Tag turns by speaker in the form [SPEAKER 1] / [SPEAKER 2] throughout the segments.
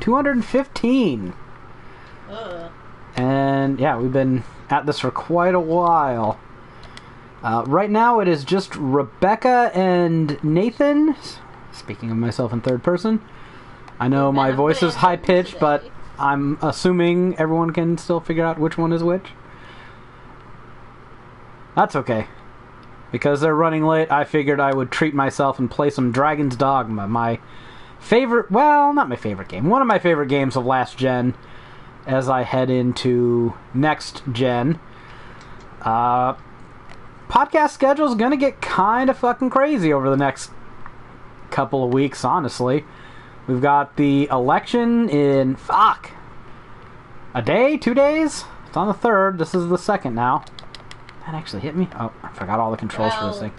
[SPEAKER 1] 215. And yeah, we've been at this for quite a while. Right now it is just Rebecca and Nathan. Speaking of myself in third person. I know my voice is high-pitched, but I'm assuming everyone can still figure out which one is which. That's okay. Because they're running late, I figured I would treat myself and play some Dragon's Dogma. My favorite, well, not my favorite game. One of my favorite games of last gen as I head into next gen. Podcast schedule's gonna get kind of fucking crazy over the next couple of weeks, honestly. We've got the election in, a day? 2 days? It's on the 3rd. This is the 2nd now. That actually hit me? Oh, I forgot all the controls for this thing.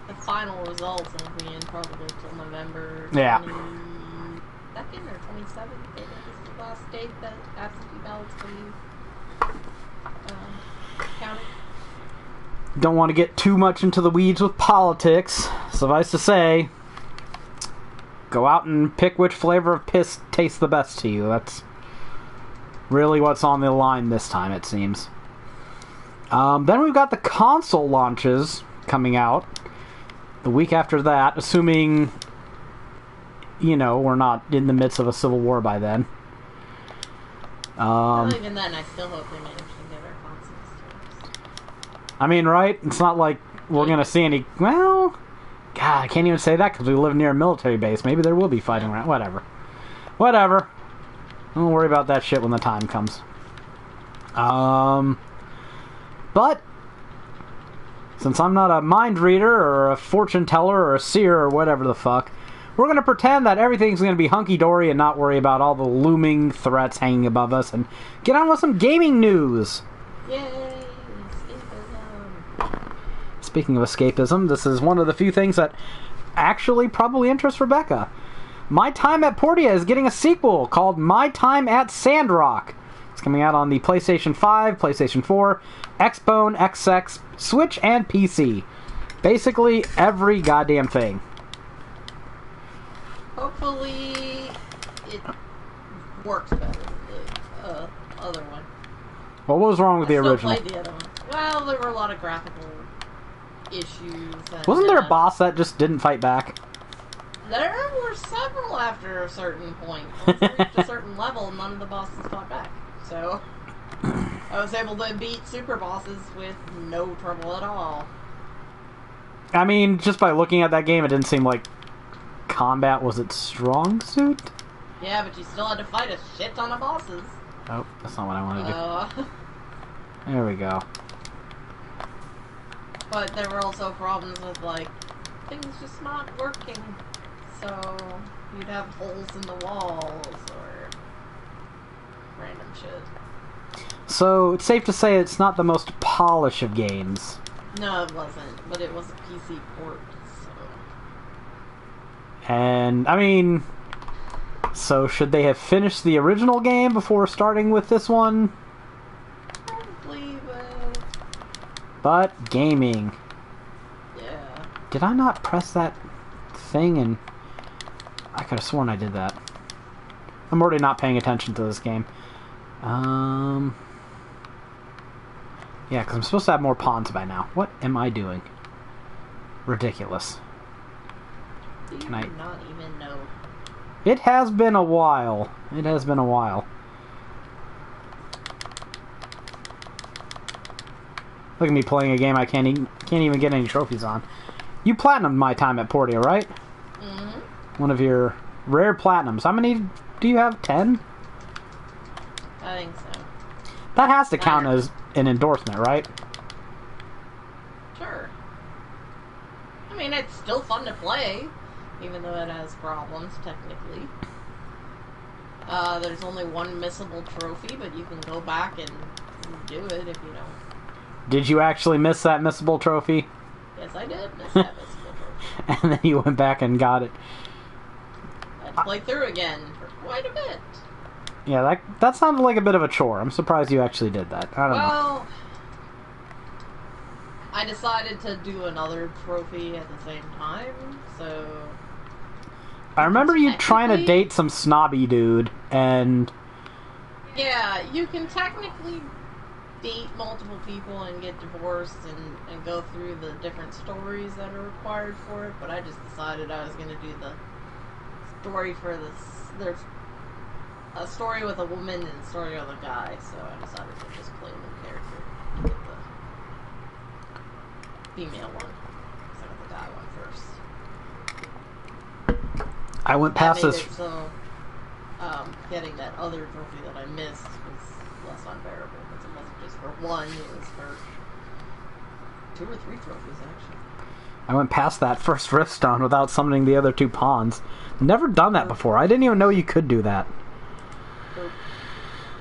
[SPEAKER 2] The final results will be in probably till November
[SPEAKER 1] 22nd
[SPEAKER 2] or 27th. I think is the last date that absentee ballots can be counted.
[SPEAKER 1] Don't want to get too much into the weeds with politics. Suffice to say, go out and pick which flavor of piss tastes the best to you. That's really what's on the line this time, it seems. Then we've got the console launches coming out the week after that, assuming, we're not in the midst of a civil war by then.
[SPEAKER 2] Well, even then, I still hope they manage to get our consoles to us.
[SPEAKER 1] I mean, right? It's not like we're going to see any... Well, God, I can't even say that because we live near a military base. Maybe there will be fighting around. Whatever. Don't worry about that shit when the time comes. But, since I'm not a mind reader or a fortune teller or a seer or whatever the fuck, we're going to pretend that everything's going to be hunky-dory and not worry about all the looming threats hanging above us and get on with some gaming news.
[SPEAKER 2] Yay! Escapism.
[SPEAKER 1] Speaking of escapism, this is one of the few things that actually probably interests Rebecca. My Time at Portia is getting a sequel called My Time at Sandrock. It's coming out on the PlayStation 5, PlayStation 4, Xbone, XX, Switch, and PC. Basically, every goddamn thing.
[SPEAKER 2] Hopefully, it works better than the other one.
[SPEAKER 1] Well, what was wrong with the original?
[SPEAKER 2] I still played the other one. Well, there were a lot of graphical issues. And,
[SPEAKER 1] wasn't there a boss that just didn't fight back?
[SPEAKER 2] There were several after a certain point. Once you reached a certain level, none of the bosses fought back. So, I was able to beat super bosses with no trouble at all.
[SPEAKER 1] I mean, just by looking at that game, it didn't seem like combat was its strong suit.
[SPEAKER 2] Yeah, but you still had to fight a shit ton of bosses.
[SPEAKER 1] Oh, that's not what I wanted to do. There we go.
[SPEAKER 2] But there were also problems with, things just not working. So, you'd have holes in the walls, or random shit.
[SPEAKER 1] So, it's safe to say it's not the most polished of games.
[SPEAKER 2] No, it wasn't, but it was a PC port, so...
[SPEAKER 1] And, I mean... So, should they have finished the original game before starting with this one?
[SPEAKER 2] Probably,
[SPEAKER 1] but gaming.
[SPEAKER 2] Yeah.
[SPEAKER 1] Did I not press that thing and... I could have sworn I did that. I'm already not paying attention to this game. Yeah, because I'm supposed to have more pawns by now. What am I doing? Ridiculous.
[SPEAKER 2] Can I not even know?
[SPEAKER 1] It has been a while. It has been a while. Look at me playing a game I can't even get any trophies on. You platinumed My Time at Portia, right?
[SPEAKER 2] Mm-hmm.
[SPEAKER 1] One of your rare platinums. How many do you have? 10?
[SPEAKER 2] I think so.
[SPEAKER 1] That has to count as an endorsement, right?
[SPEAKER 2] Sure. I mean, it's still fun to play, even though it has problems, technically. There's only one missable trophy, but you can go back and do it if you don't.
[SPEAKER 1] Did you actually miss that missable trophy?
[SPEAKER 2] Yes, I did miss that missable trophy.
[SPEAKER 1] And then you went back and got it.
[SPEAKER 2] I had to play through again for quite a bit.
[SPEAKER 1] Yeah, that sounded like a bit of a chore. I'm surprised you actually did that. I don't know.
[SPEAKER 2] Well, I decided to do another trophy at the same time, so...
[SPEAKER 1] I remember you trying to date some snobby dude, and...
[SPEAKER 2] Yeah, you can technically date multiple people and get divorced and go through the different stories that are required for it, but I just decided I was going to do the story for this. There's a story with a woman and a story with a guy, so I decided to just play a new character and get the female one. So I got the guy one first.
[SPEAKER 1] I went past this...
[SPEAKER 2] So, getting that other trophy that I missed was less unbearable, because it wasn't just for one, it was for 2 or 3 trophies, actually.
[SPEAKER 1] I went past that first Riftstone without summoning the other 2 pawns. Never done that before. I didn't even know you could do that.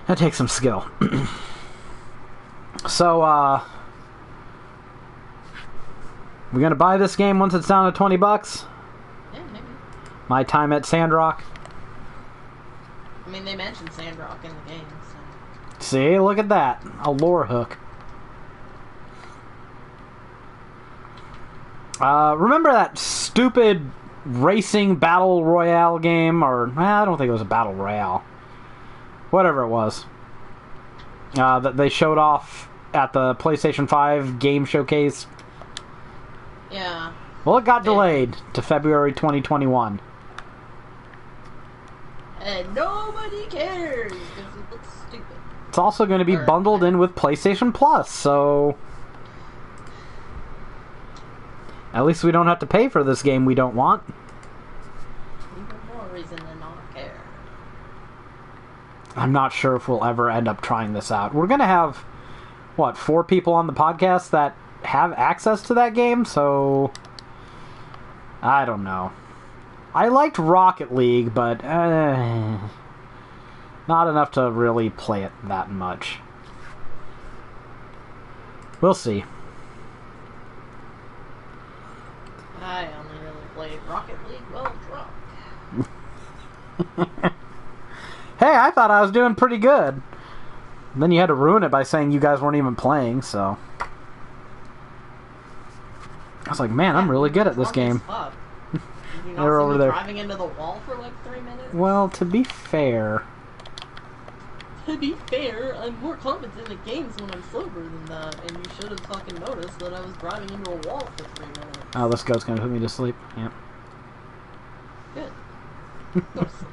[SPEAKER 1] That takes some skill. So, we gonna buy this game once it's down to $20?
[SPEAKER 2] Yeah, maybe.
[SPEAKER 1] My time at Sandrock.
[SPEAKER 2] I mean, they mentioned Sandrock in the game, so...
[SPEAKER 1] See, look at that. A lore hook. Remember that stupid racing battle royale game? Or, I don't think it was a battle royale. Whatever it was. That they showed off at the PlayStation 5 game showcase.
[SPEAKER 2] Yeah.
[SPEAKER 1] Well, it got delayed to February 2021.
[SPEAKER 2] And nobody cares, because it looks stupid.
[SPEAKER 1] It's also going to be bundled in with PlayStation Plus, so... At least we don't have to pay for this game we don't want.
[SPEAKER 2] Even more reason to not care.
[SPEAKER 1] I'm not sure if we'll ever end up trying this out. We're going to have, what, 4 people on the podcast that have access to that game, so... I don't know. I liked Rocket League, but not enough to really play it that much. We'll see.
[SPEAKER 2] I only really played Rocket League while drunk.
[SPEAKER 1] Hey, I thought I was doing pretty good. And then you had to ruin it by saying you guys weren't even playing, so... I was like, man, I'm really good at this game.
[SPEAKER 2] You
[SPEAKER 1] They were over there
[SPEAKER 2] driving into the wall for like 3 minutes?
[SPEAKER 1] Well, to be fair...
[SPEAKER 2] I'm more competent at games when I'm sober than that, and you should have fucking noticed that I was driving into a wall for 3 minutes.
[SPEAKER 1] Oh, this goat's gonna put me to sleep. Yep.
[SPEAKER 2] Good. Go to sleep.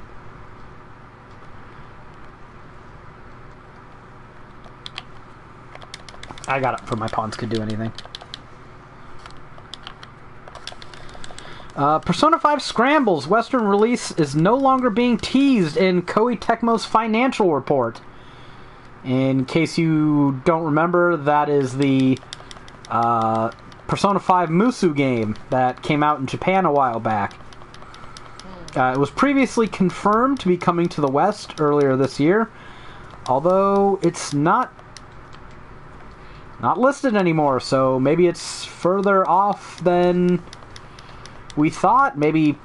[SPEAKER 1] I got it before my pawns could do anything. Persona 5 Scrambles Western release is no longer being teased in Koei Tecmo's financial report. In case you don't remember, that is the Persona 5 Musu game that came out in Japan a while back. It was previously confirmed to be coming to the West earlier this year, although it's not listed anymore, so maybe it's further off than we thought. Maybe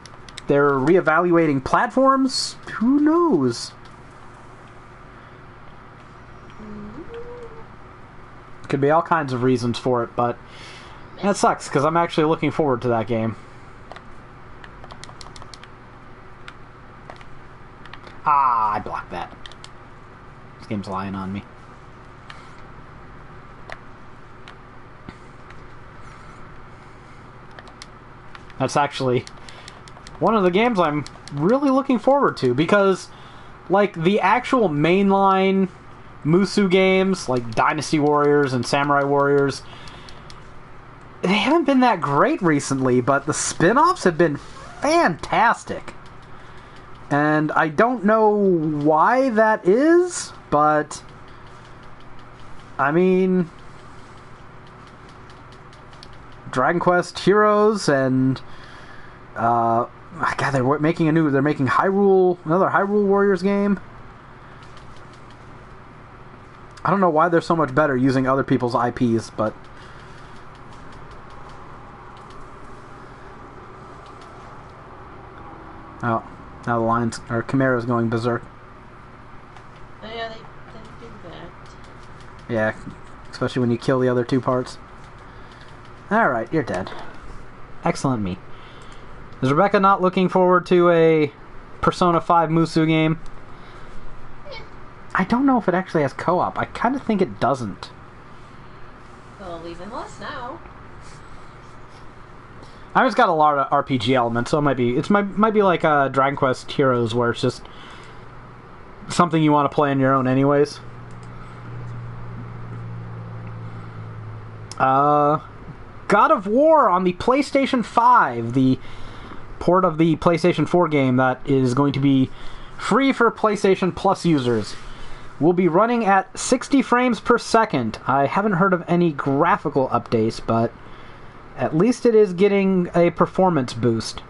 [SPEAKER 1] they're reevaluating platforms. Who knows? Could be all kinds of reasons for it, but that sucks because I'm actually looking forward to that game. Ah, I blocked that. This game's lying on me. That's actually one of the games I'm really looking forward to, because like the actual mainline Musu games like Dynasty Warriors and Samurai Warriors, they haven't been that great recently, but the spin-offs have been fantastic. And I don't know why that is, but I mean, Dragon Quest Heroes and God, they're making another Hyrule Warriors game. I don't know why they're so much better using other people's IPs, but oh, now the Lions or Chimeras going berserk.
[SPEAKER 2] Yeah, they do that.
[SPEAKER 1] Yeah, especially when you kill the other 2 parts. Alright, you're dead. Excellent me. Is Rebecca not looking forward to a Persona 5 Musou game? I don't know if it actually has co-op. I kind of think it doesn't.
[SPEAKER 2] Well, even less now.
[SPEAKER 1] I mean, it's got a lot of RPG elements, so it might be like Dragon Quest Heroes, where it's just something you want to play on your own anyways. God of War on the PlayStation 5, the port of the PlayStation 4 game that is going to be free for PlayStation Plus users, will be running at 60 frames per second. I haven't heard of any graphical updates, but at least it is getting a performance boost.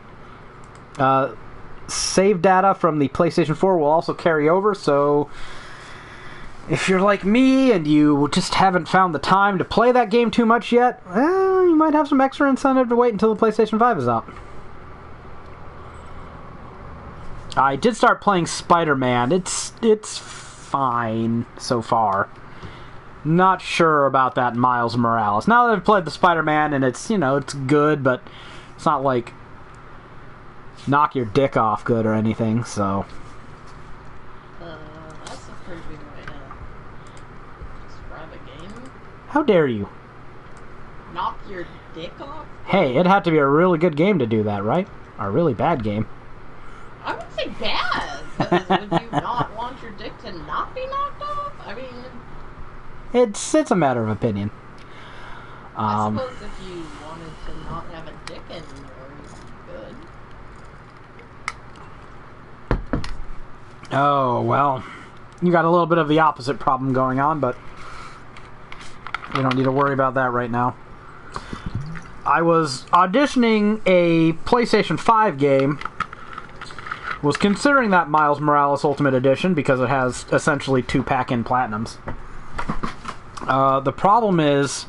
[SPEAKER 1] Save data from the PlayStation 4 will also carry over, so if you're like me and you just haven't found the time to play that game too much yet, you might have some extra incentive to wait until the PlayStation 5 is out. I did start playing Spider-Man. It's fine so far. Not sure about that Miles Morales. Now that I've played the Spider-Man and it's good, but it's not like knock your dick off good or anything, so.
[SPEAKER 2] That's a pretty good way to describe a game.
[SPEAKER 1] How dare you?
[SPEAKER 2] Knock your dick off?
[SPEAKER 1] Hey, it'd have to be a really good game to do that, right? Or a really bad game.
[SPEAKER 2] I would say bad, because would you not want your dick to not be knocked off? I mean...
[SPEAKER 1] It's a matter of opinion.
[SPEAKER 2] I suppose if you wanted to not have a dick anymore, you could.
[SPEAKER 1] Oh, well. You got a little bit of the opposite problem going on, but we don't need to worry about that right now. I was auditioning a PlayStation 5 game. Was considering that Miles Morales Ultimate Edition because it has essentially 2 pack-in platinums. The problem is,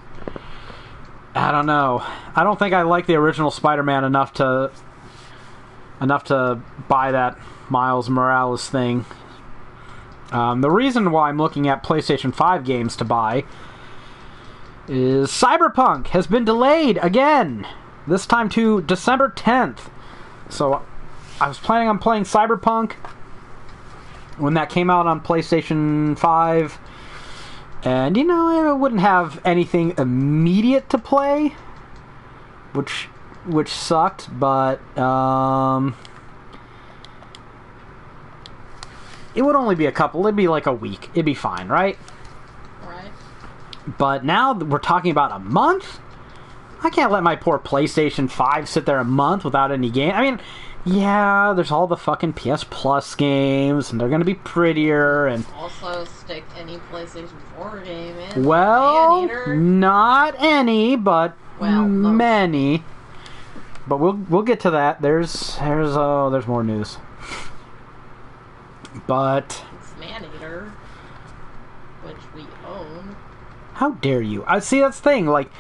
[SPEAKER 1] I don't know. I don't think I like the original Spider-Man enough to buy that Miles Morales thing. The reason why I'm looking at PlayStation 5 games to buy is Cyberpunk has been delayed again. This time to December 10th. So I was planning on playing Cyberpunk when that came out on PlayStation 5. And, I wouldn't have anything immediate to play, which sucked, but it would only be it'd be like a week. It'd be fine, right?
[SPEAKER 2] Right.
[SPEAKER 1] But now we're talking about a month? I can't let my poor PlayStation 5 sit there a month without any game. I mean, yeah, there's all the fucking PS Plus games, and they're gonna be prettier, and
[SPEAKER 2] also stick any PlayStation 4 game in.
[SPEAKER 1] Well, not any, but many. But we'll get to that. There's more news. But
[SPEAKER 2] it's Maneater, which we own.
[SPEAKER 1] How dare you? I see, that's the thing. Like,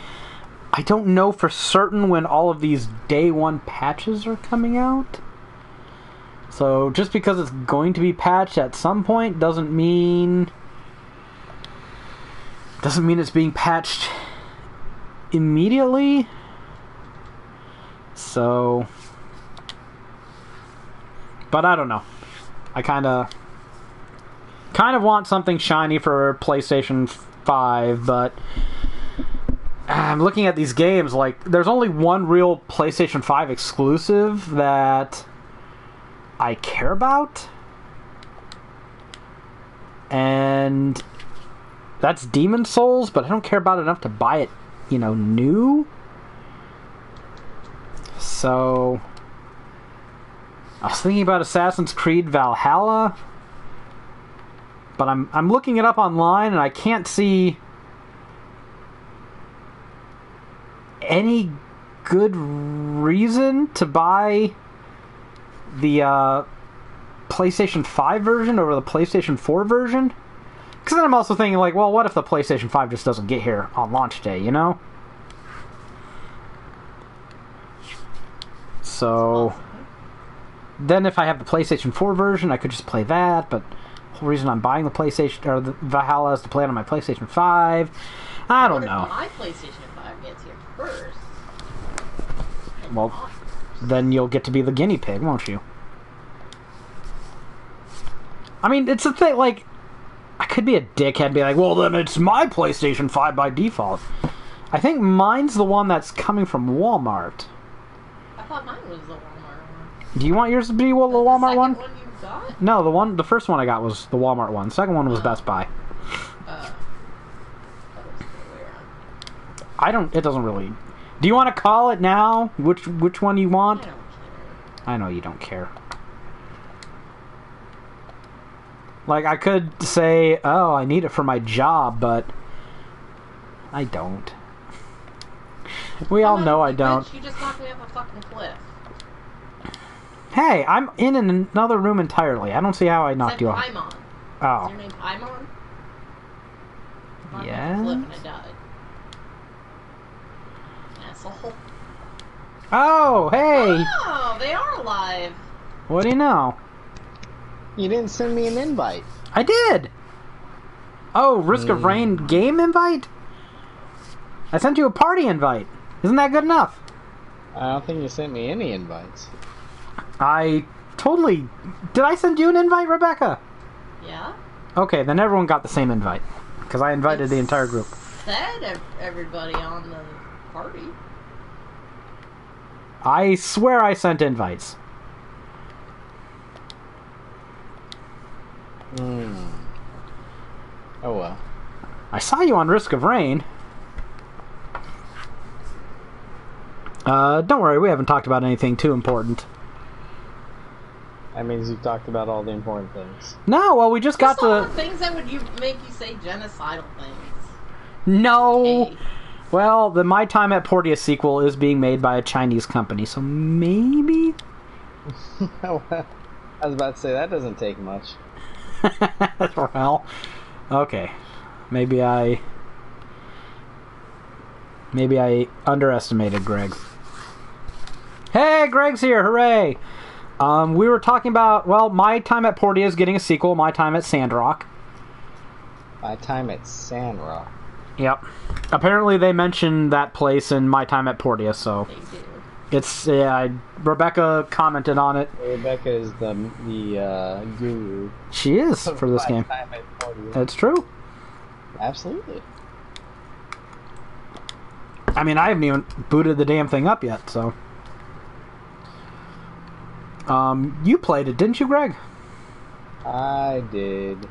[SPEAKER 1] I don't know for certain when all of these day one patches are coming out. So just because it's going to be patched at some point doesn't mean it's being patched immediately. So, but I don't know. I kind of want something shiny for PlayStation 5, but I'm looking at these games, like, there's only one real PlayStation 5 exclusive that I care about, and that's Demon's Souls, but I don't care about it enough to buy it, new. So I was thinking about Assassin's Creed Valhalla, but I'm looking it up online, and I can't see any good reason to buy the PlayStation 5 version over the PlayStation 4 version. Because then I'm also thinking, like, well, what if the PlayStation 5 just doesn't get here on launch day, So then if I have the PlayStation 4 version, I could just play that, but the whole reason I'm buying the PlayStation, or the Valhalla, is to play it on my PlayStation 5. I don't know.
[SPEAKER 2] My PlayStation 5 gets here first.
[SPEAKER 1] Well, then you'll get to be the guinea pig, won't you? I mean, it's a thing, like, I could be a dickhead and be like, well, then it's my PlayStation 5 by default. I think mine's the one that's coming from Walmart.
[SPEAKER 2] I thought mine was the Walmart one.
[SPEAKER 1] Do you want yours to be the Walmart one?
[SPEAKER 2] The second one you got?
[SPEAKER 1] No, the first one I got was the Walmart one. The second one was Best Buy.
[SPEAKER 2] That was weird.
[SPEAKER 1] It doesn't really... Do you want to call it now? Which one you want?
[SPEAKER 2] I don't care.
[SPEAKER 1] I know you don't care. Like, I could say, oh, I need it for my job, but I don't. We all know I don't.
[SPEAKER 2] You just knocked me off a fucking cliff.
[SPEAKER 1] Hey, I'm in another room entirely. I don't see how I knocked you off.
[SPEAKER 2] Paimon.
[SPEAKER 1] Oh.
[SPEAKER 2] Is your name Paimon?
[SPEAKER 1] Yes.
[SPEAKER 2] Cliff and I died. Asshole.
[SPEAKER 1] Oh, hey!
[SPEAKER 2] Oh, they are alive.
[SPEAKER 1] What do you know?
[SPEAKER 3] You didn't send me an invite.
[SPEAKER 1] I did! Oh, Risk of Rain game invite? I sent you a party invite. Isn't that good enough?
[SPEAKER 3] I don't think you sent me any invites.
[SPEAKER 1] I totally... Did I send you an invite, Rebecca?
[SPEAKER 2] Yeah.
[SPEAKER 1] Okay, then everyone got the same invite. Because I invited the entire group.
[SPEAKER 2] Said everybody on the party.
[SPEAKER 1] I swear I sent invites.
[SPEAKER 3] Oh well.
[SPEAKER 1] I saw you on Risk of Rain. Don't worry, we haven't talked about anything too important.
[SPEAKER 3] That means you've talked about all the important things.
[SPEAKER 1] No, well, we just got
[SPEAKER 2] all
[SPEAKER 1] to...
[SPEAKER 2] the things that would make you say genocidal things.
[SPEAKER 1] No!
[SPEAKER 2] Hey.
[SPEAKER 1] Well, the My Time at Portia sequel is being made by a Chinese company, so maybe?
[SPEAKER 3] I was about to say, that doesn't take much.
[SPEAKER 1] Well, okay. Maybe I underestimated Greg. Hey, Greg's here! Hooray! We were talking about, well, My Time at Portia is getting a sequel, My Time at Sandrock.
[SPEAKER 3] My Time at Sandrock.
[SPEAKER 1] Yep. Apparently they mentioned that place in My Time at Portia, so...
[SPEAKER 2] They do.
[SPEAKER 1] It's, Rebecca commented on it.
[SPEAKER 3] Rebecca is the guru.
[SPEAKER 1] She is, for this game.
[SPEAKER 3] My Time at Portia.
[SPEAKER 1] That's true.
[SPEAKER 3] Absolutely.
[SPEAKER 1] I mean, I haven't even booted the damn thing up yet, so... you played it, didn't you, Greg?
[SPEAKER 3] I did.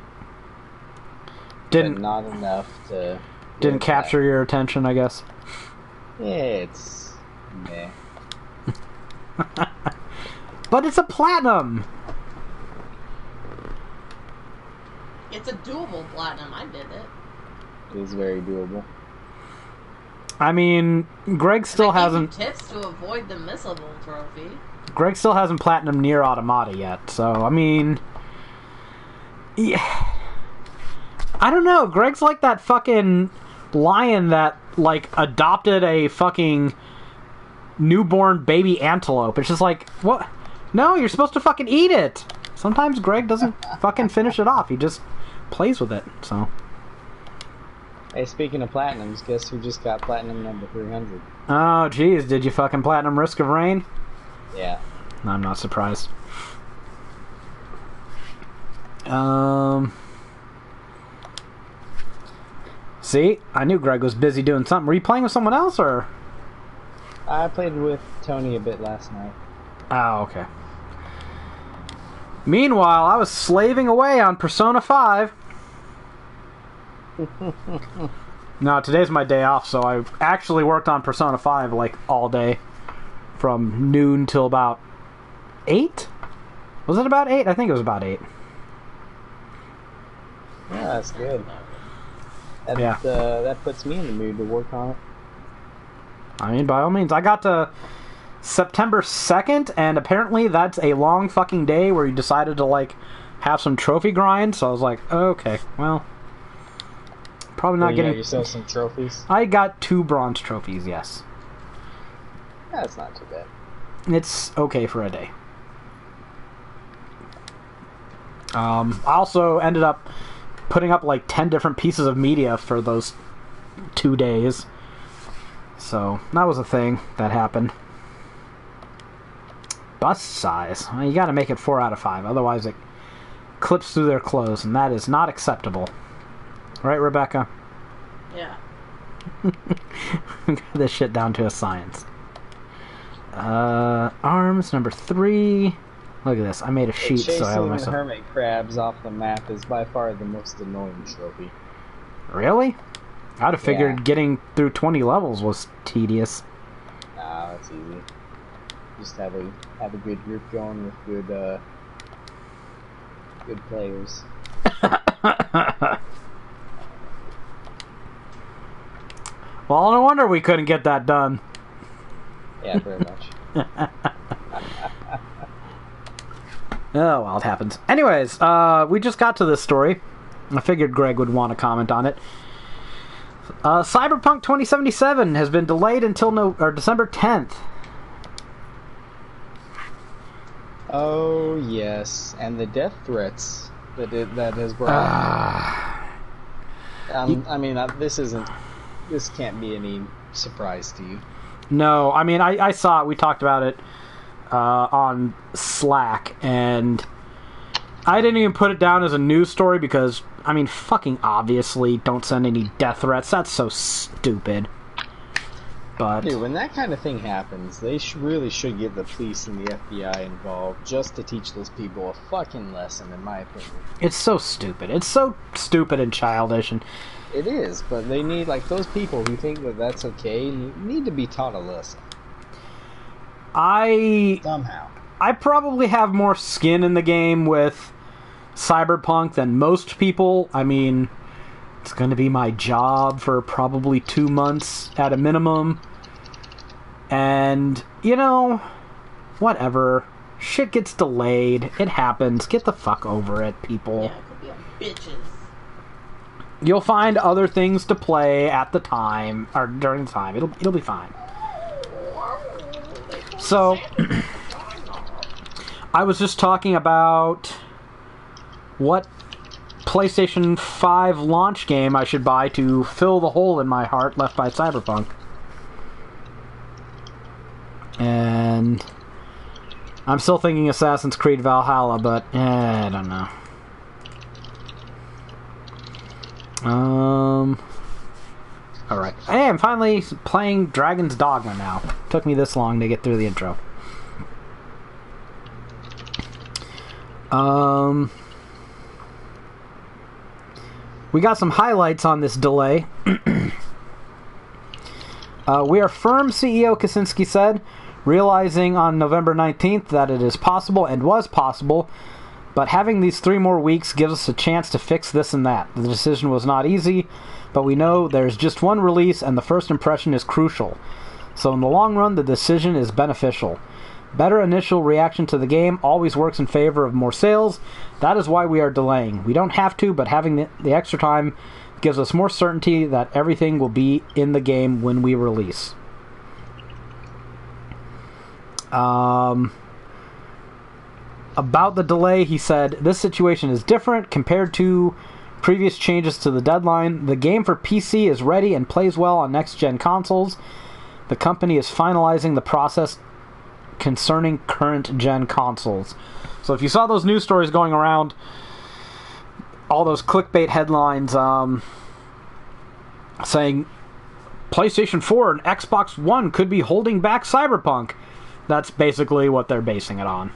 [SPEAKER 1] Didn't...
[SPEAKER 3] But not enough to...
[SPEAKER 1] Didn't capture your attention, I guess.
[SPEAKER 3] Yeah, it's... meh.
[SPEAKER 1] But it's a platinum!
[SPEAKER 2] It's a doable platinum. I did it.
[SPEAKER 3] It is very doable.
[SPEAKER 1] I mean, Greg still
[SPEAKER 2] I gave you
[SPEAKER 1] hasn't...
[SPEAKER 2] tips to avoid the missable trophy.
[SPEAKER 1] Greg still hasn't platinum Nier Automata yet, so, I mean... Yeah... I don't know, Greg's like that fucking lion that, like, adopted a fucking newborn baby antelope. It's just like, what? No, you're supposed to fucking eat it! Sometimes Greg doesn't fucking finish it off, he just plays with it, so...
[SPEAKER 3] Hey, speaking of platinums, guess who just got platinum number 300?
[SPEAKER 1] Oh, jeez, did you fucking platinum Risk of Rain?
[SPEAKER 3] Yeah.
[SPEAKER 1] I'm not surprised. See? I knew Greg was busy doing something. Were you playing with someone else, or...?
[SPEAKER 3] I played with Tony a bit last night.
[SPEAKER 1] Oh, okay. Meanwhile, I was slaving away on Persona 5. No, today's my day off, so I actually worked on Persona 5, like, all day. From noon till about 8? Was it about 8? I think it was about 8.
[SPEAKER 3] Yeah, that's good.
[SPEAKER 1] Yeah.
[SPEAKER 3] That puts me in the mood to work on it.
[SPEAKER 1] I mean, by all means. I got to September 2nd, and apparently that's a long fucking day where you decided to, like, have some trophy grind, so I was like, okay, well... Probably not
[SPEAKER 3] You got
[SPEAKER 1] getting...
[SPEAKER 3] yourself some trophies?
[SPEAKER 1] I got 2 bronze trophies, yes.
[SPEAKER 3] That's not too bad.
[SPEAKER 1] It's okay for a day. I also ended up putting up like 10 different pieces of media for those 2 days. So, that was a thing that happened. Bust size. Well, you gotta make it 4 out of 5, otherwise it clips through their clothes, and that is not acceptable. Right, Rebecca?
[SPEAKER 2] Yeah.
[SPEAKER 1] Got this shit down to a science. Arms, number 3. Look at this. I made a sheet so I have myself.
[SPEAKER 3] Chasing hermit crabs off the map is by far the most annoying trophy.
[SPEAKER 1] Really? I'd have figured getting through 20 levels was tedious.
[SPEAKER 3] Nah, that's easy. Just have a good group going with good players.
[SPEAKER 1] Well, no wonder we couldn't get that done.
[SPEAKER 3] Yeah, very much.
[SPEAKER 1] Oh, well, it happens. Anyways, we just got to this story. I figured Greg would want to comment on it. Cyberpunk 2077 has been delayed until December 10th.
[SPEAKER 3] Oh, yes. And the death threats that has brought this can't be any surprise to you.
[SPEAKER 1] No, I mean, I saw it. We talked about it on Slack, and I didn't even put it down as a news story because, I mean, fucking obviously, don't send any death threats. That's so stupid. But
[SPEAKER 3] dude, when that kind of thing happens, they really should get the police and the FBI involved just to teach those people a fucking lesson, in my opinion.
[SPEAKER 1] It's so stupid. It's so stupid and childish, and
[SPEAKER 3] it is, but they need, like, those people who think that that's okay need to be taught a lesson. Somehow. I
[SPEAKER 1] probably have more skin in the game with Cyberpunk than most people. I mean, it's going to be my job for probably 2 months at a minimum. And, you know, whatever. Shit gets delayed. It happens. Get the fuck over it, people.
[SPEAKER 2] Yeah, it could be a bitches.
[SPEAKER 1] You'll find other things to play at the time, or during the time. It'll be fine. So, I was just talking about what PlayStation 5 launch game I should buy to fill the hole in my heart left by Cyberpunk. And I'm still thinking Assassin's Creed Valhalla, but I don't know. Alright. Hey, I'm finally playing Dragon's Dogma now. Took me this long to get through the intro. We got some highlights on this delay. We are firm, CEO Kaczynski said, realizing on November 19th that it is possible and was possible, but having these 3 more weeks gives us a chance to fix this and that. The decision was not easy, but we know there's just one release and the first impression is crucial. So in the long run, the decision is beneficial. Better initial reaction to the game always works in favor of more sales. That is why we are delaying. We don't have to, but having the extra time gives us more certainty that everything will be in the game when we release. About the delay, he said, this situation is different compared to previous changes to the deadline. The game for PC is ready and plays well on next-gen consoles. The company is finalizing the process concerning current-gen consoles. So if you saw those news stories going around, all those clickbait headlines saying PlayStation 4 and Xbox One could be holding back Cyberpunk, that's basically what they're basing it on.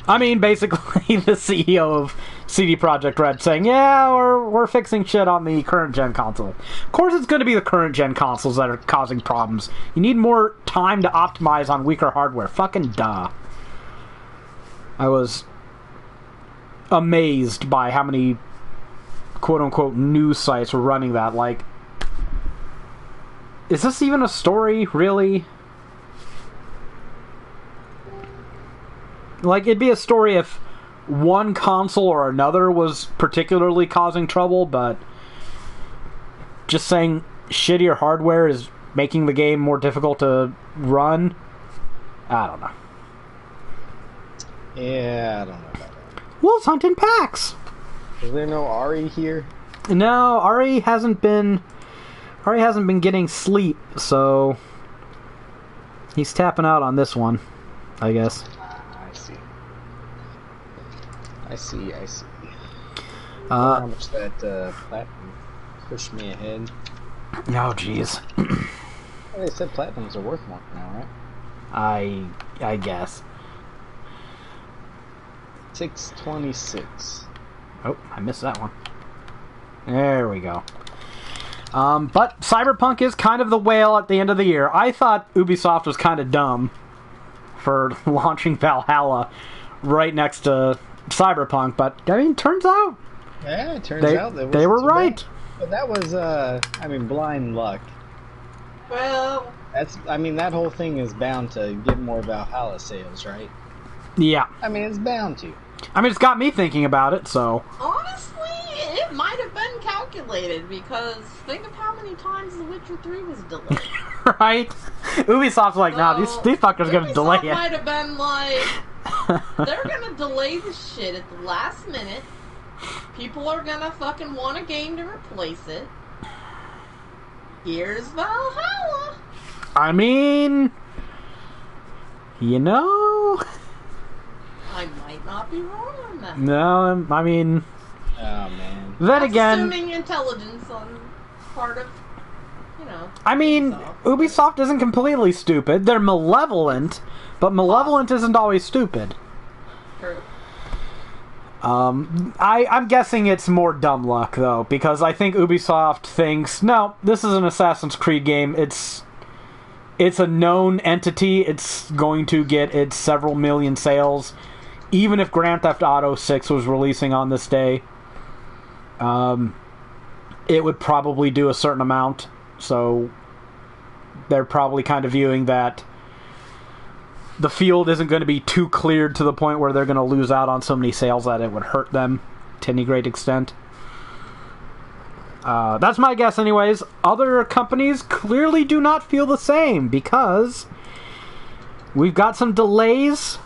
[SPEAKER 1] Basically the CEO of CD Projekt Red saying, yeah, we're fixing shit on the current-gen console. Of course it's going to be the current-gen consoles that are causing problems. You need more time to optimize on weaker hardware. Fucking duh. I was amazed by how many quote-unquote news sites were running that. Like, is this even a story, really? Like, it'd be a story if one console or another was particularly causing trouble, but just saying shittier hardware is making the game more difficult to run, I don't know.
[SPEAKER 3] Yeah, I don't know about that.
[SPEAKER 1] Wolves hunt in packs!
[SPEAKER 3] Is there no Ari here?
[SPEAKER 1] No, Ari hasn't been getting sleep, so He's tapping out on this one, I guess.
[SPEAKER 3] I see. How much that platinum pushed me ahead.
[SPEAKER 1] Oh, jeez.
[SPEAKER 3] They said platinums are worth more now, right?
[SPEAKER 1] I guess.
[SPEAKER 3] 626.
[SPEAKER 1] Oh, I missed that one. There we go. But Cyberpunk is kind of the whale at the end of the year. I thought Ubisoft was kind of dumb for launching Valhalla right next to Cyberpunk, but I mean, turns out.
[SPEAKER 3] Yeah, it turns out
[SPEAKER 1] they were right.
[SPEAKER 3] But that was, blind luck.
[SPEAKER 2] Well,
[SPEAKER 3] that whole thing is bound to get more Valhalla sales, right?
[SPEAKER 1] Yeah.
[SPEAKER 3] I mean, it's bound to.
[SPEAKER 1] I mean, it's got me thinking about it, so.
[SPEAKER 2] honestly, it might have been calculated, because think of how many times The Witcher 3 was delayed.
[SPEAKER 1] Right? Ubisoft's like, nah, these fuckers are gonna delay it.
[SPEAKER 2] Ubisoft might have been like, they're gonna delay the shit at the last minute. People are gonna fucking want a game to replace it. Here's Valhalla.
[SPEAKER 1] I mean, you know,
[SPEAKER 2] I might not be wrong on that.
[SPEAKER 1] no, I mean,
[SPEAKER 3] Oh, man.
[SPEAKER 1] then
[SPEAKER 2] That's
[SPEAKER 1] again,
[SPEAKER 2] assuming intelligence on part of,
[SPEAKER 1] I mean, Ubisoft isn't completely stupid. They're malevolent, but malevolent isn't always stupid.
[SPEAKER 2] True.
[SPEAKER 1] I'm guessing it's more dumb luck, though, because I think Ubisoft thinks, no, this is an Assassin's Creed game. It's a known entity. It's going to get its several million sales, even if Grand Theft Auto 6 was releasing on this day. It would probably do a certain amount, so they're probably kind of viewing that the field isn't going to be too cleared to the point where they're going to lose out on so many sales that it would hurt them to any great extent. That's my guess anyways. Other companies clearly do not feel the same, because we've got some delays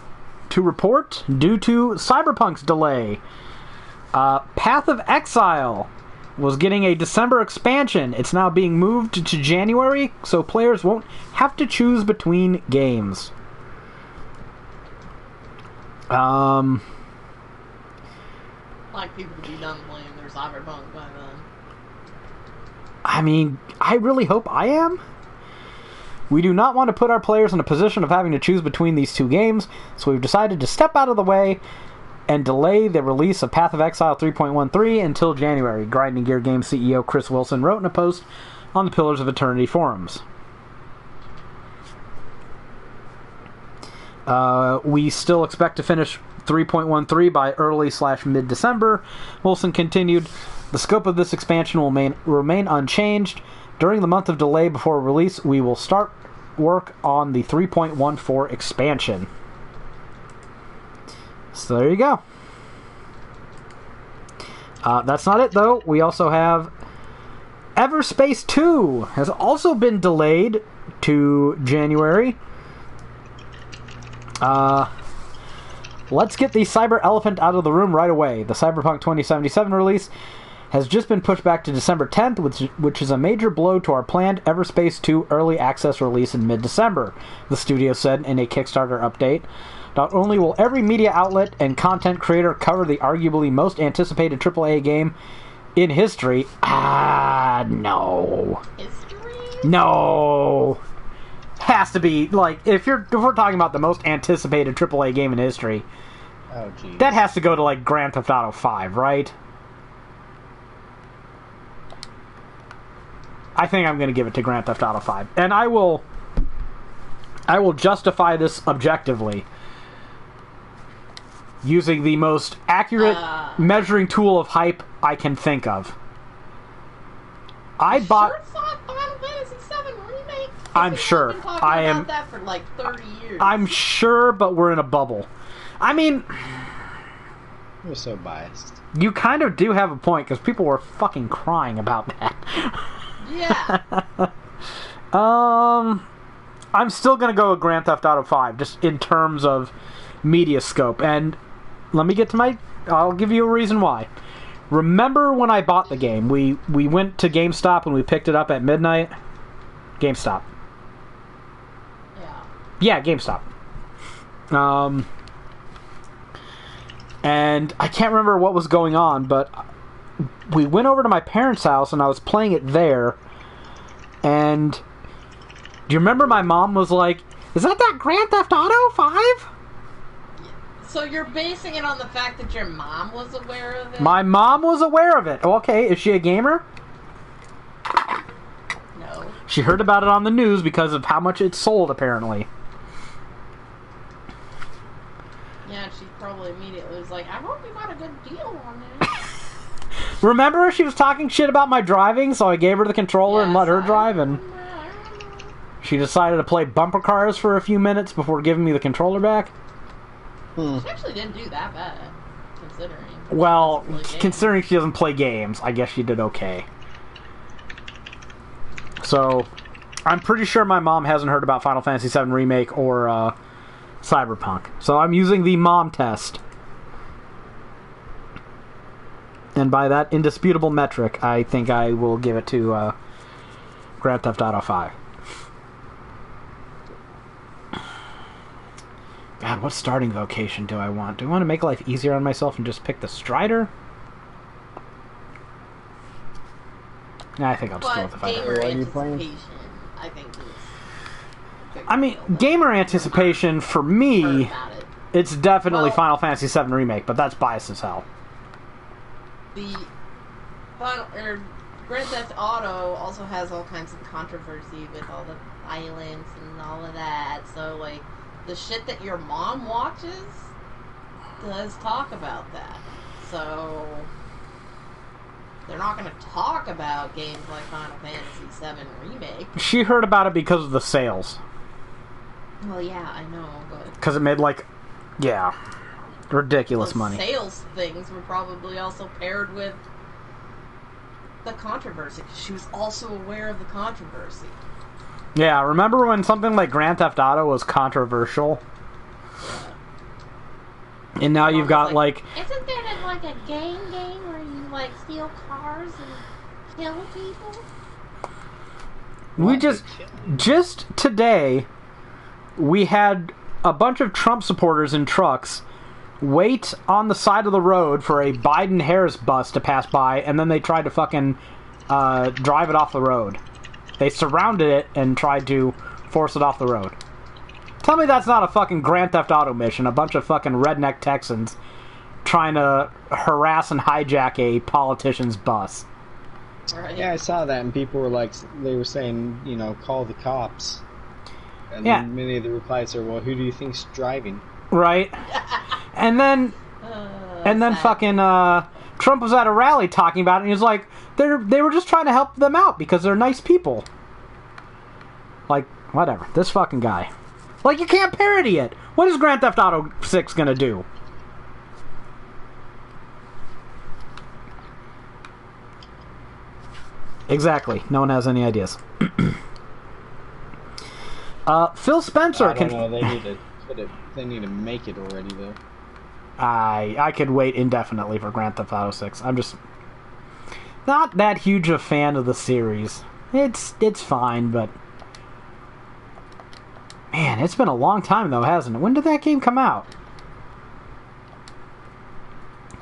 [SPEAKER 1] to report due to Cyberpunk's delay. Path of Exile was getting a December expansion. It's now being moved to January, so players won't have to choose between games.
[SPEAKER 2] Like people to be done playing their Cyberpunk by then.
[SPEAKER 1] I mean, I really hope I am. We do not want to put our players in a position of having to choose between these two games, so we've decided to step out of the way and delay the release of Path of Exile 3.13 until January, Grinding Gear Games CEO Chris Wilson wrote in a post on the Pillars of Eternity forums. We still expect to finish 3.13 by early/mid-December. Wilson continued, the scope of this expansion will remain unchanged. During the month of delay before release, we will start work on the 3.14 expansion. So there you go. That's not it, though. We also have Everspace 2 has also been delayed to January. Let's get the cyber elephant out of the room right away. The Cyberpunk 2077 release has just been pushed back to December 10th, which is a major blow to our planned Everspace 2 early access release in mid-December, the studio said in a Kickstarter update. Not only will every media outlet and content creator cover the arguably most anticipated AAA game in history... no.
[SPEAKER 2] History?
[SPEAKER 1] No. Has to be, like, if we're talking about the most anticipated AAA game in history,
[SPEAKER 3] Oh, geez.
[SPEAKER 1] that has to go to, like, Grand Theft Auto 5, right? I think I'm going to give it to Grand Theft Auto 5. And I will justify this objectively using the most accurate measuring tool of hype I can think of. I bought...
[SPEAKER 2] Sure it's not Final Fantasy VII Remake?
[SPEAKER 1] I'm sure.
[SPEAKER 2] Been talking about that for like 30 years.
[SPEAKER 1] I'm sure, but we're in a bubble. I mean...
[SPEAKER 3] You're so biased.
[SPEAKER 1] You kind of do have a point, because people were fucking crying about that.
[SPEAKER 2] Yeah.
[SPEAKER 1] I'm still gonna go with Grand Theft Auto 5, just in terms of media scope. And let me get to I'll give you a reason why. Remember when I bought the game? We went to GameStop and we picked it up at midnight? GameStop.
[SPEAKER 2] Yeah.
[SPEAKER 1] Yeah, GameStop. And I can't remember what was going on, but we went over to my parents' house and I was playing it there. And do you remember my mom was like, "Is that Grand Theft Auto 5?"
[SPEAKER 2] So you're basing it on the fact that your mom was aware of it?
[SPEAKER 1] My mom was aware of it. Okay, is she a gamer?
[SPEAKER 2] No.
[SPEAKER 1] She heard about it on the news because of how much it sold, apparently.
[SPEAKER 2] Yeah, she probably immediately was like, I hope you got a good deal on it.
[SPEAKER 1] Remember, she was talking shit about my driving, so I gave her the controller and let her drive, and she decided to play bumper cars for a few minutes before giving me the controller back.
[SPEAKER 2] She actually didn't do that bad, considering.
[SPEAKER 1] Well, considering she doesn't play games, I guess she did okay. So, I'm pretty sure my mom hasn't heard about Final Fantasy VII Remake or Cyberpunk. So I'm using the mom test. And by that indisputable metric, I think I will give it to Grand Theft Auto 5. God, what starting vocation do I want? Do I want to make life easier on myself and just pick the Strider? Nah, I think I'll just go with the Fighter.
[SPEAKER 2] Gamer anticipation, I think, is...
[SPEAKER 1] gamer anticipation, for me, it's definitely Final Fantasy VII Remake, but that's biased as hell.
[SPEAKER 2] The Grand Theft Auto also has all kinds of controversy with all the violence and all of that, so, like, the shit that your mom watches does talk about that. So they're not going to talk about games like Final Fantasy VII Remake.
[SPEAKER 1] She heard about it because of the sales.
[SPEAKER 2] Well, yeah, I know, but...
[SPEAKER 1] Because it made, ridiculous money.
[SPEAKER 2] Sales things were probably also paired with the controversy, because she was also aware of the controversy.
[SPEAKER 1] Yeah, remember when something like Grand Theft Auto was controversial? Yeah. And now you've got,
[SPEAKER 2] Isn't there, a game where you, steal cars and kill people?
[SPEAKER 1] We just today, we had a bunch of Trump supporters in trucks wait on the side of the road for a Biden-Harris bus to pass by, and then they tried to fucking drive it off the road. They surrounded it and tried to force it off the road. Tell me that's not a fucking Grand Theft Auto mission. A bunch of fucking redneck Texans trying to harass and hijack a politician's bus.
[SPEAKER 2] Right.
[SPEAKER 3] Yeah, I saw that, and people were they were saying, call the cops. And
[SPEAKER 1] yeah.
[SPEAKER 3] Many of the replies are, well, who do you think's driving?
[SPEAKER 1] Right. And then fucking Trump was at a rally talking about it, and he was like, they were just trying to help them out because they're nice people. Whatever. This fucking guy. You can't parody it. What is Grand Theft Auto 6 gonna do? Exactly. No one has any ideas. Phil Spencer
[SPEAKER 3] I don't know. They need to make it already, though.
[SPEAKER 1] I could wait indefinitely for Grand Theft Auto 6. I'm just not that huge a fan of the series. It's fine, but man, it's been a long time though, hasn't it? When did that game come out?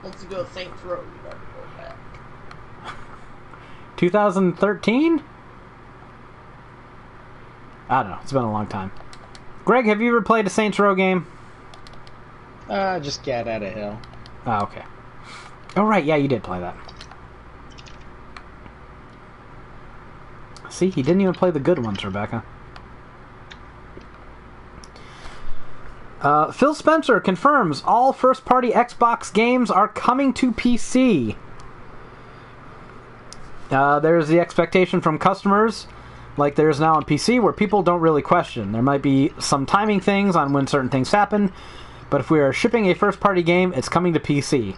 [SPEAKER 2] Once you go to Saints Row, you gotta go back.
[SPEAKER 1] 2013? I don't know. It's been a long time. Greg, have you ever played a Saints Row game?
[SPEAKER 3] Just Get Out of Hell.
[SPEAKER 1] Oh, okay. Oh, right. Yeah, you did play that. See, he didn't even play the good ones, Rebecca. Phil Spencer confirms all first-party Xbox games are coming to PC. There's the expectation from customers, like there is now on PC, where people don't really question. There might be some timing things on when certain things happen, but if we are shipping a first-party game, it's coming to PC.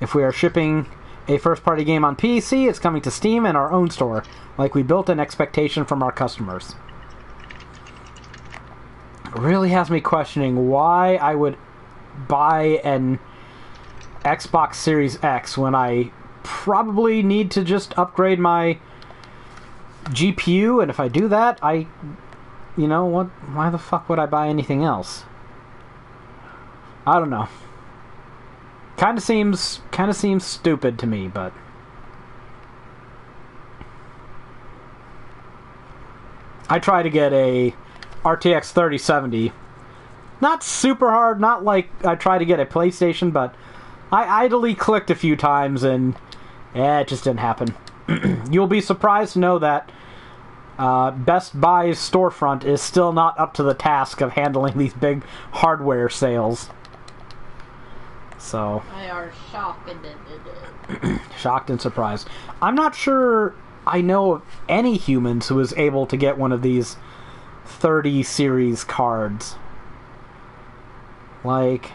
[SPEAKER 1] If we are shipping a first-party game on PC, it's coming to Steam and our own store, like we built an expectation from our customers. It really has me questioning why I would buy an Xbox Series X when I probably need to just upgrade my GPU, and if I do that, I you know what? Why the fuck would I buy anything else? I don't know. Kind of seems stupid to me, but I try to get a RTX 3070. Not super hard, not like I try to get a PlayStation, but I idly clicked a few times and it just didn't happen. You'll be surprised to know that Best Buy's storefront is still not up to the task of handling these big hardware sales. So
[SPEAKER 2] I are shocked
[SPEAKER 1] shocked and surprised. I'm not sure I know of any humans who was able to get one of these 30 series cards. Like,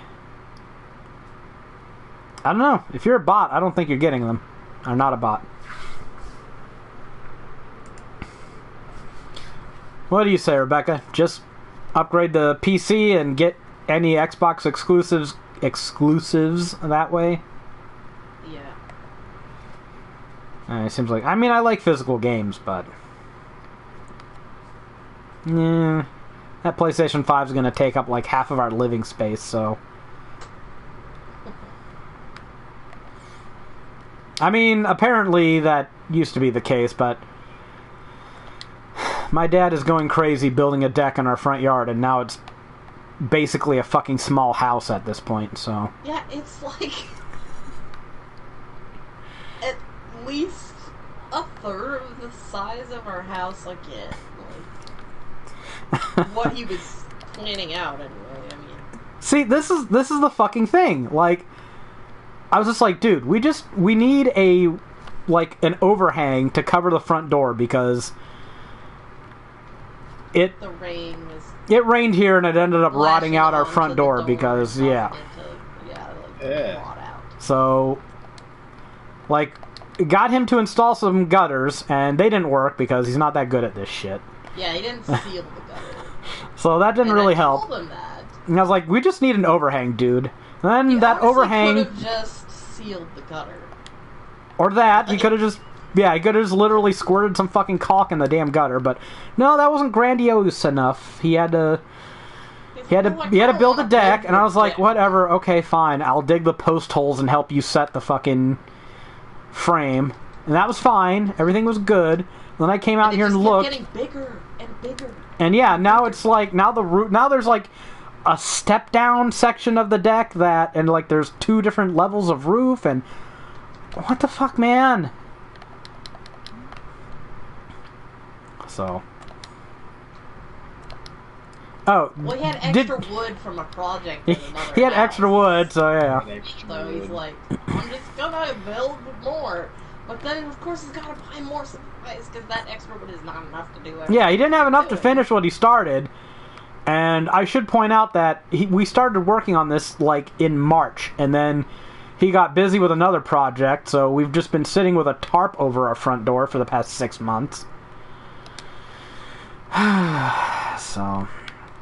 [SPEAKER 1] I don't know. If you're a bot, I don't think you're getting them. Or not a bot. What do you say, Rebecca? Just upgrade the PC and get any Xbox exclusives that way?
[SPEAKER 2] Yeah.
[SPEAKER 1] It seems like... I mean, I like physical games, but... yeah... That PlayStation 5 is going to take up like half of our living space, so... I mean, apparently that used to be the case, but... my dad is going crazy building a deck in our front yard, and now it's basically a fucking small house at this point, so...
[SPEAKER 2] Yeah, it's like... at least a third of the size of our house again. What he was planning out, anyway. I mean,
[SPEAKER 1] see, this is the fucking thing. Like, I was just like, dude, we need an overhang to cover the front door because
[SPEAKER 2] the rain was...
[SPEAKER 1] it rained here and it ended up rotting out our front door because
[SPEAKER 2] rot out.
[SPEAKER 1] So, like, got him to install some gutters and they didn't work because he's not that good at this shit.
[SPEAKER 2] Yeah, he didn't seal the gutter.
[SPEAKER 1] So that didn't really help.
[SPEAKER 2] I told him that.
[SPEAKER 1] And I was like, we just need an overhang, dude. And then that overhang...
[SPEAKER 2] he could have just sealed the gutter.
[SPEAKER 1] Or that, he could have just... yeah, he could have just literally squirted some fucking caulk in the damn gutter, but... no, that wasn't grandiose enough. He had to build a deck, and I was like, whatever, okay, fine. I'll dig the post holes and help you set the fucking frame. And that was fine. Everything was good. Then I came out here and looked.
[SPEAKER 2] Getting bigger and bigger.
[SPEAKER 1] And yeah, now it's like now there's like a step down section of the deck and like there's 2 different levels of roof and what the fuck, man? So
[SPEAKER 2] well, he had extra wood from a project in another
[SPEAKER 1] he had
[SPEAKER 2] house.
[SPEAKER 1] Extra wood, so yeah.
[SPEAKER 2] So he's like, I'm just gonna build more. But then, of course, he's got to buy more supplies because that extra wood is not enough to do everything.
[SPEAKER 1] Yeah, he didn't have enough to finish what he started. And I should point out that we started working on this, like, in March. And then he got busy with another project, so we've just been sitting with a tarp over our front door for the past 6 months. So,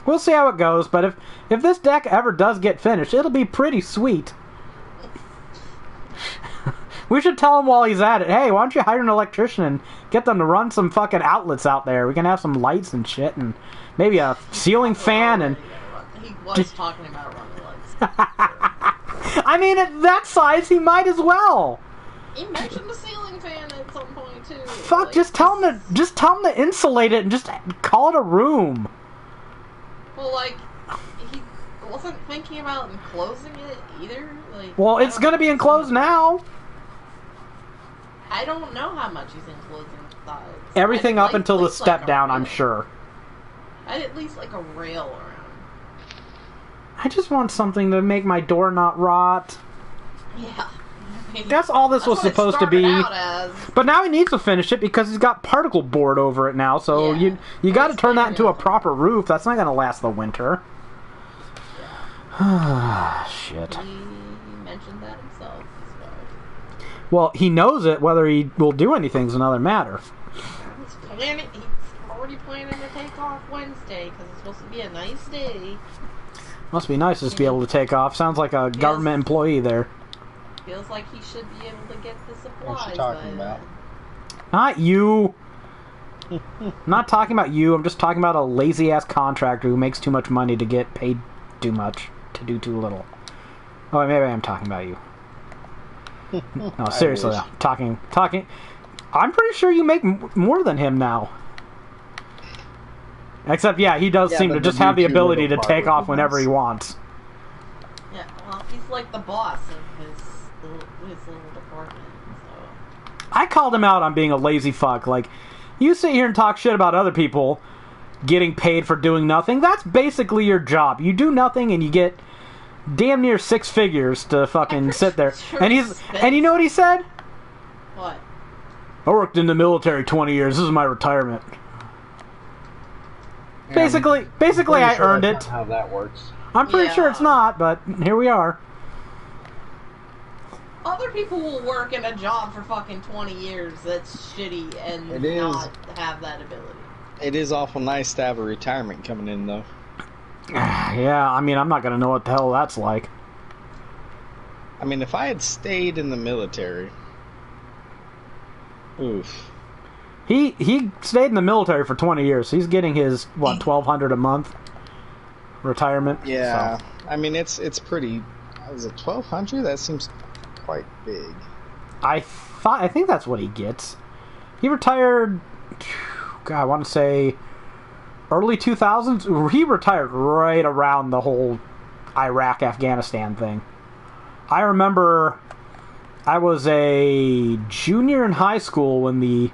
[SPEAKER 1] we'll see how it goes. But if this deck ever does get finished, it'll be pretty sweet. We should tell him while he's at it, hey, why don't you hire an electrician and get them to run some fucking outlets out there? We can have some lights and shit and maybe a ceiling fan and...
[SPEAKER 2] he was talking about running lights.
[SPEAKER 1] I mean, at that size, he might as well.
[SPEAKER 2] He mentioned the ceiling fan at some point, too.
[SPEAKER 1] Fuck, like, just tell him to insulate it and just call it a room.
[SPEAKER 2] Well, like, he wasn't thinking about enclosing it either. Like,
[SPEAKER 1] well, it's gonna be enclosed now.
[SPEAKER 2] I don't know how much he's enclosing the sides.
[SPEAKER 1] Everything up until the step down, I'm sure.
[SPEAKER 2] I'd at least like a rail around.
[SPEAKER 1] I just want something to make my door not rot.
[SPEAKER 2] Yeah.
[SPEAKER 1] That's all this was supposed to be. But now he needs to finish it because he's got particle board over it now. So you got to turn that into a proper roof. That's not going to last the winter. Shit.
[SPEAKER 2] He mentioned that himself.
[SPEAKER 1] Well, he knows it. Whether he will do anything is another matter.
[SPEAKER 2] He's already planning to take off Wednesday because it's supposed to be a nice day.
[SPEAKER 1] Must be nice to just be able to take off. Sounds like a government employee there.
[SPEAKER 2] Feels like he should be able to get the supplies.
[SPEAKER 3] What's she talking about?
[SPEAKER 1] Not you. I'm not talking about you. I'm just talking about a lazy ass contractor who makes too much money to get paid too much to do too little. Oh, maybe I'm talking about you. No, seriously, though. Talking. I'm pretty sure you make more than him now. Except, yeah, he does seem to just have the ability to take off whenever he wants.
[SPEAKER 2] Yeah, well, he's like the boss of his little department, so...
[SPEAKER 1] I called him out on being a lazy fuck. Like, you sit here and talk shit about other people getting paid for doing nothing. That's basically your job. You do nothing and you get damn near 6 figures to fucking sit there. And you know what he said?
[SPEAKER 2] What?
[SPEAKER 1] I worked in the military 20 years. This is my retirement. Basically, I earned it.
[SPEAKER 3] How that works.
[SPEAKER 1] I'm pretty sure it's not, but here we are.
[SPEAKER 2] Other people will work in a job for fucking 20 years that's shitty and not have that ability.
[SPEAKER 3] It is awful nice to have a retirement coming in, though.
[SPEAKER 1] Yeah, I mean, I'm not going to know what the hell that's like.
[SPEAKER 3] I mean, if I had stayed in the military... Oof.
[SPEAKER 1] He stayed in the military for 20 years. He's getting his, what, $1,200 a month retirement?
[SPEAKER 3] Yeah.
[SPEAKER 1] So.
[SPEAKER 3] I mean, it's pretty... Is it $1,200? That seems quite big.
[SPEAKER 1] I think that's what he gets. He retired... God, I want to say... early 2000s? He retired right around the whole Iraq-Afghanistan thing. I remember I was a junior in high school when the...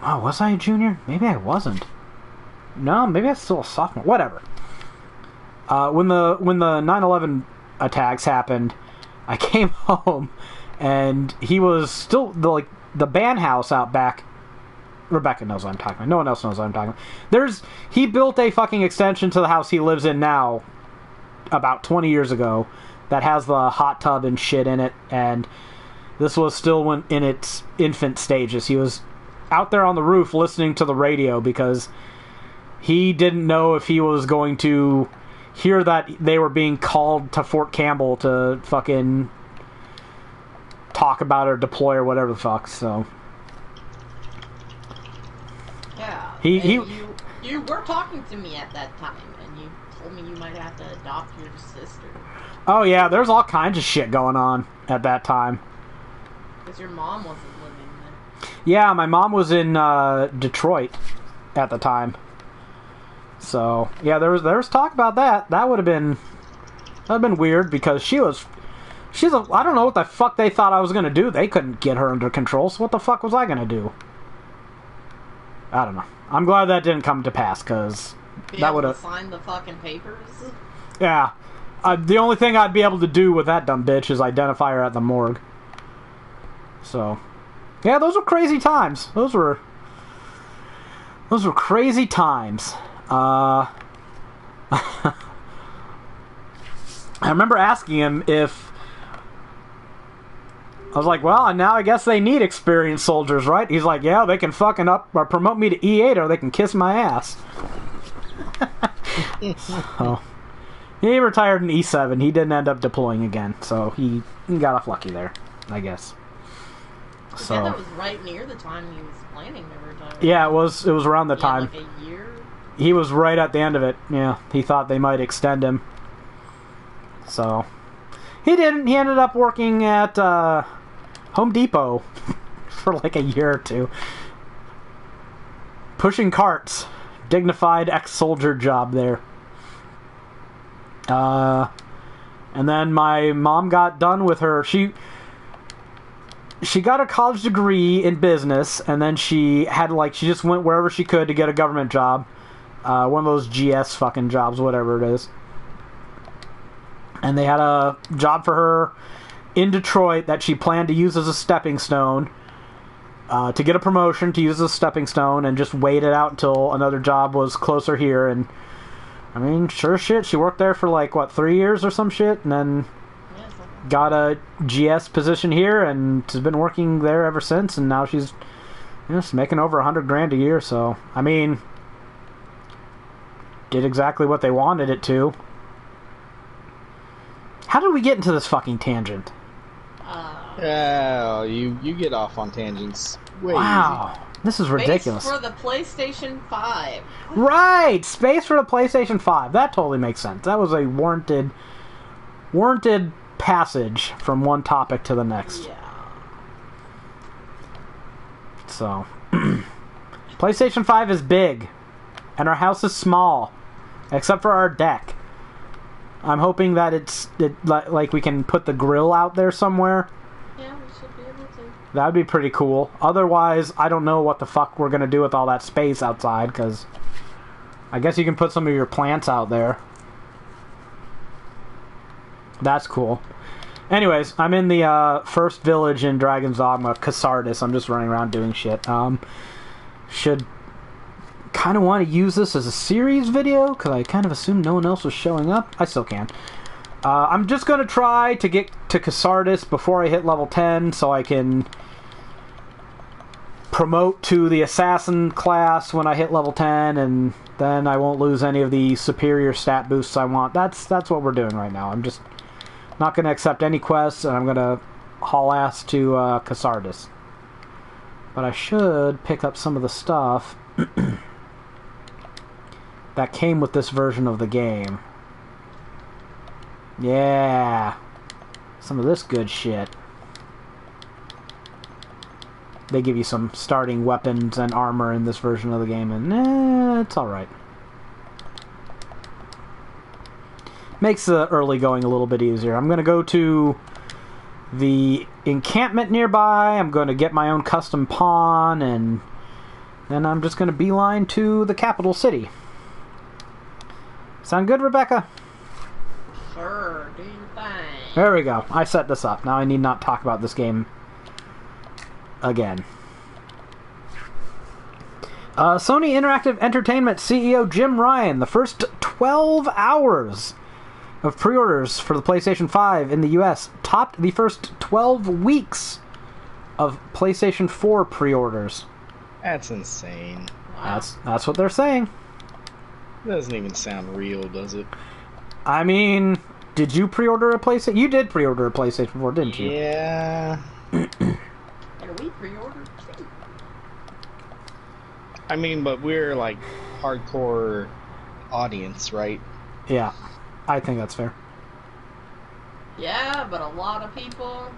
[SPEAKER 1] Oh, was I a junior? Maybe I wasn't. No, maybe I was still a sophomore. Whatever. When the 9/11 attacks happened, I came home, and he was still the band house out back. Rebecca knows what I'm talking about. No one else knows what I'm talking about. He built a fucking extension to the house he lives in now, about 20 years ago, that has the hot tub and shit in it, and this was still in its infant stages. He was out there on the roof listening to the radio because he didn't know if he was going to hear that they were being called to Fort Campbell to fucking talk about or deploy or whatever the fuck, so...
[SPEAKER 2] Yeah. You were talking to me at that time, and you told me you might have to adopt your sister.
[SPEAKER 1] Oh yeah, there's all kinds of shit going on at that time.
[SPEAKER 2] Because your mom wasn't living there.
[SPEAKER 1] Yeah, my mom was in Detroit at the time. So yeah, there was talk about that. That would have been weird because she's a, I don't know what the fuck they thought I was gonna do. They couldn't get her under control. So what the fuck was I gonna do? I don't know. I'm glad that didn't come to pass, because that would have...
[SPEAKER 2] sign the fucking papers?
[SPEAKER 1] Yeah. The only thing I'd be able to do with that dumb bitch is identify her at the morgue. So... Yeah, those were crazy times. Those were crazy times. I remember asking him if... I was like, well, now I guess they need experienced soldiers, right? He's like, yeah, they can fucking up or promote me to E8 or they can kiss my ass. So, he retired in E7. He didn't end up deploying again, so he got off lucky there, I guess. So
[SPEAKER 2] yeah, that was right near the time he was planning to retire.
[SPEAKER 1] Yeah, it was around the time.
[SPEAKER 2] Like a year?
[SPEAKER 1] He was right at the end of it. Yeah, he thought they might extend him. So, he didn't. He ended up working at Home Depot for like a year or two. Pushing carts. Dignified ex-soldier job there. And then my mom got done with her. She got a college degree in business, and then she just went wherever she could to get a government job. One of those GS fucking jobs, whatever it is. And they had a job for her in Detroit that she planned to use as a stepping stone, to get a promotion, to use as a stepping stone, and just wait it out until another job was closer here. And I mean, sure shit, she worked there for 3 years or some shit, and then got a GS position here, and has been working there ever since. And now she's making over $100,000 a year. So I mean, did exactly what they wanted it to. How did we get into this fucking tangent?
[SPEAKER 3] Yeah, you get off on tangents. Way
[SPEAKER 1] wow.
[SPEAKER 3] Easy.
[SPEAKER 1] This is ridiculous.
[SPEAKER 2] Space for the PlayStation 5.
[SPEAKER 1] Right! Space for the PlayStation 5. That totally makes sense. That was a warranted passage from one topic to the next.
[SPEAKER 2] Yeah.
[SPEAKER 1] So, PlayStation 5 is big, and our house is small, except for our deck. I'm hoping that like we can put the grill out there somewhere.
[SPEAKER 2] Yeah, we should be able to.
[SPEAKER 1] That would be pretty cool. Otherwise, I don't know what the fuck we're gonna do with all that space outside, because I guess you can put some of your plants out there. That's cool. Anyways, I'm in the first village in Dragon's Dogma, Casardis. I'm just running around doing shit. Should kind of want to use this as a series video, because I kind of assumed no one else was showing up. I still can. I'm just going to try to get to Casardis before I hit level 10, so I can promote to the Assassin class when I hit level 10, and then I won't lose any of the superior stat boosts I want. That's what we're doing right now. I'm just not going to accept any quests, and I'm going to haul ass to Casardis. But I should pick up some of the stuff that came with this version of the game. Yeah. Some of this good shit. They give you some starting weapons and armor in this version of the game, and it's alright. Makes the early going a little bit easier. I'm going to go to the encampment nearby. I'm going to get my own custom pawn, and then I'm just going to beeline to the capital city. Sound good, Rebecca?
[SPEAKER 2] Sure, do your thing.
[SPEAKER 1] There we go. I set this up. Now I need not talk about this game again. Sony Interactive Entertainment CEO Jim Ryan, the first 12 hours of pre-orders for the PlayStation 5 in the US topped the first 12 weeks of PlayStation 4 pre-orders.
[SPEAKER 3] That's insane.
[SPEAKER 2] Wow.
[SPEAKER 1] That's what they're saying.
[SPEAKER 3] Doesn't even sound real, does it?
[SPEAKER 1] I mean, did you pre-order a PlayStation? You did pre-order a PlayStation 4, didn't you?
[SPEAKER 3] Yeah.
[SPEAKER 2] And we pre-ordered too.
[SPEAKER 3] I mean, but we're like hardcore audience, right?
[SPEAKER 1] Yeah, I think that's fair.
[SPEAKER 2] Yeah, but a lot of people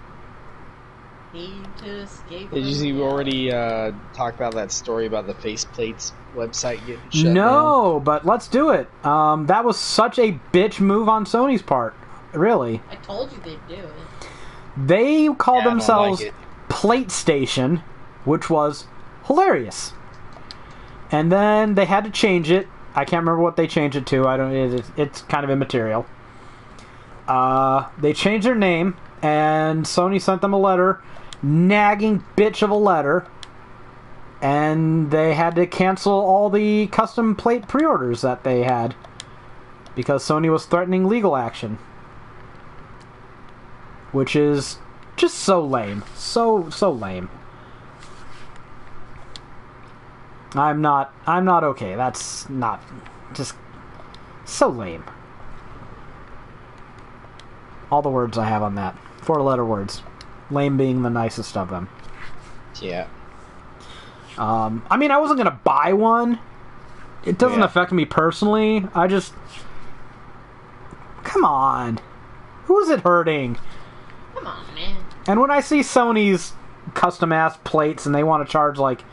[SPEAKER 2] need to escape.
[SPEAKER 3] Did you see we already talked about that story about the faceplates website getting shut down?
[SPEAKER 1] No, but let's do it. That was such a bitch move on Sony's part. Really.
[SPEAKER 2] I told you they'd do it.
[SPEAKER 1] They called
[SPEAKER 3] Yeah, I don't
[SPEAKER 1] themselves
[SPEAKER 3] like it.
[SPEAKER 1] Plate Station, which was hilarious. And then they had to change it. I can't remember what they changed it to. It's kind of immaterial. They changed their name, and Sony sent them a letter, nagging bitch of a letter, and they had to cancel all the custom plate pre-orders that they had because Sony was threatening legal action, which is just so lame. So lame. I'm not okay. That's not just so lame. All the words I have on that. 4-letter words. Lame being the nicest of them.
[SPEAKER 3] Yeah.
[SPEAKER 1] I mean, I wasn't gonna buy one. It doesn't affect me personally. I just... Come on. Who is it hurting?
[SPEAKER 2] Come on, man.
[SPEAKER 1] And when I see Sony's custom-ass plates and they want to charge like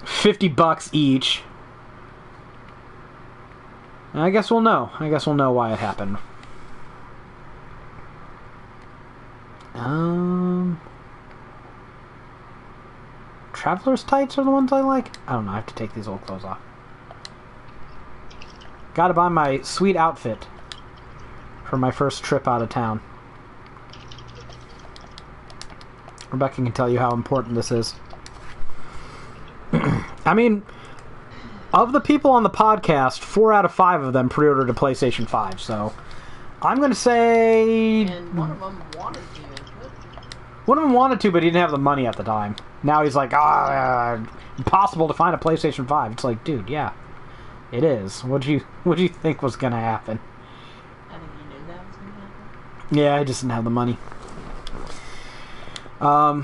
[SPEAKER 1] $50 each, I guess we'll know. I guess we'll know why it happened. Traveler's tights are the ones I like? I don't know, I have to take these old clothes off. Gotta buy my sweet outfit for my first trip out of town. Rebecca can tell you how important this is. I mean, of the people on the podcast, 4 out of 5 of them pre-ordered a PlayStation 5, so I'm going to say...
[SPEAKER 2] And one of them wanted to.
[SPEAKER 1] One of them wanted to, but he didn't have the money at the time. Now he's like, impossible to find a PlayStation 5. It's like, dude, yeah, it is. What'd you think was going to happen?
[SPEAKER 2] I think you knew that was going to happen.
[SPEAKER 1] Yeah, I just didn't have the money. I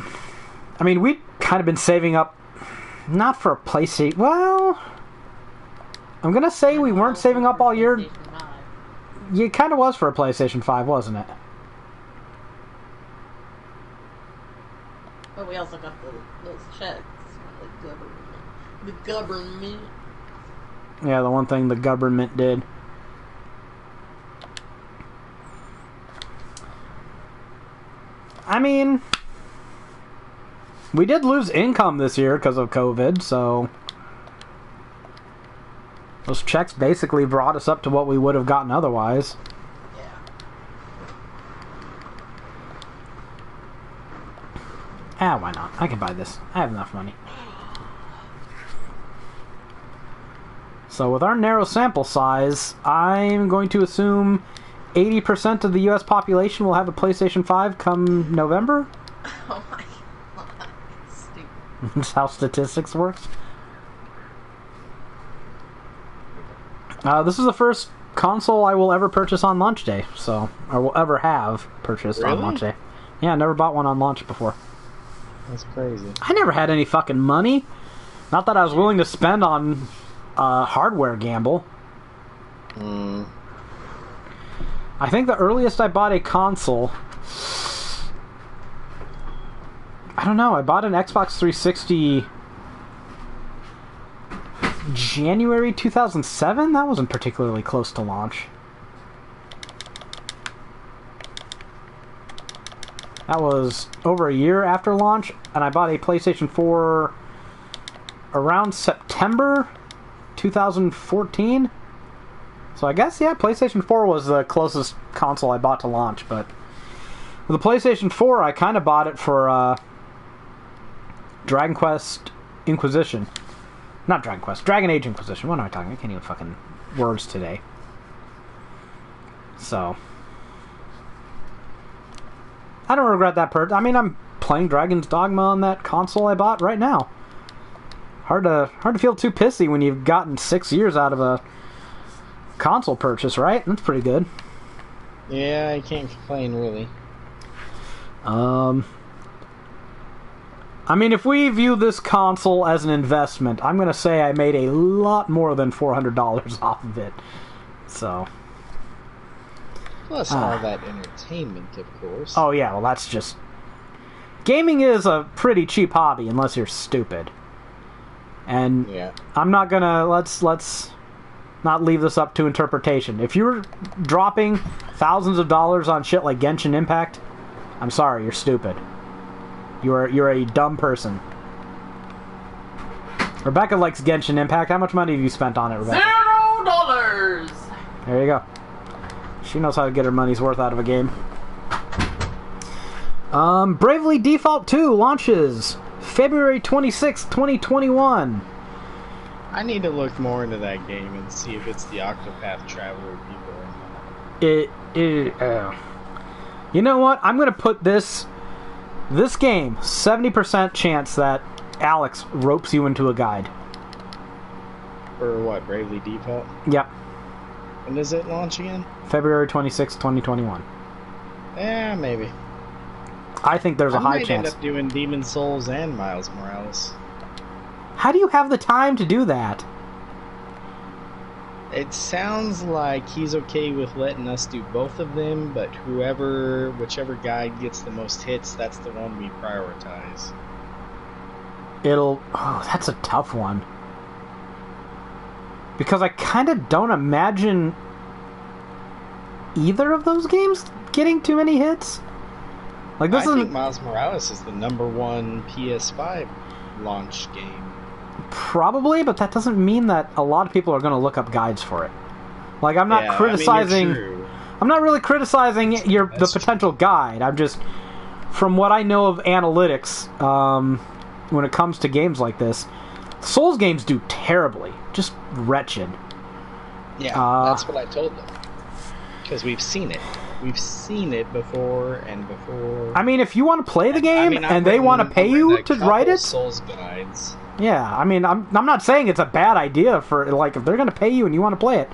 [SPEAKER 1] mean, we'd kind of been saving up Not for a PlayStation. Well, I'm gonna say we weren't saving up all year. Yeah, it kind of was for a PlayStation 5, wasn't it?
[SPEAKER 2] But we also got those checks from the government. The government.
[SPEAKER 1] Yeah, the one thing the government did. I mean, we did lose income this year because of COVID, so those checks basically brought us up to what we would have gotten otherwise.
[SPEAKER 2] Yeah.
[SPEAKER 1] Ah, why not? I can buy this. I have enough money. So with our narrow sample size, I'm going to assume 80% of the US population will have a PlayStation 5 come November.
[SPEAKER 2] Oh my god. Stupid.
[SPEAKER 1] That's how statistics works. This is the first console I will ever purchase on launch day, so or will ever have purchased on launch day. Yeah, I never bought one on launch before.
[SPEAKER 3] That's crazy.
[SPEAKER 1] I never had any fucking money. Not that I was willing to spend on hardware gamble. I think the earliest I bought a console, I don't know, I bought an Xbox 360 January 2007? That wasn't particularly close to launch. That was over a year after launch, and I bought a PlayStation 4 around September 2014. So I guess, yeah, PlayStation 4 was the closest console I bought to launch, but with the PlayStation 4, I kind of bought it for Dragon Quest Inquisition. Not Dragon Quest, Dragon Age Inquisition. What am I talking? I can't even fucking words today. So I don't regret that purchase. I mean, I'm playing Dragon's Dogma on that console I bought right now. Hard to feel too pissy when you've gotten 6 years out of a console purchase, right? That's pretty good.
[SPEAKER 3] Yeah, I can't complain, really.
[SPEAKER 1] I mean, if we view this console as an investment, I'm going to say I made a lot more than $400 off of it. So.
[SPEAKER 3] Plus all that entertainment, of course.
[SPEAKER 1] Oh, yeah, well, that's just... Gaming is a pretty cheap hobby, unless you're stupid. And
[SPEAKER 3] yeah.
[SPEAKER 1] I'm not going to... Let's not leave this up to interpretation. If you're dropping thousands of dollars on shit like Genshin Impact, I'm sorry, you're stupid. You're a dumb person. Rebecca likes Genshin Impact. How much money have you spent on it, Rebecca?
[SPEAKER 2] $0!
[SPEAKER 1] There you go. She knows how to get her money's worth out of a game. Bravely Default 2 launches February 26th, 2021.
[SPEAKER 3] I need to look more into that game and see if it's the Octopath Traveler people.
[SPEAKER 1] You know what? I'm going to put this game, 70% chance that Alex ropes you into a guide.
[SPEAKER 3] For what, Bravely Default?
[SPEAKER 1] Yep.
[SPEAKER 3] When does it launch again?
[SPEAKER 1] February 26th, 2021.
[SPEAKER 3] Yeah, maybe.
[SPEAKER 1] I think there's a high chance.
[SPEAKER 3] I might end up doing Demon's Souls and Miles Morales.
[SPEAKER 1] How do you have the time to do that?
[SPEAKER 3] It sounds like he's okay with letting us do both of them, but whichever guide gets the most hits, that's the one we prioritize.
[SPEAKER 1] That's a tough one. Because I kind of don't imagine either of those games getting too many hits. Like this
[SPEAKER 3] I think Miles Morales is the #1 PS5 launch game.
[SPEAKER 1] Probably, but that doesn't mean that a lot of people are going to look up guides for it. Like, I'm not criticizing...
[SPEAKER 3] I mean,
[SPEAKER 1] I'm not really criticizing the potential guide. I'm just... From what I know of analytics, when it comes to games like this, Souls games do terribly. Just wretched.
[SPEAKER 3] Yeah, that's what I told them. Because we've seen it. We've seen it before and before.
[SPEAKER 1] I mean, if you want to play the game and they want to pay you to write it...
[SPEAKER 3] Souls guides.
[SPEAKER 1] Yeah, I mean, I'm not saying it's a bad idea for, like, if they're going to pay you and you want to play it.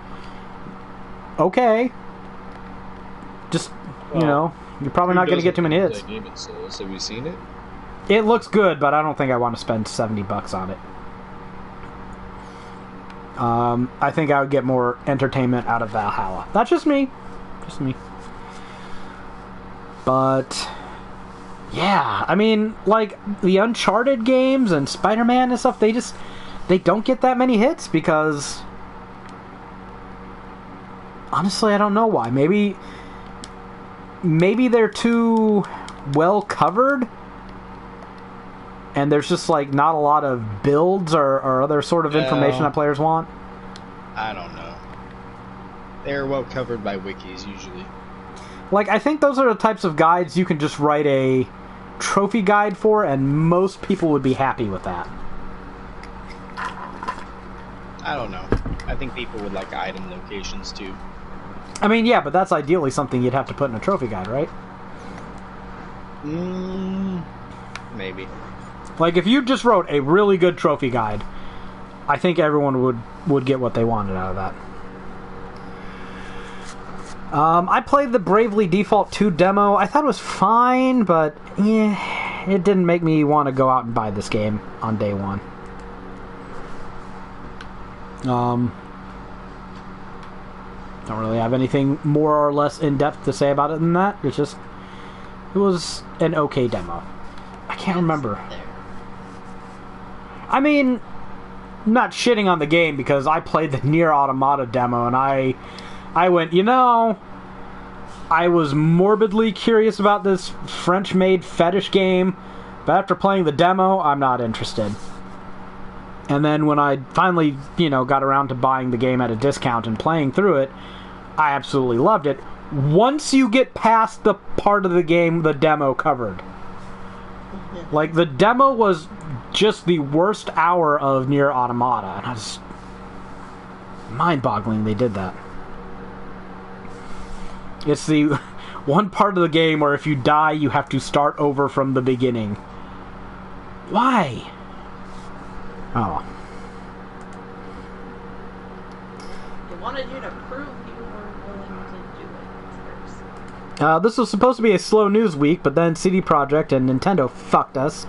[SPEAKER 1] Okay. Just, you know, you're probably not going to get too many hits.
[SPEAKER 3] Demon's Souls. Have you seen it?
[SPEAKER 1] It looks good, but I don't think I want to spend $70 on it. I think I would get more entertainment out of Valhalla. That's just me. Just me. But yeah, I mean, like the Uncharted games and Spider-Man and stuff, they don't get that many hits because honestly, I don't know why. Maybe they're too well covered and there's just like not a lot of builds or other sort of information that players want.
[SPEAKER 3] I don't know. They're well covered by wikis usually.
[SPEAKER 1] Like, I think those are the types of guides you can just write a trophy guide for, and most people would be happy with that.
[SPEAKER 3] I don't know. I think people would like item locations too.
[SPEAKER 1] I mean, yeah, but that's ideally something you'd have to put in a trophy guide, right?
[SPEAKER 3] Maybe.
[SPEAKER 1] Like, if you just wrote a really good trophy guide, I think everyone would get what they wanted out of that. I played the Bravely Default 2 demo. I thought it was fine, but it didn't make me want to go out and buy this game on day one. Don't really have anything more or less in-depth to say about it than that. It was an okay demo. I can't remember. I mean, I'm not shitting on the game because I played the Nier Automata demo and I went, I was morbidly curious about this French-made fetish game, but after playing the demo, I'm not interested. And then when I finally, got around to buying the game at a discount and playing through it, I absolutely loved it. Once you get past the part of the game the demo covered. Like, the demo was just the worst hour of Nier Automata, and I was mind-boggling they did that. It's the one part of the game where if you die, you have to start over from the beginning. Why? Oh.
[SPEAKER 2] They wanted you to prove you were willing to do it first.
[SPEAKER 1] This was supposed to be a slow news week, but then CD Projekt and Nintendo fucked us.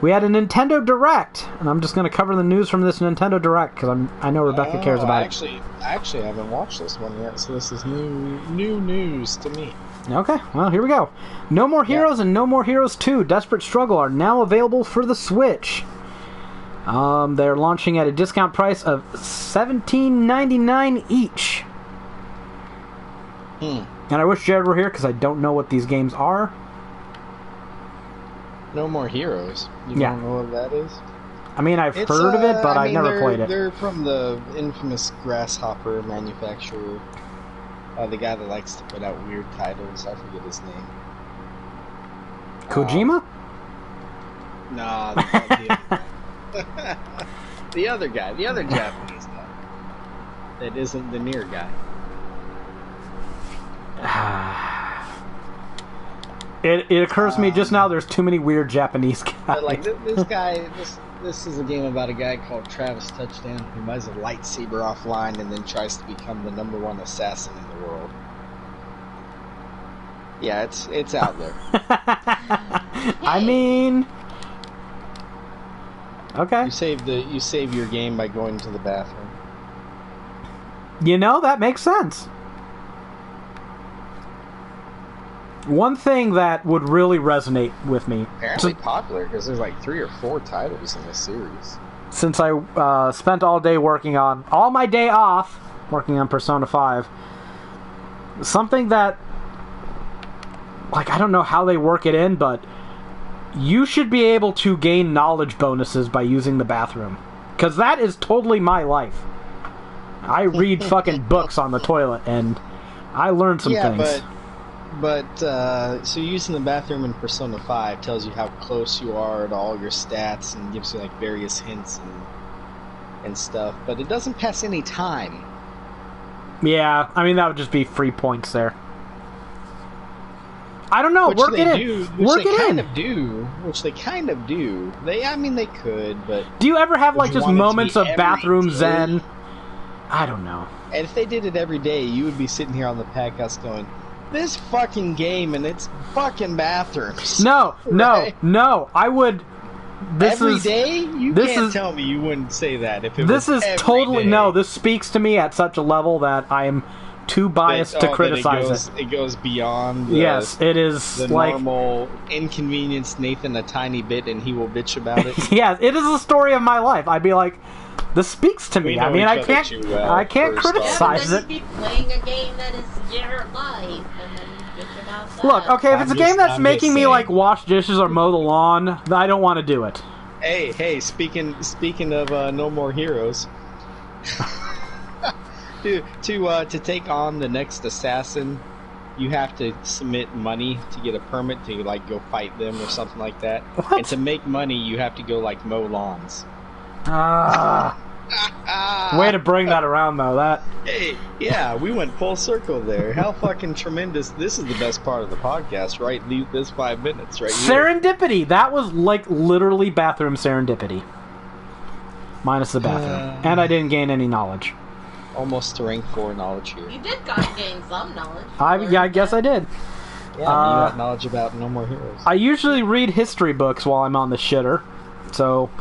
[SPEAKER 1] We had a Nintendo Direct, and I'm just going to cover the news from this Nintendo Direct because I know Rebecca cares about it.
[SPEAKER 3] I actually haven't watched this one yet, so this is new news to me.
[SPEAKER 1] Okay, well, here we go. No More Heroes and No More Heroes 2 Desperate Struggle are now available for the Switch. They're launching at a discount price of $17.99 each. And I wish Jared were here because I don't know what these games are.
[SPEAKER 3] No More Heroes. You don't know what that is?
[SPEAKER 1] I mean, I've heard of it, but I've never played it.
[SPEAKER 3] They're from the infamous Grasshopper manufacturer. The guy that likes to put out weird titles. I forget his name.
[SPEAKER 1] Kojima?
[SPEAKER 3] Nah, the other guy. The other Japanese guy. That isn't the Nier guy.
[SPEAKER 1] It occurs to me just now there's too many weird Japanese guys.
[SPEAKER 3] But like this guy, this is a game about a guy called Travis Touchdown who buys a lightsaber offline and then tries to become the #1 assassin in the world. Yeah, it's out there.
[SPEAKER 1] I mean, okay.
[SPEAKER 3] You save your game by going to the bathroom.
[SPEAKER 1] That makes sense. One thing that would really resonate with me...
[SPEAKER 3] Apparently popular, because there's like 3 or 4 titles in this series.
[SPEAKER 1] Since I spent all my day off, working on Persona 5, something that... Like, I don't know how they work it in, but you should be able to gain knowledge bonuses by using the bathroom. Because that is totally my life. I read fucking books on the toilet, and I learned some things.
[SPEAKER 3] But so using the bathroom in Persona 5 tells you how close you are to all your stats and gives you like various hints and stuff, but it doesn't pass any time.
[SPEAKER 1] Yeah, I mean that would just be free points there. I don't know. Work it in.
[SPEAKER 3] Which they kind of do. They could, but
[SPEAKER 1] do you ever have like just moments of bathroom zen? I don't know.
[SPEAKER 3] And if they did it every day, you would be sitting here on the podcast going, this fucking game and its fucking bathrooms.
[SPEAKER 1] No. I would
[SPEAKER 3] Every day? You can't tell me you wouldn't say that if it was every day.
[SPEAKER 1] No, this speaks to me at such a level that I am too biased to criticize it.
[SPEAKER 3] It goes beyond
[SPEAKER 1] yes, it is
[SPEAKER 3] the
[SPEAKER 1] like
[SPEAKER 3] normal inconvenience Nathan a tiny bit and he will bitch about it.
[SPEAKER 1] Yeah, it is a story of my life. I'd be like, this speaks to me. I mean, I can't criticize it.
[SPEAKER 2] You'd be playing a game that is your life, and then you bitch about that.
[SPEAKER 1] Look, okay, if it's a game that's making me like wash dishes or mow the lawn, I don't want to do it.
[SPEAKER 3] Hey, speaking of No More Heroes, to take on the next assassin, you have to submit money to get a permit to like go fight them or something like that.
[SPEAKER 1] What?
[SPEAKER 3] And to make money, you have to go like mow lawns.
[SPEAKER 1] Way to bring that around, though. That.
[SPEAKER 3] Hey, yeah, we went full circle there. How fucking tremendous! This is the best part of the podcast, right? This 5 minutes, right?
[SPEAKER 1] Serendipity. That was like literally bathroom serendipity, minus the bathroom, and I didn't gain any knowledge.
[SPEAKER 3] Almost to rank 4 knowledge here.
[SPEAKER 2] You did gain some knowledge.
[SPEAKER 1] I guess I did.
[SPEAKER 3] Yeah, you got knowledge about No More Heroes.
[SPEAKER 1] I usually read history books while I'm on the shitter, so.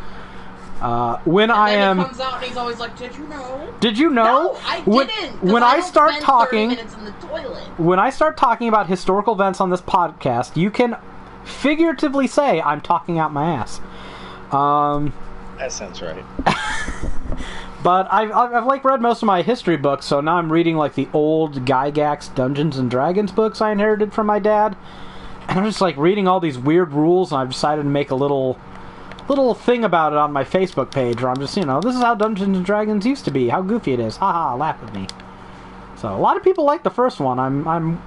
[SPEAKER 1] When I am,
[SPEAKER 2] he comes out and he's always like, "Did you know?
[SPEAKER 1] Did you know?"
[SPEAKER 2] No, I didn't.
[SPEAKER 1] When I start talking,
[SPEAKER 2] 30 minutes in the toilet.
[SPEAKER 1] When I start talking about historical events on this podcast, you can figuratively say I'm talking out my ass.
[SPEAKER 3] That sounds right.
[SPEAKER 1] But I've like read most of my history books, so now I'm reading like the old Gygax Dungeons and Dragons books I inherited from my dad, and I'm just like reading all these weird rules, and I've decided to make a little thing about it on my Facebook page where I'm just, this is how Dungeons and Dragons used to be, how goofy it is, haha, laugh at me. So a lot of people like the first one. I'm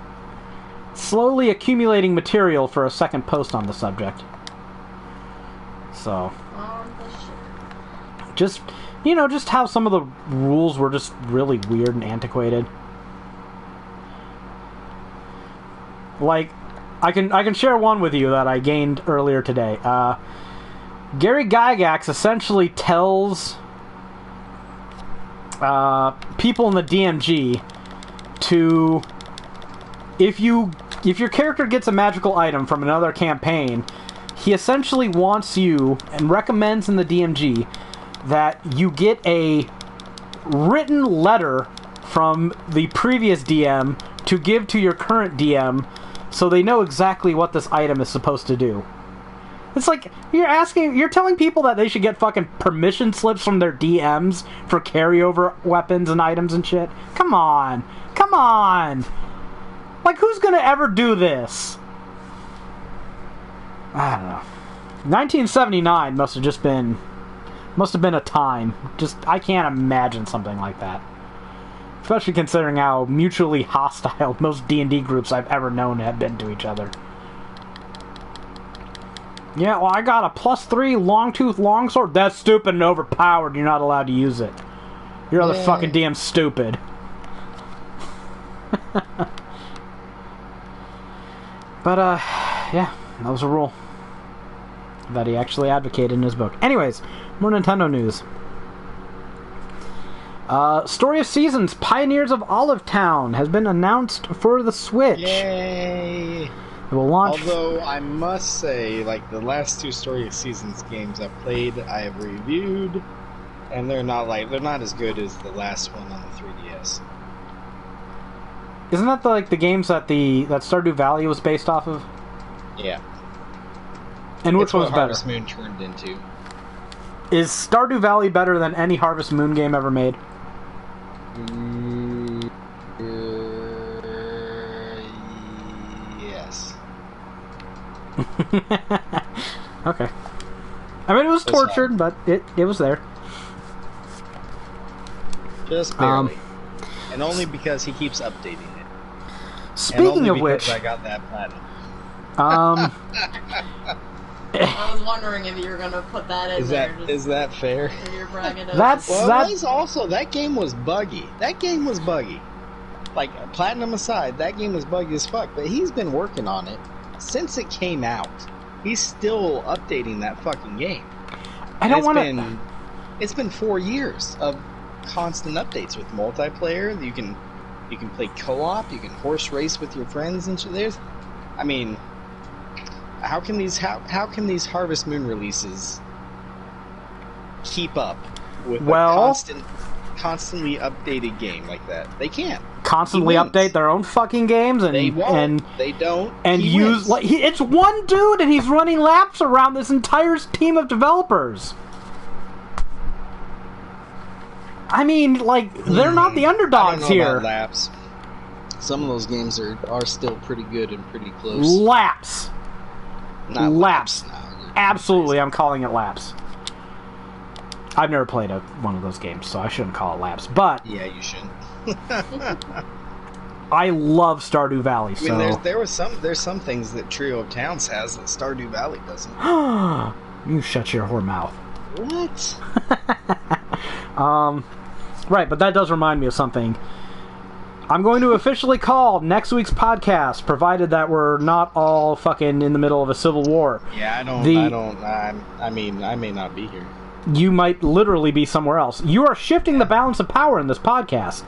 [SPEAKER 1] slowly accumulating material for a second post on the subject. So just how some of the rules were just really weird and antiquated. Like I can share one with you that I gained earlier today. Gary Gygax essentially tells people in the DMG to, if your character gets a magical item from another campaign, he essentially wants you and recommends in the DMG that you get a written letter from the previous DM to give to your current DM so they know exactly what this item is supposed to do. It's like, you're telling people that they should get fucking permission slips from their DMs for carryover weapons and items and shit? Come on. Like, who's gonna ever do this? I don't know. 1979 must have been a time. I can't imagine something like that. Especially considering how mutually hostile most D&D groups I've ever known have been to each other. Yeah, well, I got a +3 long-tooth longsword. That's stupid and overpowered. You're not allowed to use it. Your other fucking DM's stupid. But, yeah, that was a rule that he actually advocated in his book. Anyways, more Nintendo news. Story of Seasons, Pioneers of Olive Town has been announced for the Switch.
[SPEAKER 3] Yay!
[SPEAKER 1] It will launch.
[SPEAKER 3] Although I must say, like the last 2 Story of Seasons games I've played, I have reviewed, and they're not as good as the last one on the 3DS.
[SPEAKER 1] Isn't that the games that Stardew Valley was based off of?
[SPEAKER 3] Yeah.
[SPEAKER 1] And which one's better?
[SPEAKER 3] Harvest Moon turned into.
[SPEAKER 1] Is Stardew Valley better than any Harvest Moon game ever made?
[SPEAKER 3] Yes.
[SPEAKER 1] Okay. I mean, it was tortured, but it was there.
[SPEAKER 3] Just barely. And only because he keeps updating it.
[SPEAKER 1] Speaking of which,
[SPEAKER 3] I got that platinum.
[SPEAKER 2] I was wondering if you were going to put that in there.
[SPEAKER 3] Is that fair?
[SPEAKER 2] You're bragging it
[SPEAKER 3] was also, that game was buggy. Like, platinum aside, that game was buggy as fuck. But he's been working on it since it came out. He's still updating that fucking game. It's been 4 years of constant updates with multiplayer. You can play co-op. You can horse race with your friends and shit. How can these Harvest Moon releases keep up with a constantly updated game like that? They can't.
[SPEAKER 1] Constantly update their own fucking games, and
[SPEAKER 3] they won't.
[SPEAKER 1] And
[SPEAKER 3] they don't.
[SPEAKER 1] And use it's one dude, and he's running laps around this entire team of developers. I mean, like, they're not the underdogs here.
[SPEAKER 3] About laps. Some of those games are still pretty good and pretty close.
[SPEAKER 1] Laps.
[SPEAKER 3] Not
[SPEAKER 1] laps.
[SPEAKER 3] No,
[SPEAKER 1] absolutely, I'm calling it laps. I've never played one of those games, so I shouldn't call it laps. But
[SPEAKER 3] yeah, you shouldn't.
[SPEAKER 1] I love Stardew Valley. So
[SPEAKER 3] I mean, there's some things that Trio of Towns has that Stardew Valley doesn't.
[SPEAKER 1] You shut your whore mouth.
[SPEAKER 3] What?
[SPEAKER 1] Right, but that does remind me of something. I'm going to officially call next week's podcast, provided that we're not all fucking in the middle of a civil war.
[SPEAKER 3] Yeah, I mean, I may not be here.
[SPEAKER 1] You might literally be somewhere else. You are shifting the balance of power in this podcast.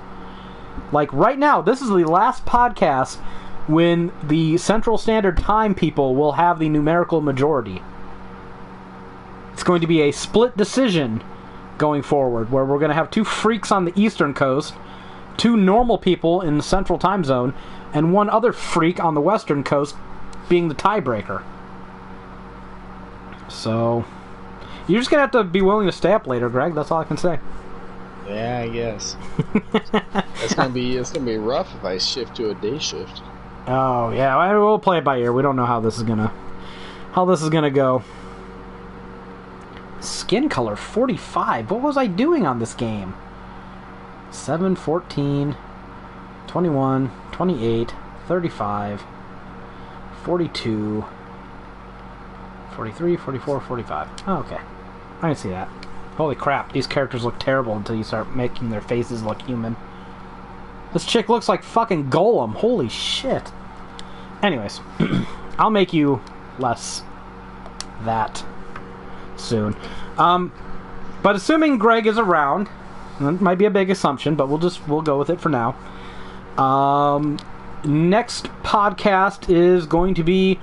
[SPEAKER 1] Like, right now, this is the last podcast when the Central Standard Time people will have the numerical majority. It's going to be a split decision going forward, where we're going to have two freaks on the Eastern Coast, two normal people in the Central Time Zone, and one other freak on the Western Coast being the tiebreaker. So, you're just going to have to be willing to stay up later, Greg. That's all I can say.
[SPEAKER 3] Yeah, I guess. It's gonna be rough if I shift to a day shift.
[SPEAKER 1] Oh yeah, we'll play it by ear. We don't know how this is gonna go. Skin color 45. What was I doing on this game? 7, 14, 21, 28, 35, 42, 43, 44, 45. Oh, okay. I can see that. Holy crap, these characters look terrible until you start making their faces look human. This chick looks like fucking Golem. Holy shit. Anyways, I'll make you less that soon. But assuming Greg is around, that might be a big assumption, but we'll go with it for now. Next podcast is going to be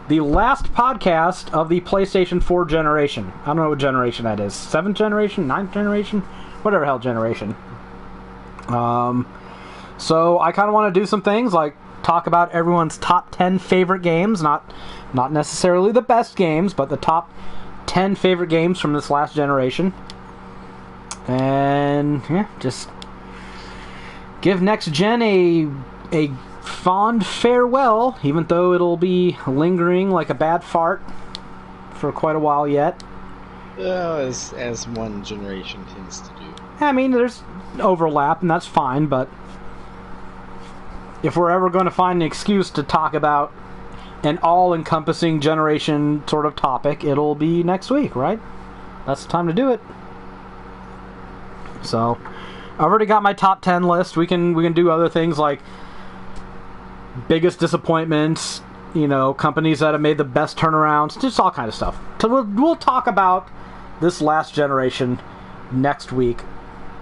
[SPEAKER 1] the last podcast of the PlayStation 4 generation. I don't know what generation that is. 7th generation? 9th generation? Whatever hell generation. So I kind of want to do some things like talk about everyone's top 10 favorite games. Not necessarily the best games, but the top 10 favorite games from this last generation. And yeah, just give next gen a fond farewell, even though it'll be lingering like a bad fart for quite a while yet.
[SPEAKER 3] As one generation tends to do.
[SPEAKER 1] I mean, there's overlap, and that's fine, but if we're ever going to find an excuse to talk about an all-encompassing generation sort of topic, it'll be next week, right? That's the time to do it. So, I've already got my top 10 list. We can do other things like biggest disappointments, companies that have made the best turnarounds, just all kind of stuff. So we'll talk about this last generation next week,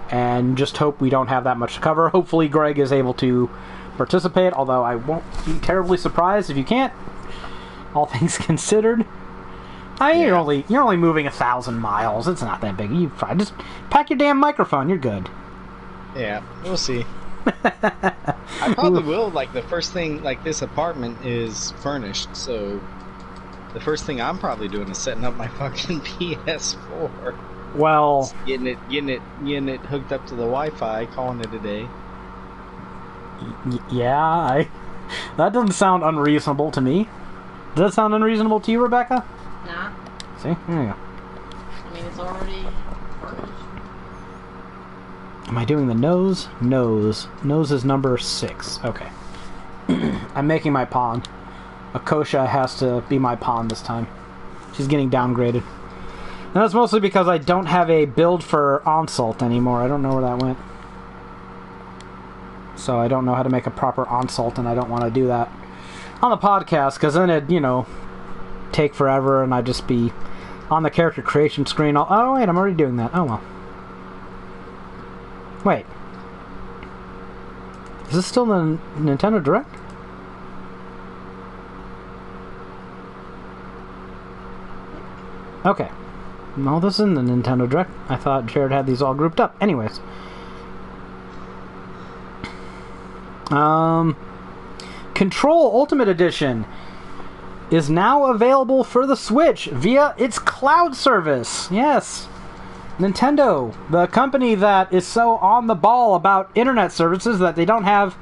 [SPEAKER 1] and just hope we don't have that much to cover. Hopefully Greg is able to participate, although I won't be terribly surprised if you can't, all things considered. I mean,
[SPEAKER 3] yeah.
[SPEAKER 1] you're only moving 1,000 miles. It's not that big. You just pack your damn microphone. You're good.
[SPEAKER 3] Yeah, we'll see. I probably will. Like, the first thing, like, this apartment is furnished, so the first thing I'm probably doing is setting up my fucking PS4.
[SPEAKER 1] Well,
[SPEAKER 3] getting it hooked up to the Wi-Fi, calling it a day.
[SPEAKER 1] Yeah, that doesn't sound unreasonable to me. Does that sound unreasonable to you, Rebecca?
[SPEAKER 2] Nah.
[SPEAKER 1] See? There you go.
[SPEAKER 2] I mean, it's already furnished.
[SPEAKER 1] Am I doing the nose? Nose. Nose is number 6. Okay. I'm making my pawn. Akosha has to be my pawn this time. She's getting downgraded. And that's mostly because I don't have a build for Onsult anymore. I don't know where that went. So I don't know how to make a proper Onsult, and I don't want to do that on the podcast, because then it'd, take forever, and I'd just be on the character creation screen. Oh, wait, I'm already doing that. Oh, well. Wait. Is this still the Nintendo Direct? Okay. No, this isn't the Nintendo Direct. I thought Jared had these all grouped up. Anyways. Control Ultimate Edition is now available for the Switch via its cloud service. Yes. Nintendo, the company that is so on the ball about internet services that they don't have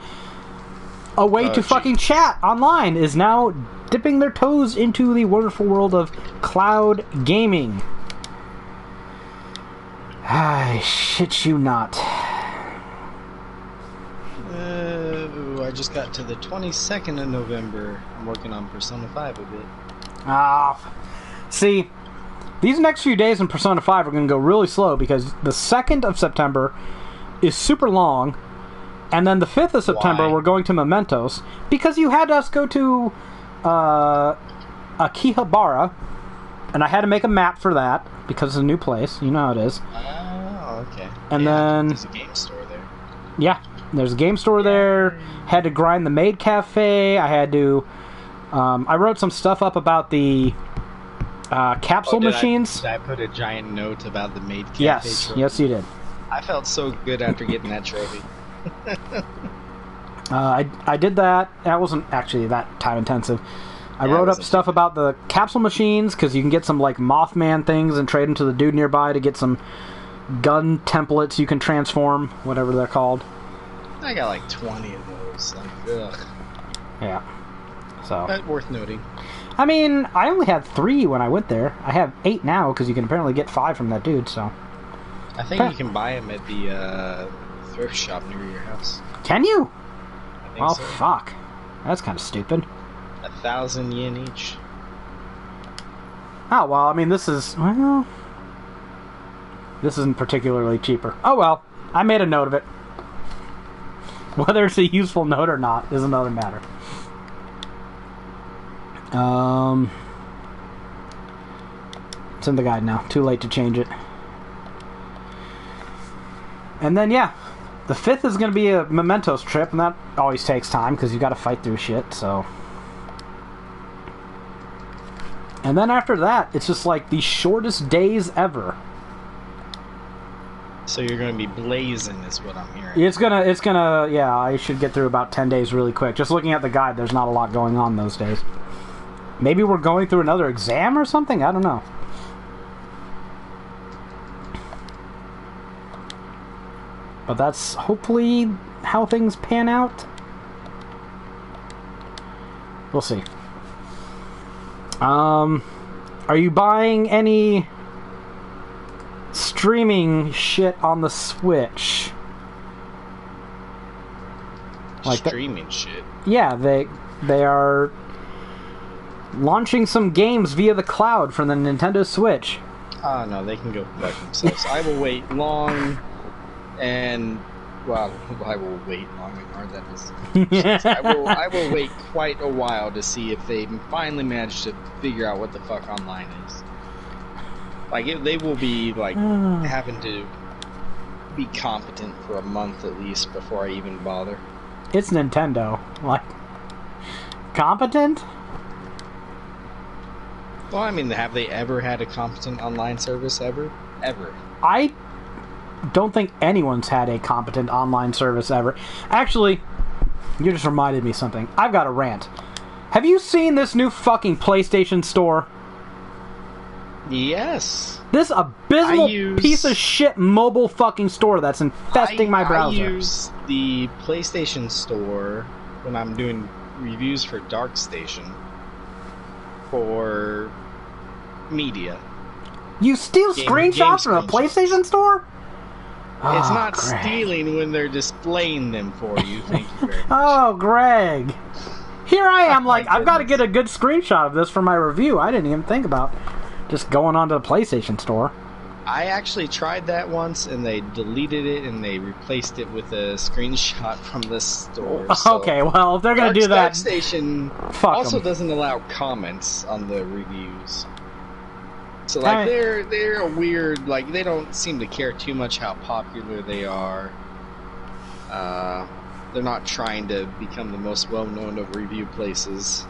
[SPEAKER 1] a way to fucking chat online, is now dipping their toes into the wonderful world of cloud gaming. I shit you not.
[SPEAKER 3] I just got to the 22nd of November. I'm working on Persona 5 a bit.
[SPEAKER 1] See, these next few days in Persona 5 are going to go really slow because the 2nd of September is super long, and then the 5th of September we're going to Mementos because you had us go to Akihabara, and I had to make a map for that because it's a new place. You know how it is.
[SPEAKER 3] Oh, okay.
[SPEAKER 1] And then
[SPEAKER 3] there's a game store there.
[SPEAKER 1] Yeah, there's a game store there. Had to grind the maid cafe. I had to. I wrote some stuff up about the capsule machines.
[SPEAKER 3] Did I put a giant note about the maid cafe?
[SPEAKER 1] Yes, yes, you did.
[SPEAKER 3] I felt so good after getting that trophy.
[SPEAKER 1] I did that. That wasn't actually that time intensive. I wrote up stuff about the capsule machines because you can get some like Mothman things and trade them to the dude nearby to get some gun templates you can transform, whatever they're called.
[SPEAKER 3] I got like 20 of those. Like, ugh.
[SPEAKER 1] Yeah. So.
[SPEAKER 3] But worth noting.
[SPEAKER 1] I mean, I only had 3 when I went there. I have 8 now because you can apparently get 5 from that dude. So.
[SPEAKER 3] I think you can buy them at the thrift shop near your house.
[SPEAKER 1] Can you?
[SPEAKER 3] I think so.
[SPEAKER 1] Fuck. That's kind of stupid.
[SPEAKER 3] 1,000 yen each.
[SPEAKER 1] Oh well, I mean, this isn't particularly cheaper. Oh well, I made a note of it. Whether it's a useful note or not is another matter. It's in the guide now. Too late to change it. And then, yeah, the 5th is going to be a Mementos trip, and that always takes time because you got to fight through shit, so. And then after that, it's just like the shortest days ever.
[SPEAKER 3] So you're going to be blazing, is what I'm hearing.
[SPEAKER 1] It's gonna, yeah, I should get through about 10 days really quick. Just looking at the guide, there's not a lot going on those days. Maybe we're going through another exam or something? I don't know. But that's hopefully how things pan out. We'll see. Are you buying any streaming shit on the Switch?
[SPEAKER 3] Like streaming shit?
[SPEAKER 1] Yeah, they are launching some games via the cloud for the Nintendo Switch.
[SPEAKER 3] Oh no, they can go fuck themselves. I will wait long, and well, I will wait long and hard. That is. I will wait quite a while to see if they finally manage to figure out what the fuck online is. Like they will be like having to be competent for a month at least before I even bother.
[SPEAKER 1] It's Nintendo. Like competent?
[SPEAKER 3] Well, I mean, have they ever had a competent online service ever? Ever?
[SPEAKER 1] I don't think anyone's had a competent online service ever. Actually, you just reminded me of something. I've got a rant. Have you seen this new fucking PlayStation Store?
[SPEAKER 3] Yes.
[SPEAKER 1] This abysmal piece of shit mobile fucking store that's infesting my browser.
[SPEAKER 3] I use the PlayStation Store when I'm doing reviews for DarkStation for media.
[SPEAKER 1] You steal screenshots from a PlayStation Store?
[SPEAKER 3] It's not Greg. Stealing when they're displaying them for you. Thank you very much.
[SPEAKER 1] Oh, Greg. Here I am, like, I've got to get a good screenshot of this for my review. I didn't even think about just going onto the PlayStation Store.
[SPEAKER 3] I actually tried that once, and they deleted it, and they replaced it with a screenshot from the store. So
[SPEAKER 1] okay, well, if they're going to do that...
[SPEAKER 3] DarkStation also doesn't allow comments on the reviews. So, like, they're a weird... Like, they don't seem to care too much how popular they are. They're not trying to become the most well-known of review places.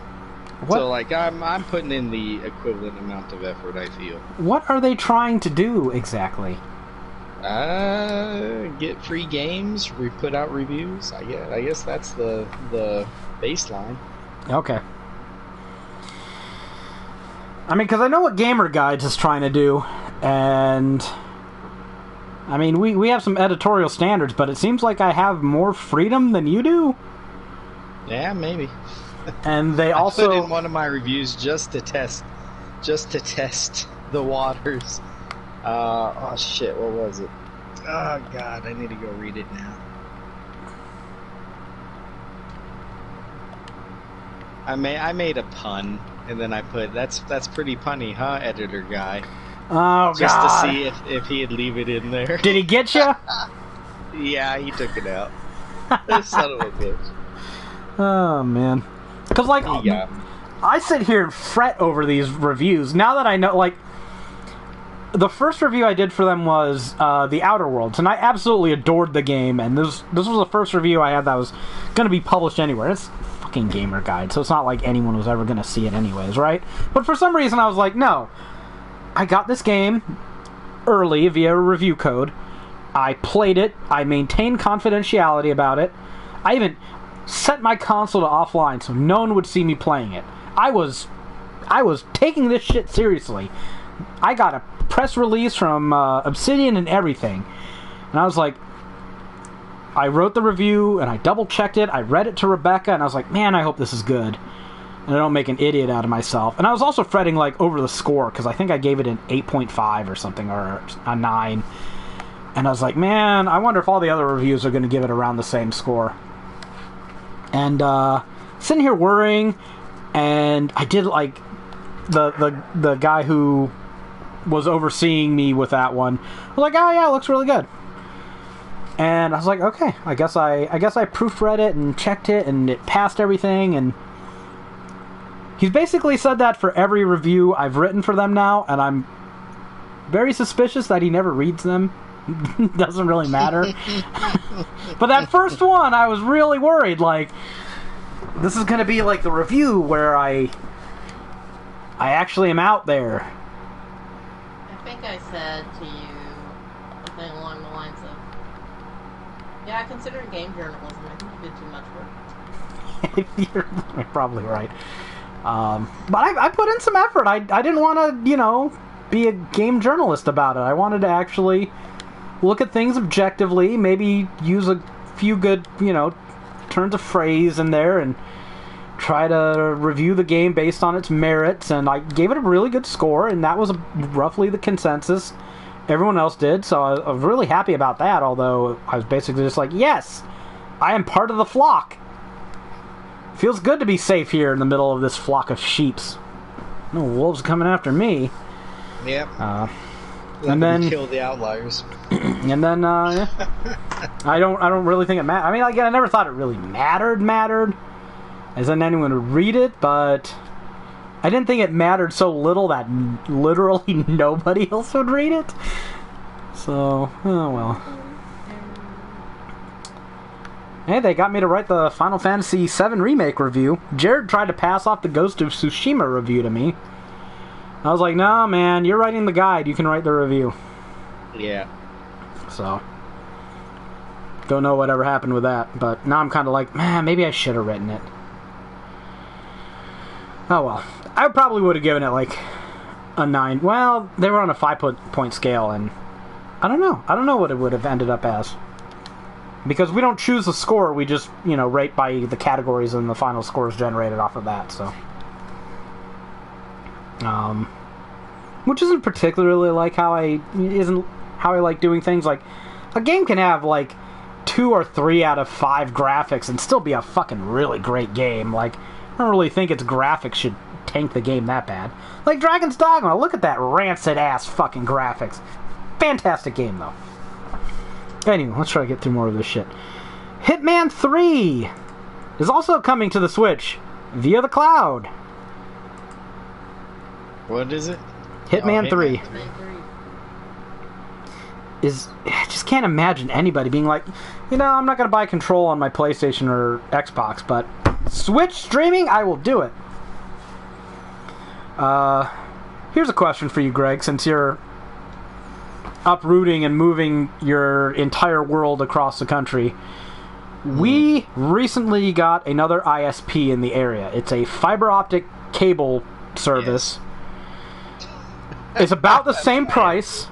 [SPEAKER 1] What?
[SPEAKER 3] So like I'm putting in the equivalent amount of effort, I feel.
[SPEAKER 1] What are they trying to do exactly?
[SPEAKER 3] Get free games, put out reviews. I guess that's the baseline.
[SPEAKER 1] Okay. I mean, because I know what Gamer Guides is trying to do, and I mean, we have some editorial standards, but it seems like I have more freedom than you do.
[SPEAKER 3] Yeah, maybe.
[SPEAKER 1] And they also
[SPEAKER 3] I put in one of my reviews just to test the waters. Oh shit, what was it? Oh god, I need to go read it now. I made a pun, and then I put that's pretty punny, huh, editor guy?
[SPEAKER 1] Oh
[SPEAKER 3] just
[SPEAKER 1] god.
[SPEAKER 3] To see if he'd leave it in there.
[SPEAKER 1] Did he get you?
[SPEAKER 3] Yeah, he took it out. Son of a bitch.
[SPEAKER 1] Oh man. Because like I sit here and fret over these reviews now that I know, like, the first review I did for them was The Outer Worlds, and I absolutely adored the game, and this was the first review I had that was going to be published anywhere. It's fucking Gamer Guide, so it's not like anyone was ever going to see it anyways, right? But for some reason I was like, no. I got this game early via a review code. I played it. I maintained confidentiality about it. I even set my console to offline so no one would see me playing it. I was taking this shit seriously. I got a press release from Obsidian and everything. And I was like, I wrote the review and I double checked it. I read it to Rebecca and I was like, man, I hope this is good. And I don't make an idiot out of myself. And I was also fretting like over the score because I think I gave it an 8.5 or something, or a 9. And I was like, man, I wonder if all the other reviews are going to give it around the same score. And sitting here worrying, and I did like the guy who was overseeing me with that one was like, oh yeah, it looks really good. And I was like, okay, I guess I proofread it and checked it, and it passed everything. And he's basically said that for every review I've written for them now, and I'm very suspicious that he never reads them. Doesn't really matter. But that first one, I was really worried, like, this is gonna be like the review where I actually am out there.
[SPEAKER 2] I think I said to you something along the lines of, yeah, I consider it game journalism. I think you did too much work.
[SPEAKER 1] You're probably right. But I put in some effort. I didn't want to, be a game journalist about it. I wanted to actually look at things objectively, maybe use a few good, turns of phrase in there, and try to review the game based on its merits. And I gave it a really good score, and that was roughly the consensus everyone else did, so I was really happy about that, although I was basically just like, yes, I am part of the flock. Feels good to be safe here in the middle of this flock of sheeps. No wolves coming after me.
[SPEAKER 3] Yep.
[SPEAKER 1] And then
[SPEAKER 3] kill the outliers.
[SPEAKER 1] And then yeah. I don't really think it matters. I mean, again, I never thought it really mattered, as in anyone would read it, but I didn't think it mattered so little that literally nobody else would read it. So, oh well. Hey, they got me to write the Final Fantasy VII Remake review. Jared tried to pass off the Ghost of Tsushima review to me. I was like, no, man, you're writing the guide. You can write the review.
[SPEAKER 3] Yeah.
[SPEAKER 1] So, don't know whatever happened with that. But now I'm kind of like, man, maybe I should have written it. Oh, well. I probably would have given it, like, a 9. Well, they were on a 5-point scale, and I don't know. I don't know what it would have ended up as. Because we don't choose the score, we just, rate by the categories, and the final score is generated off of that, so. Which isn't particularly like how I like doing things. Like, a game can have, like, 2 or 3 out of 5 graphics and still be a fucking really great game. Like, I don't really think its graphics should tank the game that bad. Like Dragon's Dogma, look at that rancid-ass fucking graphics. Fantastic game, though. Anyway, let's try to get through more of this shit. Hitman 3 is also coming to the Switch via the cloud.
[SPEAKER 3] What is it?
[SPEAKER 1] Hitman 3.
[SPEAKER 2] Hitman 3.
[SPEAKER 1] I just can't imagine anybody being like, I'm not going to buy Control on my PlayStation or Xbox, but Switch streaming, I will do it. Here's a question for you, Greg, since you're uprooting and moving your entire world across the country. We recently got another ISP in the area. It's a fiber optic cable service. Yes. It's about the same price,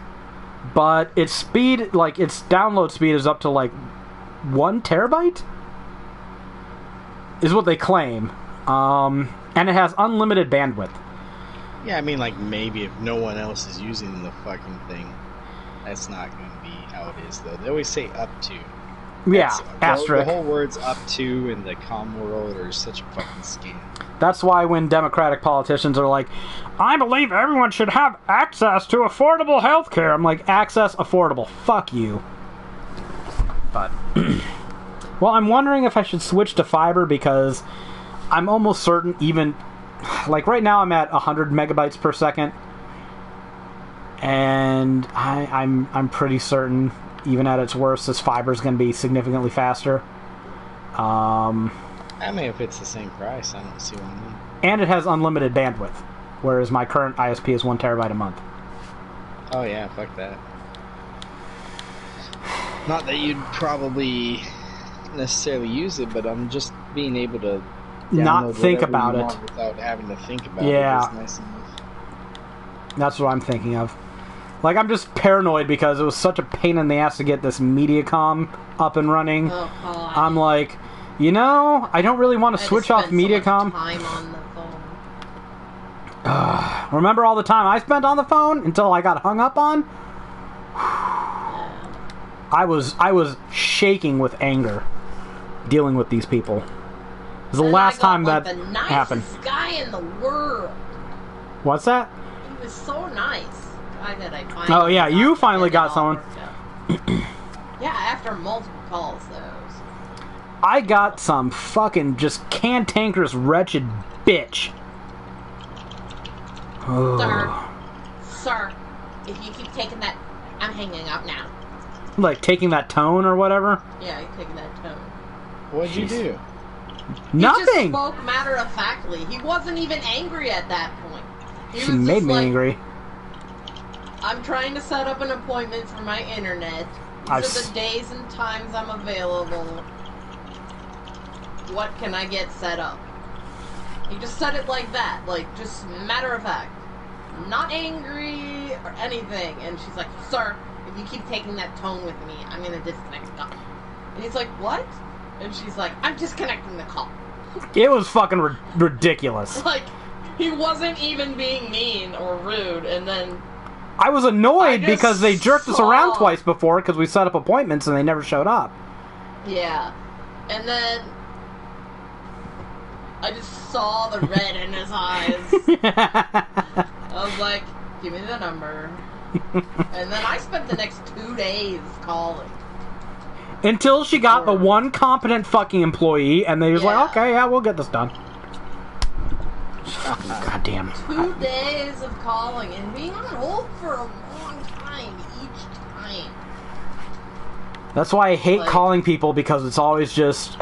[SPEAKER 1] but its speed, like its download speed, is up to like 1 terabyte? Is what they claim. And it has unlimited bandwidth.
[SPEAKER 3] Yeah, I mean, like, maybe if no one else is using the fucking thing, that's not going to be how it is, though. They always say up to.
[SPEAKER 1] Yeah, asterisk.
[SPEAKER 3] The whole words up to in the comm world are such a fucking scam.
[SPEAKER 1] That's why when Democratic politicians are like, I believe everyone should have access to affordable health care, I'm like, access affordable. Fuck you. But, well, I'm wondering if I should switch to fiber because I'm almost certain even, like right now I'm at 100 megabytes per second. And I'm pretty certain, even at its worst, this fiber is going to be significantly faster.
[SPEAKER 3] I mean, if it's the same price, I don't see what I mean.
[SPEAKER 1] And it has unlimited bandwidth, whereas my current ISP is 1 terabyte a month.
[SPEAKER 3] Oh yeah, fuck that. Not that you'd probably necessarily use it, but I'm just being able to
[SPEAKER 1] not think about it
[SPEAKER 3] without having to think about it.
[SPEAKER 1] Yeah,
[SPEAKER 3] is nice enough.
[SPEAKER 1] That's what I'm thinking of. Like, I'm just paranoid because it was such a pain in the ass to get this Mediacom up and running. I'm like, you know, I don't really want to switch off Mediacom.
[SPEAKER 2] So much time on the phone.
[SPEAKER 1] Remember all the time I spent on the phone until I got hung up on? I was shaking with anger dealing with these people. It was the last time that happened.
[SPEAKER 2] The nicest guy in the world.
[SPEAKER 1] What's that?
[SPEAKER 2] He was so nice. Guy that I finally
[SPEAKER 1] oh yeah, you finally got someone.
[SPEAKER 2] Yeah, after multiple calls though.
[SPEAKER 1] I got some fucking just cantankerous, wretched bitch.
[SPEAKER 2] Sir, if you keep taking that, I'm hanging up now.
[SPEAKER 1] Like taking that tone or whatever?
[SPEAKER 2] Yeah, you're taking that tone.
[SPEAKER 3] What'd you do?
[SPEAKER 1] Nothing!
[SPEAKER 2] He just spoke matter-of-factly. He wasn't even angry at that point.
[SPEAKER 1] She made me angry.
[SPEAKER 2] I'm trying to set up an appointment for my internet. These are the days and times I'm available. What can I get set up? He just said it like that. Like, just matter-of-fact. Not angry or anything. And she's like, sir, if you keep taking that tone with me, I'm gonna disconnect the call. And he's like, what? And she's like, I'm disconnecting the call.
[SPEAKER 1] It was fucking ridiculous.
[SPEAKER 2] Like, he wasn't even being mean or rude, and then...
[SPEAKER 1] I was annoyed because they jerked us around twice before because we set up appointments and they never showed up.
[SPEAKER 2] Yeah. And then... I just saw the red in his eyes. I was like, give me the number. And then I spent the next 2 days calling.
[SPEAKER 1] Until she got the one competent fucking employee, and they was like, okay, yeah, we'll get this done. God damn.
[SPEAKER 2] 2 days of calling and being on hold for a long time each time.
[SPEAKER 1] That's why I hate calling people, because it's always just...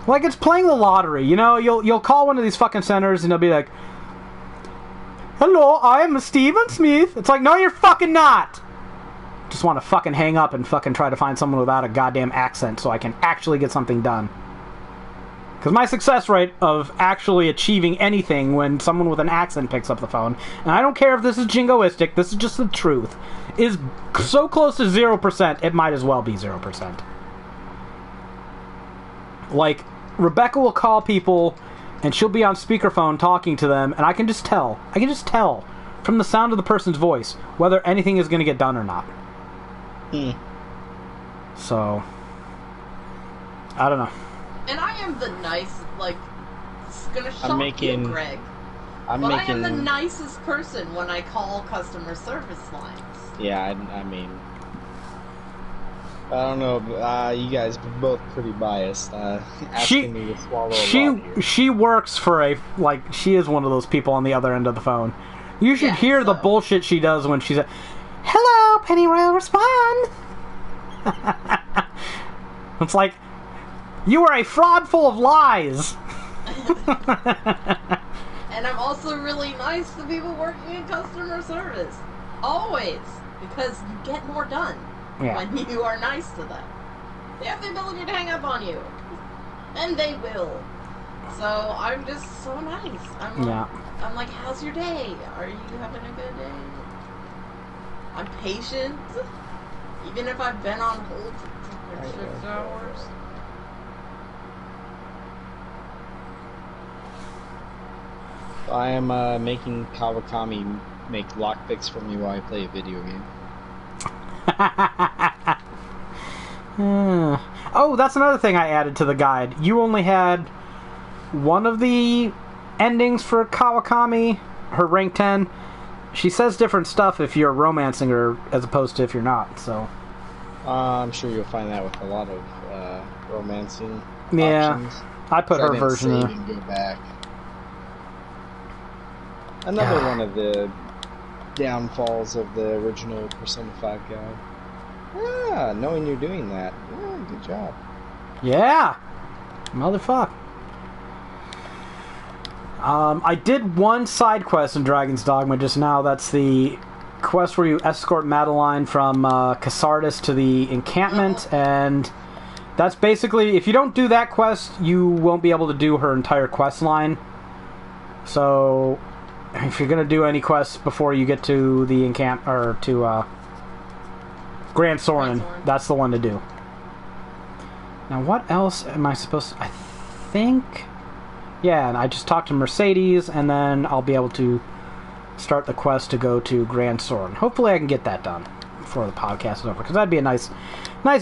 [SPEAKER 1] like, it's playing the lottery, you know? You'll call one of these fucking centers, and they'll be like, hello, I am Stephen Smith. It's like, no, you're fucking not! Just want to fucking hang up and fucking try to find someone without a goddamn accent so I can actually get something done. Because my success rate of actually achieving anything when someone with an accent picks up the phone, and I don't care if this is jingoistic, this is just the truth, is so close to 0%, it might as well be 0%. Like, Rebecca will call people, and she'll be on speakerphone talking to them, and I can just tell from the sound of the person's voice whether anything is going to get done or not. So, I don't know.
[SPEAKER 2] And I am the nice, like, it's gonna shock you, Greg. I am the nicest person when I call customer service lines.
[SPEAKER 3] Yeah, I mean, I don't know. You guys are both pretty biased. Asking me to swallow a lot here.
[SPEAKER 1] She works for she is one of those people on the other end of the phone. You should hear the bullshit she does when she's hello, Penny Royal, respond. It's like, you are a fraud full of lies.
[SPEAKER 2] And I'm also really nice to people working in customer service. Always. Because you get more done when you are nice to them. They have the ability to hang up on you. And they will. So I'm just so nice. I'm like, how's your day? Are you having a good day? I'm patient. Even if I've been on hold for 6 hours.
[SPEAKER 3] I am making Kawakami make lockpicks for me while I play a video game.
[SPEAKER 1] Oh, that's another thing I added to the guide. You only had one of the endings for Kawakami, her rank 10. She says different stuff if you're romancing her as opposed to if you're not, so...
[SPEAKER 3] I'm sure you'll find that with a lot of romancing
[SPEAKER 1] options. I put her version in.
[SPEAKER 3] And go back. Another one of the downfalls of the original Persona 5 guide. Knowing you're doing that. Yeah, good job.
[SPEAKER 1] Yeah! Motherfuck. I did one side quest in Dragon's Dogma just now. That's the quest where you escort Madeline from Cassardis to the encampment, and that's basically, if you don't do that quest, you won't be able to do her entire quest line. So, if you're gonna do any quests before you get to the or to Grand Soren, that's the one to do. Now, what else am I supposed to... I think... Yeah, and I just talked to Mercedes, and then I'll be able to start the quest to go to Grand Soren. Hopefully I can get that done before the podcast is over, because that'd be a nice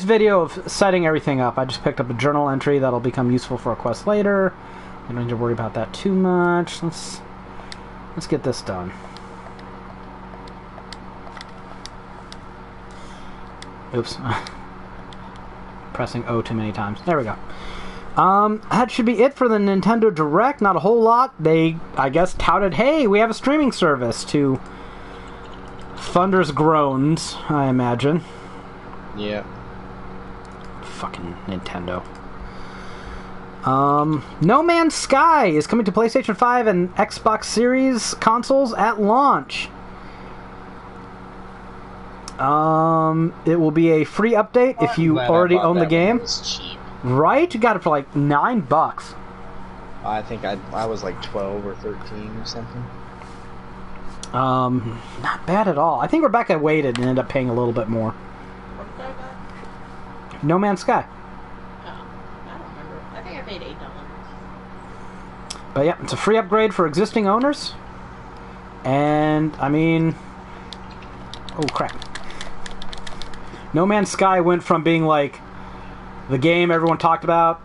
[SPEAKER 1] video of setting everything up. I just picked up a journal entry that'll become useful for a quest later. I don't need to worry about that too much. Let's get this done. Oops. Pressing O too many times. There we go. That should be it for the Nintendo Direct. Not a whole lot. They, I guess, touted, hey, we have a streaming service, to thunderous groans, I imagine.
[SPEAKER 3] Yeah.
[SPEAKER 1] Fucking Nintendo. No Man's Sky is coming to PlayStation 5 and Xbox Series consoles at launch. It will be a free update if you already own the game.
[SPEAKER 3] It was cheap.
[SPEAKER 1] Right? You got it for like $9.
[SPEAKER 3] I think I was like 12 or 13 or something.
[SPEAKER 1] Not bad at all. I think Rebecca waited and ended up paying a little bit more.
[SPEAKER 2] What did I buy?
[SPEAKER 1] No Man's Sky.
[SPEAKER 2] Oh, I don't remember. I think I paid $8.
[SPEAKER 1] But yeah, it's a free upgrade for existing owners. And, I mean... Oh, crap. No Man's Sky went from being like the game everyone talked about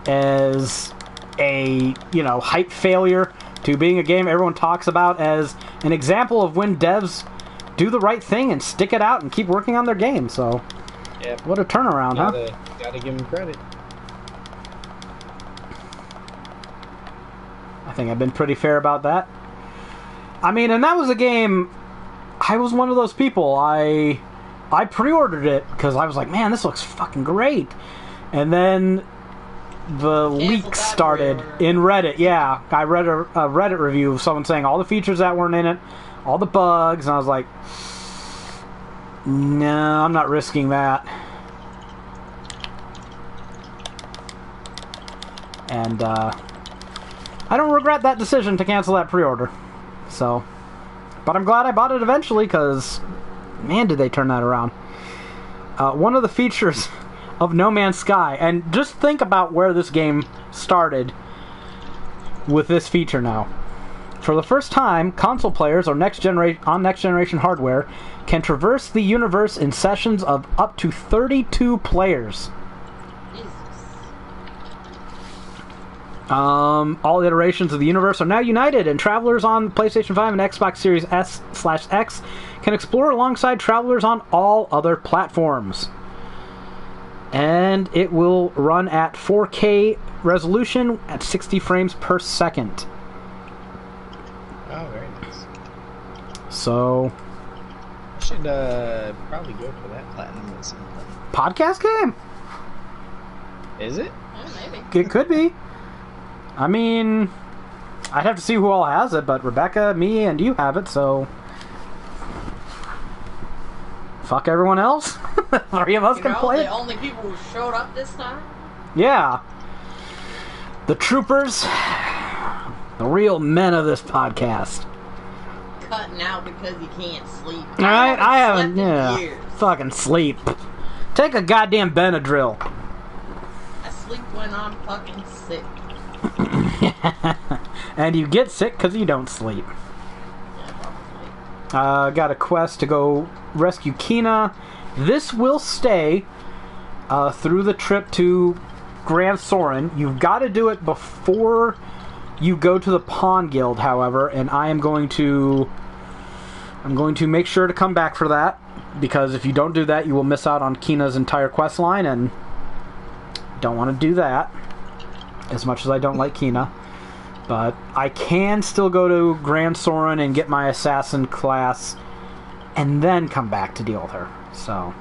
[SPEAKER 1] as a, hype failure to being a game everyone talks about as an example of when devs do the right thing and stick it out and keep working on their game. So,
[SPEAKER 3] yep.
[SPEAKER 1] What a turnaround, huh?
[SPEAKER 3] Gotta give them credit.
[SPEAKER 1] I think I've been pretty fair about that. I mean, and that was a game... I was one of those people. I pre-ordered it because I was like, man, this looks fucking great. And then the leaks started in Reddit. Yeah, I read a Reddit review of someone saying all the features that weren't in it, all the bugs, and I was like, no, I'm not risking that. And I don't regret that decision to cancel that pre-order. So, but I'm glad I bought it eventually, because man, did they turn that around. One of the features of No Man's Sky, and just think about where this game started with this feature now. For the first time, console players on next generation hardware can traverse the universe in sessions of up to 32 players. All iterations of the universe are now united, and travelers on PlayStation 5 and Xbox Series S/X can explore alongside travelers on all other platforms. And it will run at 4K resolution at 60 frames per second.
[SPEAKER 3] Oh, very nice.
[SPEAKER 1] So...
[SPEAKER 3] I should probably go for that platinum at some point.
[SPEAKER 1] Podcast game?
[SPEAKER 3] Is it?
[SPEAKER 2] Yeah, maybe.
[SPEAKER 1] It could be. I mean, I'd have to see who all has it, but Rebecca, me, and you have it, so... Fuck everyone else? Three of us can play
[SPEAKER 2] the
[SPEAKER 1] it?
[SPEAKER 2] only people who showed up this time?
[SPEAKER 1] Yeah. The troopers. The real men of this podcast.
[SPEAKER 2] Cutting out because you can't sleep.
[SPEAKER 1] Alright, I haven't,
[SPEAKER 2] slept in
[SPEAKER 1] yeah.
[SPEAKER 2] years.
[SPEAKER 1] Fucking sleep. Take a goddamn Benadryl.
[SPEAKER 2] I sleep when I'm fucking sick.
[SPEAKER 1] And you get sick because you don't sleep.
[SPEAKER 2] Yeah, probably.
[SPEAKER 1] Got a quest to go rescue Kina. This will stay through the trip to Grand Soren. You've got to do it before you go to the Pawn Guild, however, and I'm going to make sure to come back for that, because if you don't do that, you will miss out on Kina's entire quest line, and don't want to do that, as much as I don't like Kina. But I can still go to Grand Soren and get my assassin class, and then come back to deal with her. So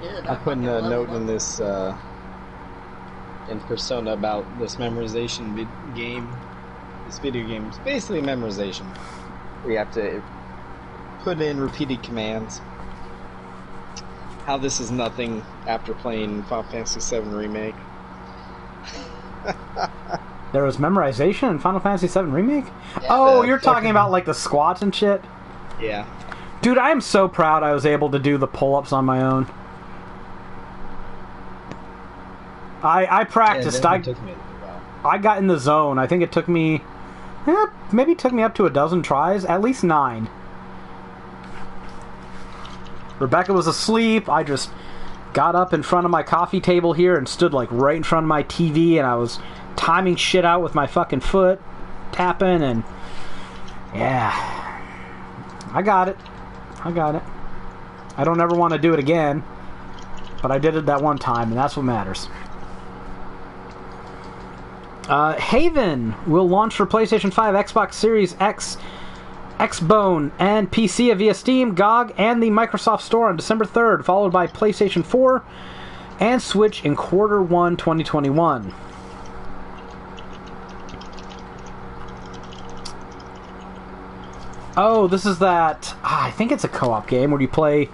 [SPEAKER 2] Shit,
[SPEAKER 3] I put in a
[SPEAKER 2] fucking
[SPEAKER 3] note
[SPEAKER 2] love
[SPEAKER 3] in this in Persona about this memorization game. This video game is basically memorization, where you have to put in repeated commands. How this is nothing after playing Final Fantasy VII Remake.
[SPEAKER 1] there was memorization in Final Fantasy VII Remake?
[SPEAKER 3] Yeah,
[SPEAKER 1] oh,
[SPEAKER 3] the
[SPEAKER 1] you're talking
[SPEAKER 3] fucking-
[SPEAKER 1] about like the squats and shit?
[SPEAKER 3] Yeah.
[SPEAKER 1] Dude, I am so proud I was able to do the pull-ups on my own. I practiced.
[SPEAKER 3] Yeah, it took me a while.
[SPEAKER 1] I got in the zone. I think it took me... maybe it took me up to a dozen tries. At least 9. Rebecca was asleep. I just got up in front of my coffee table here and stood like right in front of my TV, and I was timing shit out with my fucking foot, tapping, and... Yeah. I got it. I don't ever want to do it again, but I did it that one time, and that's what matters. Haven will launch for PlayStation 5, Xbox Series X, Xbone, and PC via Steam, GOG, and the Microsoft Store on December 3rd, followed by PlayStation 4 and Switch in Q1 2021. Oh, this is that... I think it's a co-op game where you play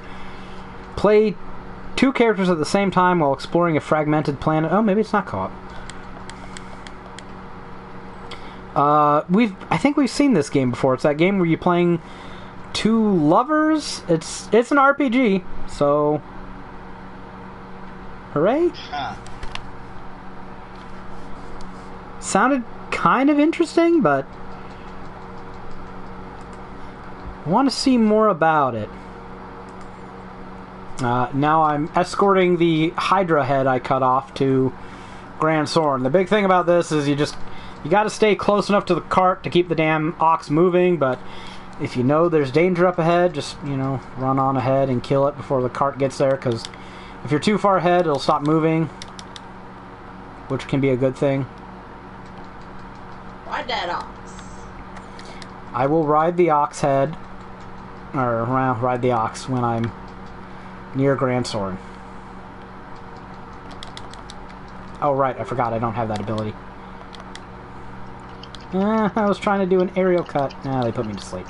[SPEAKER 1] 2 characters at the same time while exploring a fragmented planet. Oh, maybe it's not co-op. I think we've seen this game before. It's that game where you're playing 2 lovers. It's an RPG, so hooray!
[SPEAKER 3] Ah.
[SPEAKER 1] Sounded kind of interesting, but I want to see more about it. Now I'm escorting the Hydra head I cut off to Grand Soren. The big thing about this is you got to stay close enough to the cart to keep the damn ox moving, but if you know there's danger up ahead, just, run on ahead and kill it before the cart gets there, because if you're too far ahead, it'll stop moving, which can be a good thing.
[SPEAKER 2] Ride that ox.
[SPEAKER 1] I will ride the ox head, or ride the ox when I'm near Grand Soren. Oh, right, I forgot I don't have that ability. I was trying to do an aerial cut. They put me to sleep.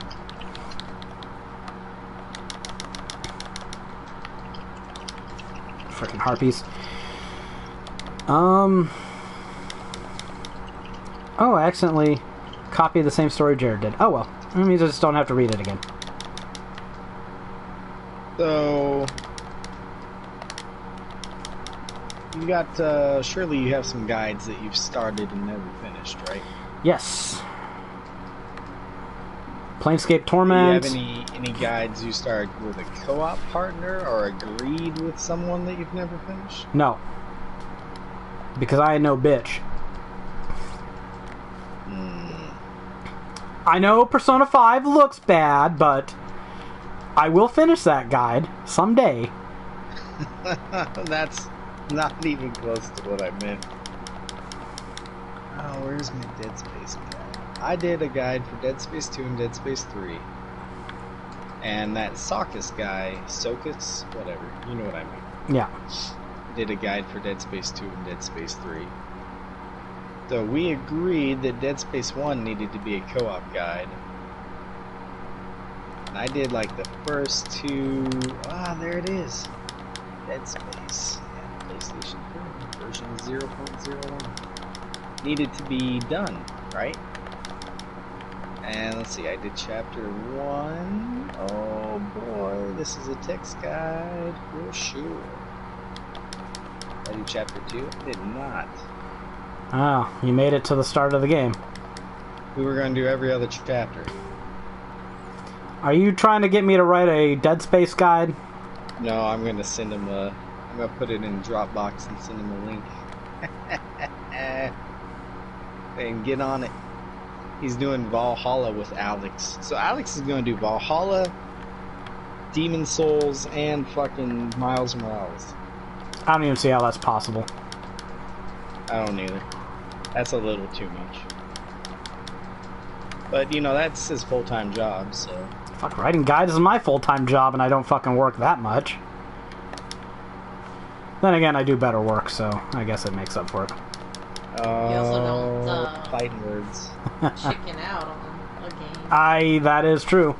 [SPEAKER 1] Frickin' harpies. Oh, I accidentally copied the same story Jared did. Oh well. That means I just don't have to read it again.
[SPEAKER 3] So you got surely you have some guides that you've started and never finished, right?
[SPEAKER 1] Yes. Planescape Torment.
[SPEAKER 3] Do you have any guides you started with a co-op partner or agreed with someone that you've never finished?
[SPEAKER 1] No. Because I ain't no bitch. I know Persona 5 looks bad, but I will finish that guide someday.
[SPEAKER 3] That's not even close to what I meant. Oh, where's my Dead Space guide? I did a guide for Dead Space 2 and Dead Space 3. And that Sokus guy, whatever, you know what I mean.
[SPEAKER 1] Yeah.
[SPEAKER 3] did a guide for Dead Space 2 and Dead Space 3. So we agreed that Dead Space 1 needed to be a co-op guide. And I did like the first two... Ah, there it is. Dead Space. Yeah, PlayStation 4, version 0.01. Needed to be done, right? And let's see, I did chapter 1. Oh boy, this is a text guide for sure. I did chapter 2? I did not.
[SPEAKER 1] Oh, you made it to the start of the game.
[SPEAKER 3] We were going to do every other chapter.
[SPEAKER 1] Are you trying to get me to write a Dead Space guide?
[SPEAKER 3] No, I'm going to send him a... I'm going to put it in Dropbox and send him a link. And get on it. He's doing Valhalla with Alex. So Alex is going to do Valhalla, Demon Souls, and fucking Miles Morales.
[SPEAKER 1] I don't even see how that's possible.
[SPEAKER 3] I don't either. That's a little too much. But, you know, that's his full-time job, so...
[SPEAKER 1] Fuck, writing guides is my full-time job, and I don't fucking work that much. Then again, I do better work, so I guess it makes up for it.
[SPEAKER 2] You also don't,
[SPEAKER 3] fighting words.
[SPEAKER 2] chicken out on a game.
[SPEAKER 1] That is true.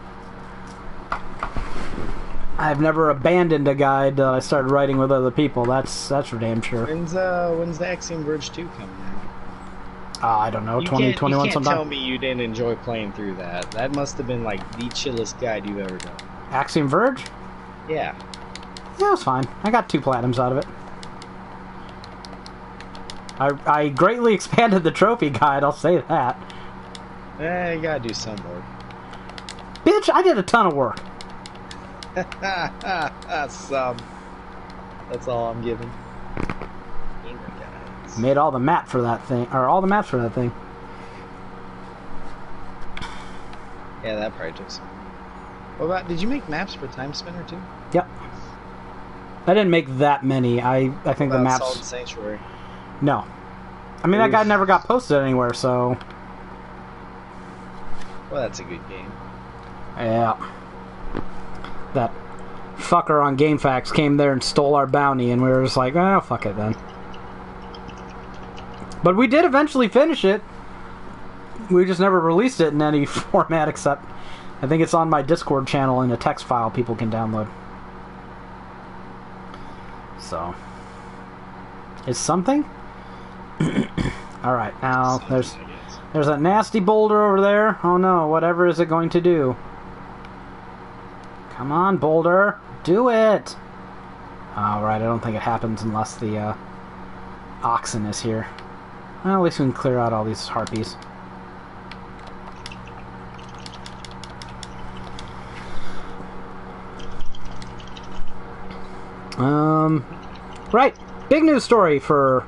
[SPEAKER 1] I've never abandoned a guide that I started writing with other people. That's for damn sure.
[SPEAKER 3] When's the Axiom Verge 2 coming out?
[SPEAKER 1] I don't know, 2021
[SPEAKER 3] you can't
[SPEAKER 1] sometime.
[SPEAKER 3] tell me you didn't enjoy playing through that. That must have been like the chillest guide you've ever done.
[SPEAKER 1] Axiom Verge?
[SPEAKER 3] Yeah.
[SPEAKER 1] Yeah, it was fine. I got 2 platinums out of it. I greatly expanded the trophy guide, I'll say that.
[SPEAKER 3] You gotta do some work.
[SPEAKER 1] Bitch, I did a ton of work.
[SPEAKER 3] Some. That's all I'm giving. Gamer guides.
[SPEAKER 1] Made all the map for that thing, or all the maps for that thing.
[SPEAKER 3] Yeah, that probably took some. What about, did you make maps for Time Spinner too?
[SPEAKER 1] Yep. I didn't make that many. I think the maps...
[SPEAKER 3] Solid Sanctuary?
[SPEAKER 1] No. I mean, that guy never got posted anywhere, so...
[SPEAKER 3] Well, that's a good game.
[SPEAKER 1] Yeah. That fucker on GameFAQs came there and stole our bounty, and we were just like, oh, fuck it then. But we did eventually finish it. We just never released it in any format except... I think it's on my Discord channel in a text file people can download. So... It's something? Alright, now there's that nasty boulder over there. Oh no, whatever is it going to do? Come on, boulder. Do it! Alright, I don't think it happens unless the oxen is here. Well, at least we can clear out all these harpies. Right. Big news story for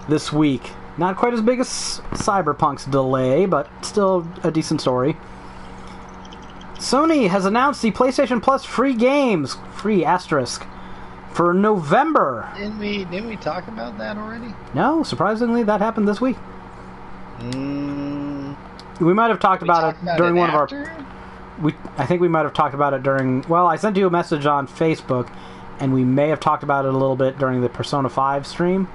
[SPEAKER 1] this week. Not quite as big as Cyberpunk's delay, but still a decent story. Sony has announced the PlayStation Plus free games, free asterisk, for November.
[SPEAKER 3] Didn't we talk about that already?
[SPEAKER 1] No, surprisingly, that happened this week. We might have talked about it during one of our... I think we might have talked about it during... Well, I sent you a message on Facebook, and we may have talked about it a little bit during the Persona 5 stream.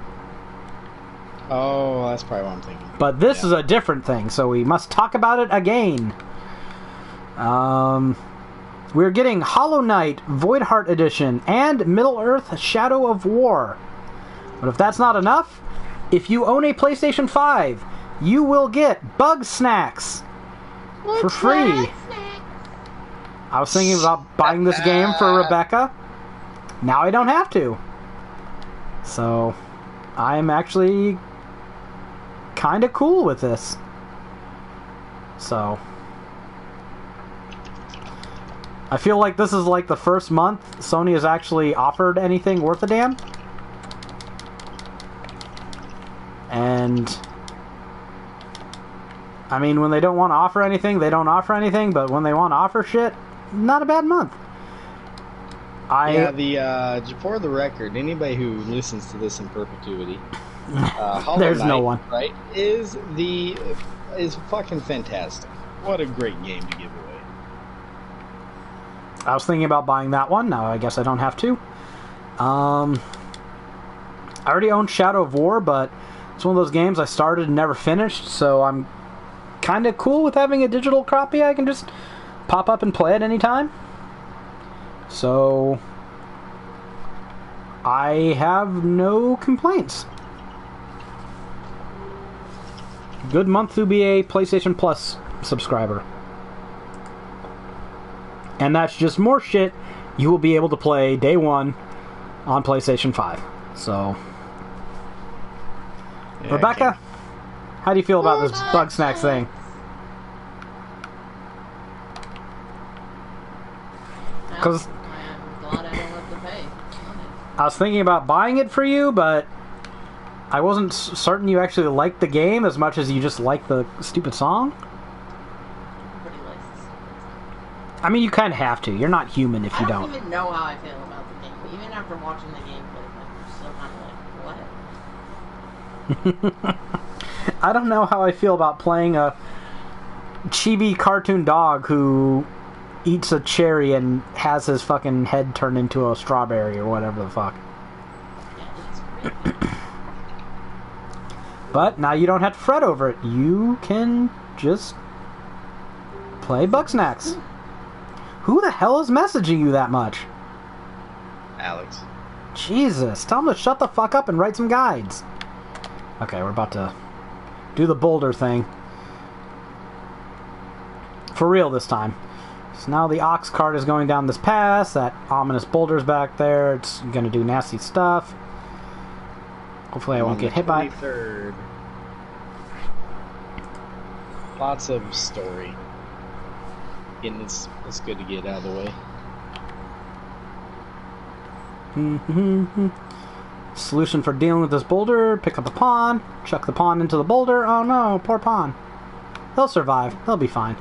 [SPEAKER 3] Oh, that's probably what I'm thinking.
[SPEAKER 1] But this is a different thing, so we must talk about it again. We're getting Hollow Knight Void Heart Edition and Middle-earth Shadow of War. But if that's not enough, if you own a PlayStation 5, you will get Bug Snacks for free. I was thinking about buying this game for Rebecca. Now I don't have to. So, I'm actually kind of cool with this. So, I feel like this is like the first month Sony has actually offered anything worth a damn. And, I mean, when they don't want to offer anything, they don't offer anything, but when they want to offer shit, not a bad month.
[SPEAKER 3] For the record, anybody who listens to this in perpetuity, Hollow
[SPEAKER 1] there's
[SPEAKER 3] Knight,
[SPEAKER 1] no one,
[SPEAKER 3] right? Is fucking fantastic. What a great game to give away.
[SPEAKER 1] I was thinking about buying that one. Now I guess I don't have to. I already own Shadow of War, but it's one of those games I started and never finished, so I'm kind of cool with having a digital copy I can just pop up and play at any time. So I have no complaints. Good month to be a PlayStation Plus subscriber. And that's just more shit you will be able to play day one on PlayStation 5. So, yeah, Rebecca, how do you feel about this Bug Snacks thing? Because
[SPEAKER 2] I'm glad I don't have to pay.
[SPEAKER 1] I was thinking about buying it for you, but I wasn't certain you actually liked the game as much as you just liked the stupid song.
[SPEAKER 2] Everybody likes this stupid song.
[SPEAKER 1] I mean, you kind of have to. You're not human if you
[SPEAKER 2] I don't
[SPEAKER 1] don't.
[SPEAKER 2] even know how I feel about the game. Even after watching the gameplay, I'm still kind of like, what?
[SPEAKER 1] I don't know how I feel about playing a chibi cartoon dog who eats a cherry and has his fucking head turned into a strawberry or whatever the fuck.
[SPEAKER 2] Yeah, it's creepy.
[SPEAKER 1] But now you don't have to fret over it. You can just play Bugsnax. Who the hell is messaging you that much?
[SPEAKER 3] Alex.
[SPEAKER 1] Jesus, tell him to shut the fuck up and write some guides. Okay, we're about to do the boulder thing. For real this time. So now the ox cart is going down this pass. That ominous boulder's back there. It's gonna do nasty stuff. Hopefully I won't get hit by it.
[SPEAKER 3] 23rd. Lots of story. Getting it's good to get out of the way.
[SPEAKER 1] Solution for dealing with this boulder: pick up a pawn, chuck the pawn into the boulder. Oh no, poor pawn. They'll survive. They'll be fine.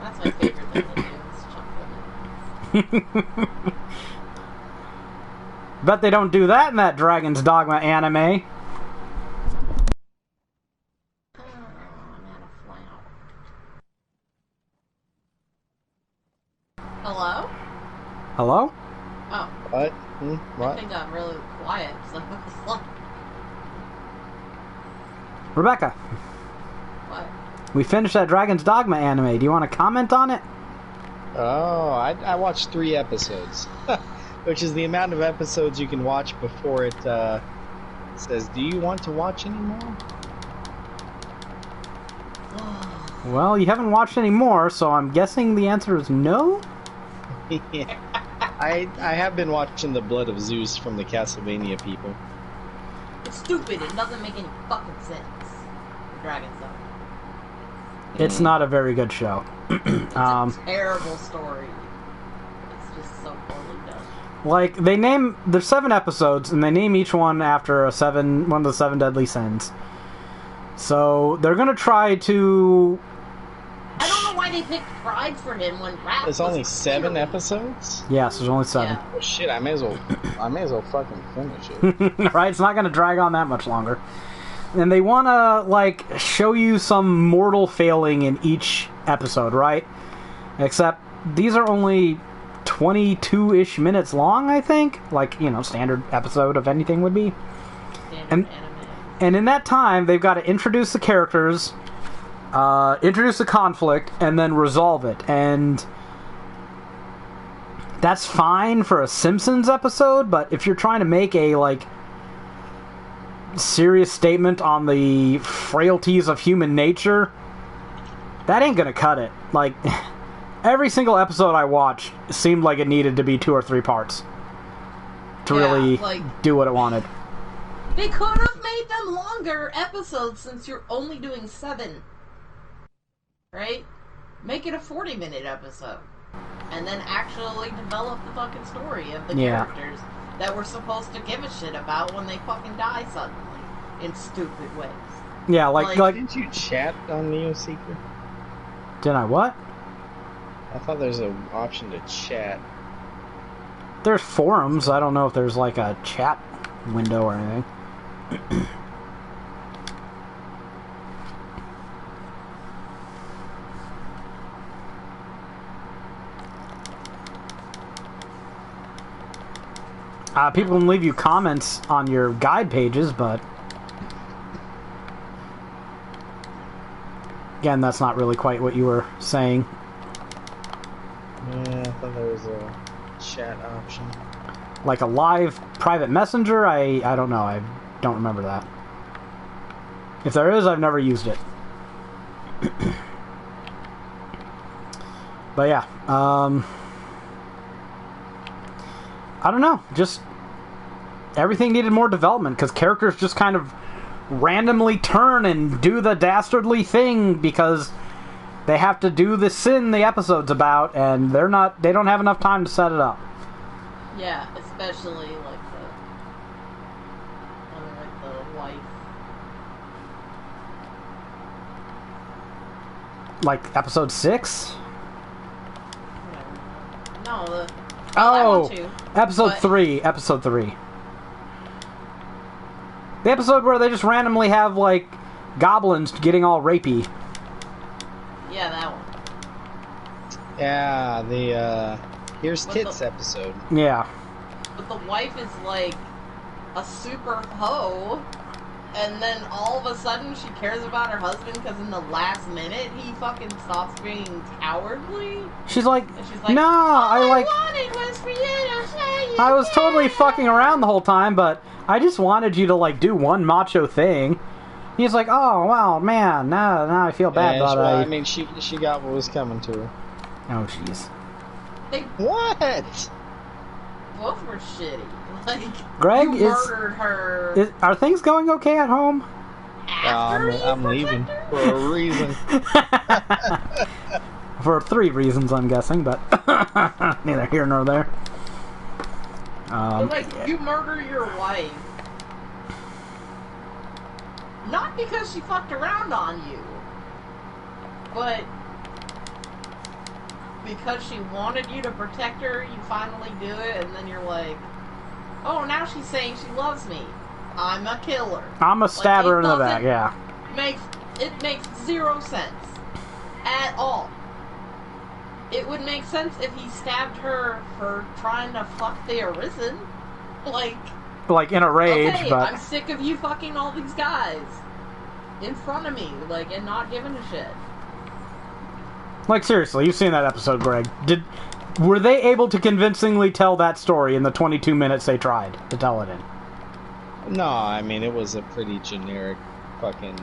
[SPEAKER 2] That's my favorite thing to do, is chuck them in.
[SPEAKER 1] Bet they don't do that in that Dragon's Dogma anime.
[SPEAKER 2] Oh, I'm out of flour. Hello?
[SPEAKER 1] Hello?
[SPEAKER 2] Oh,
[SPEAKER 3] What?
[SPEAKER 2] that
[SPEAKER 3] What?
[SPEAKER 2] thing got really quiet, so I was like,
[SPEAKER 1] Rebecca,
[SPEAKER 2] what?
[SPEAKER 1] we finished that Dragon's Dogma anime. Do you want to comment on it?
[SPEAKER 3] Oh, I watched 3 episodes. Which is the amount of episodes you can watch before it says, do you want to watch any more?
[SPEAKER 1] Well, you haven't watched any more, so I'm guessing the answer is no?
[SPEAKER 3] Yeah. I have been watching the Blood of Zeus from the Castlevania people.
[SPEAKER 2] It's stupid. It doesn't make any fucking sense. The Dragon stuff.
[SPEAKER 1] It's not a very good show.
[SPEAKER 2] It's a terrible story. It's just so poorly done.
[SPEAKER 1] Like, there's 7 episodes, and they name each one after one of the 7 deadly sins. So, they're gonna try to...
[SPEAKER 2] I don't know why they picked Pride for him when Rap
[SPEAKER 3] There's
[SPEAKER 2] was
[SPEAKER 3] only 7
[SPEAKER 2] clearly-
[SPEAKER 3] episodes?
[SPEAKER 1] Yes, there's only 7.
[SPEAKER 2] Yeah.
[SPEAKER 3] Oh shit, I may as well fucking finish it.
[SPEAKER 1] Right? It's not gonna drag on that much longer. And they wanna, like, show you some mortal failing in each episode, right? Except, these are only 22-ish minutes long, I think. Like, standard episode of anything would be.
[SPEAKER 2] Standard
[SPEAKER 1] And-
[SPEAKER 2] anime.
[SPEAKER 1] And in that time, they've got to introduce the characters, introduce the conflict, and then resolve it. And that's fine for a Simpsons episode, but if you're trying to make a, serious statement on the frailties of human nature, that ain't gonna cut it. Like, every single episode I watched seemed like it needed to be 2 or 3 parts to really do what it wanted.
[SPEAKER 2] They could have made them longer episodes since you're only doing 7. Right? Make it a 40-minute episode. And then actually develop the fucking story of the characters that we're supposed to give a shit about when they fucking die suddenly. In stupid ways.
[SPEAKER 1] Yeah, like
[SPEAKER 3] Didn't you chat on NeoSeeker?
[SPEAKER 1] Did I what?
[SPEAKER 3] I thought there's an option to chat.
[SPEAKER 1] There's forums. I don't know if there's like a chat window or anything. People can leave you comments on your guide pages, but again, that's not really quite what you were saying.
[SPEAKER 3] Yeah, I thought there was a chat option.
[SPEAKER 1] Like a live private messenger? I don't know. I don't remember that. If there is, I've never used it. But yeah, I don't know. Just everything needed more development because characters just kind of randomly turn and do the dastardly thing because they have to do the sin the episode's about, and they don't have enough time to set it up.
[SPEAKER 2] Yeah, especially like the wife.
[SPEAKER 1] Like episode 6?
[SPEAKER 2] No, the
[SPEAKER 1] Oh, episode 3. Episode 3. The episode where they just randomly have, like, goblins getting all rapey.
[SPEAKER 2] Yeah, that one.
[SPEAKER 3] Yeah, the Here's Tits episode.
[SPEAKER 1] Yeah.
[SPEAKER 2] But the wife is like a super hoe, and then all of a sudden she cares about her husband because in the last minute he fucking stops being cowardly.
[SPEAKER 1] She's like,
[SPEAKER 2] like,
[SPEAKER 1] no,
[SPEAKER 2] all I wanted was for you to say you
[SPEAKER 1] I was totally
[SPEAKER 2] did."
[SPEAKER 1] fucking around the whole time, but I just wanted you to, like, do one macho thing. He's like, oh, well, man, now I feel bad about
[SPEAKER 3] well,
[SPEAKER 1] it.
[SPEAKER 3] I mean, she got what was coming to her.
[SPEAKER 1] Oh, jeez.
[SPEAKER 2] They
[SPEAKER 3] What?
[SPEAKER 2] both were shitty. Like,
[SPEAKER 1] Greg,
[SPEAKER 2] you murdered her.
[SPEAKER 1] Are things going okay at home?
[SPEAKER 2] After
[SPEAKER 3] I'm leaving
[SPEAKER 2] her?
[SPEAKER 3] for a reason.
[SPEAKER 1] For 3 reasons, I'm guessing, but neither here nor there.
[SPEAKER 2] But, like, you murder your wife. Not because she fucked around on you, but because she wanted you to protect her, you finally do it, and then you're like, oh, now she's saying she loves me. I'm a killer.
[SPEAKER 1] I'm a stabber in the back, yeah.
[SPEAKER 2] It makes 0 sense. At all. It would make sense if he stabbed her for trying to fuck the Arisen.
[SPEAKER 1] Like in a rage,
[SPEAKER 2] okay,
[SPEAKER 1] but
[SPEAKER 2] I'm sick of you fucking all these guys in front of me, like, and not giving a shit.
[SPEAKER 1] like seriously, you've seen that episode, Greg. Were they able to convincingly tell that story in the 22 minutes they tried to tell it in?
[SPEAKER 3] No, I mean, it was a pretty generic fucking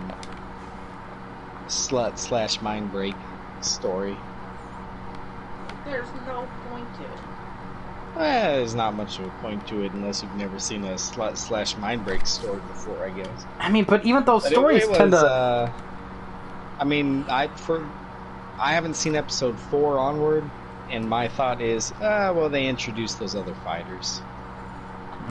[SPEAKER 3] slut / mind break story.
[SPEAKER 2] There's no point to it.
[SPEAKER 3] There's not much of a point to it unless you've never seen a slut / mind break story before, I guess.
[SPEAKER 1] I mean, but even those stories
[SPEAKER 3] it
[SPEAKER 1] tend
[SPEAKER 3] was,
[SPEAKER 1] to...
[SPEAKER 3] I mean, I haven't seen episode 4 onward, and my thought is, well, they introduced those other fighters.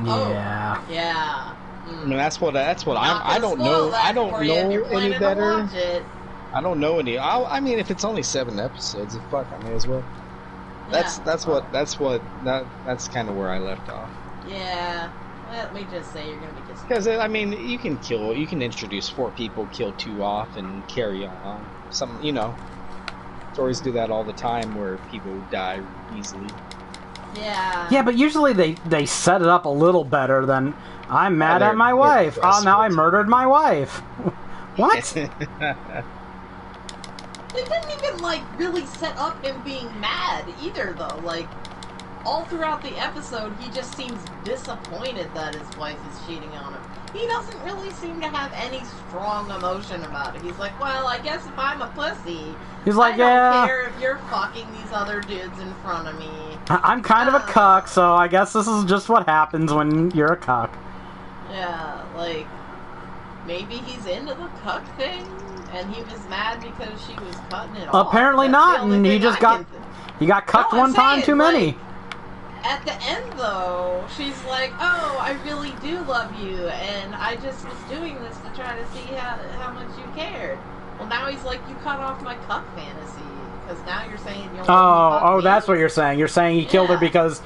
[SPEAKER 1] Yeah.
[SPEAKER 2] Oh, yeah.
[SPEAKER 3] I mean, that's what I don't
[SPEAKER 2] spoil
[SPEAKER 3] know.
[SPEAKER 2] that
[SPEAKER 3] I don't
[SPEAKER 2] for you if you're
[SPEAKER 3] know any
[SPEAKER 2] planning to
[SPEAKER 3] better.
[SPEAKER 2] watch it.
[SPEAKER 3] I don't know any. I mean, if it's only 7 episodes, fuck, I may as well. That's kind of where I left off.
[SPEAKER 2] Yeah. Let me just say you're gonna be disappointed.
[SPEAKER 3] Because I mean, you can introduce 4 people, kill 2 off, and carry on. Some, stories do that all the time where people die easily.
[SPEAKER 2] Yeah.
[SPEAKER 1] Yeah, but usually they set it up a little better than, I'm mad at my wife. Oh, now I murdered my wife. What?
[SPEAKER 2] They didn't even, really set up him being mad either, though. All throughout the episode, he just seems disappointed that his wife is cheating on him. He doesn't really seem to have any strong emotion about it. He's like, well, I guess if I'm a pussy,
[SPEAKER 1] He's like,
[SPEAKER 2] I don't
[SPEAKER 1] yeah,
[SPEAKER 2] care if you're fucking these other dudes in front of me.
[SPEAKER 1] I'm kind of a cuck, so I guess this is just what happens when you're a cuck.
[SPEAKER 2] Yeah, maybe he's into the cuck thing, and he was mad because she was cutting it off.
[SPEAKER 1] Apparently
[SPEAKER 2] That's
[SPEAKER 1] not,
[SPEAKER 2] the only
[SPEAKER 1] and he
[SPEAKER 2] thing
[SPEAKER 1] just
[SPEAKER 2] I
[SPEAKER 1] got...
[SPEAKER 2] can think.
[SPEAKER 1] He got cucked one time too many.
[SPEAKER 2] At the end, though, she's like, oh, I really do love you, and I just was doing this to try to see how much you cared. Well, now he's like, you cut off my cuck fantasy, because now you're saying you'll
[SPEAKER 1] Oh, that's what you're saying. You're saying he killed her because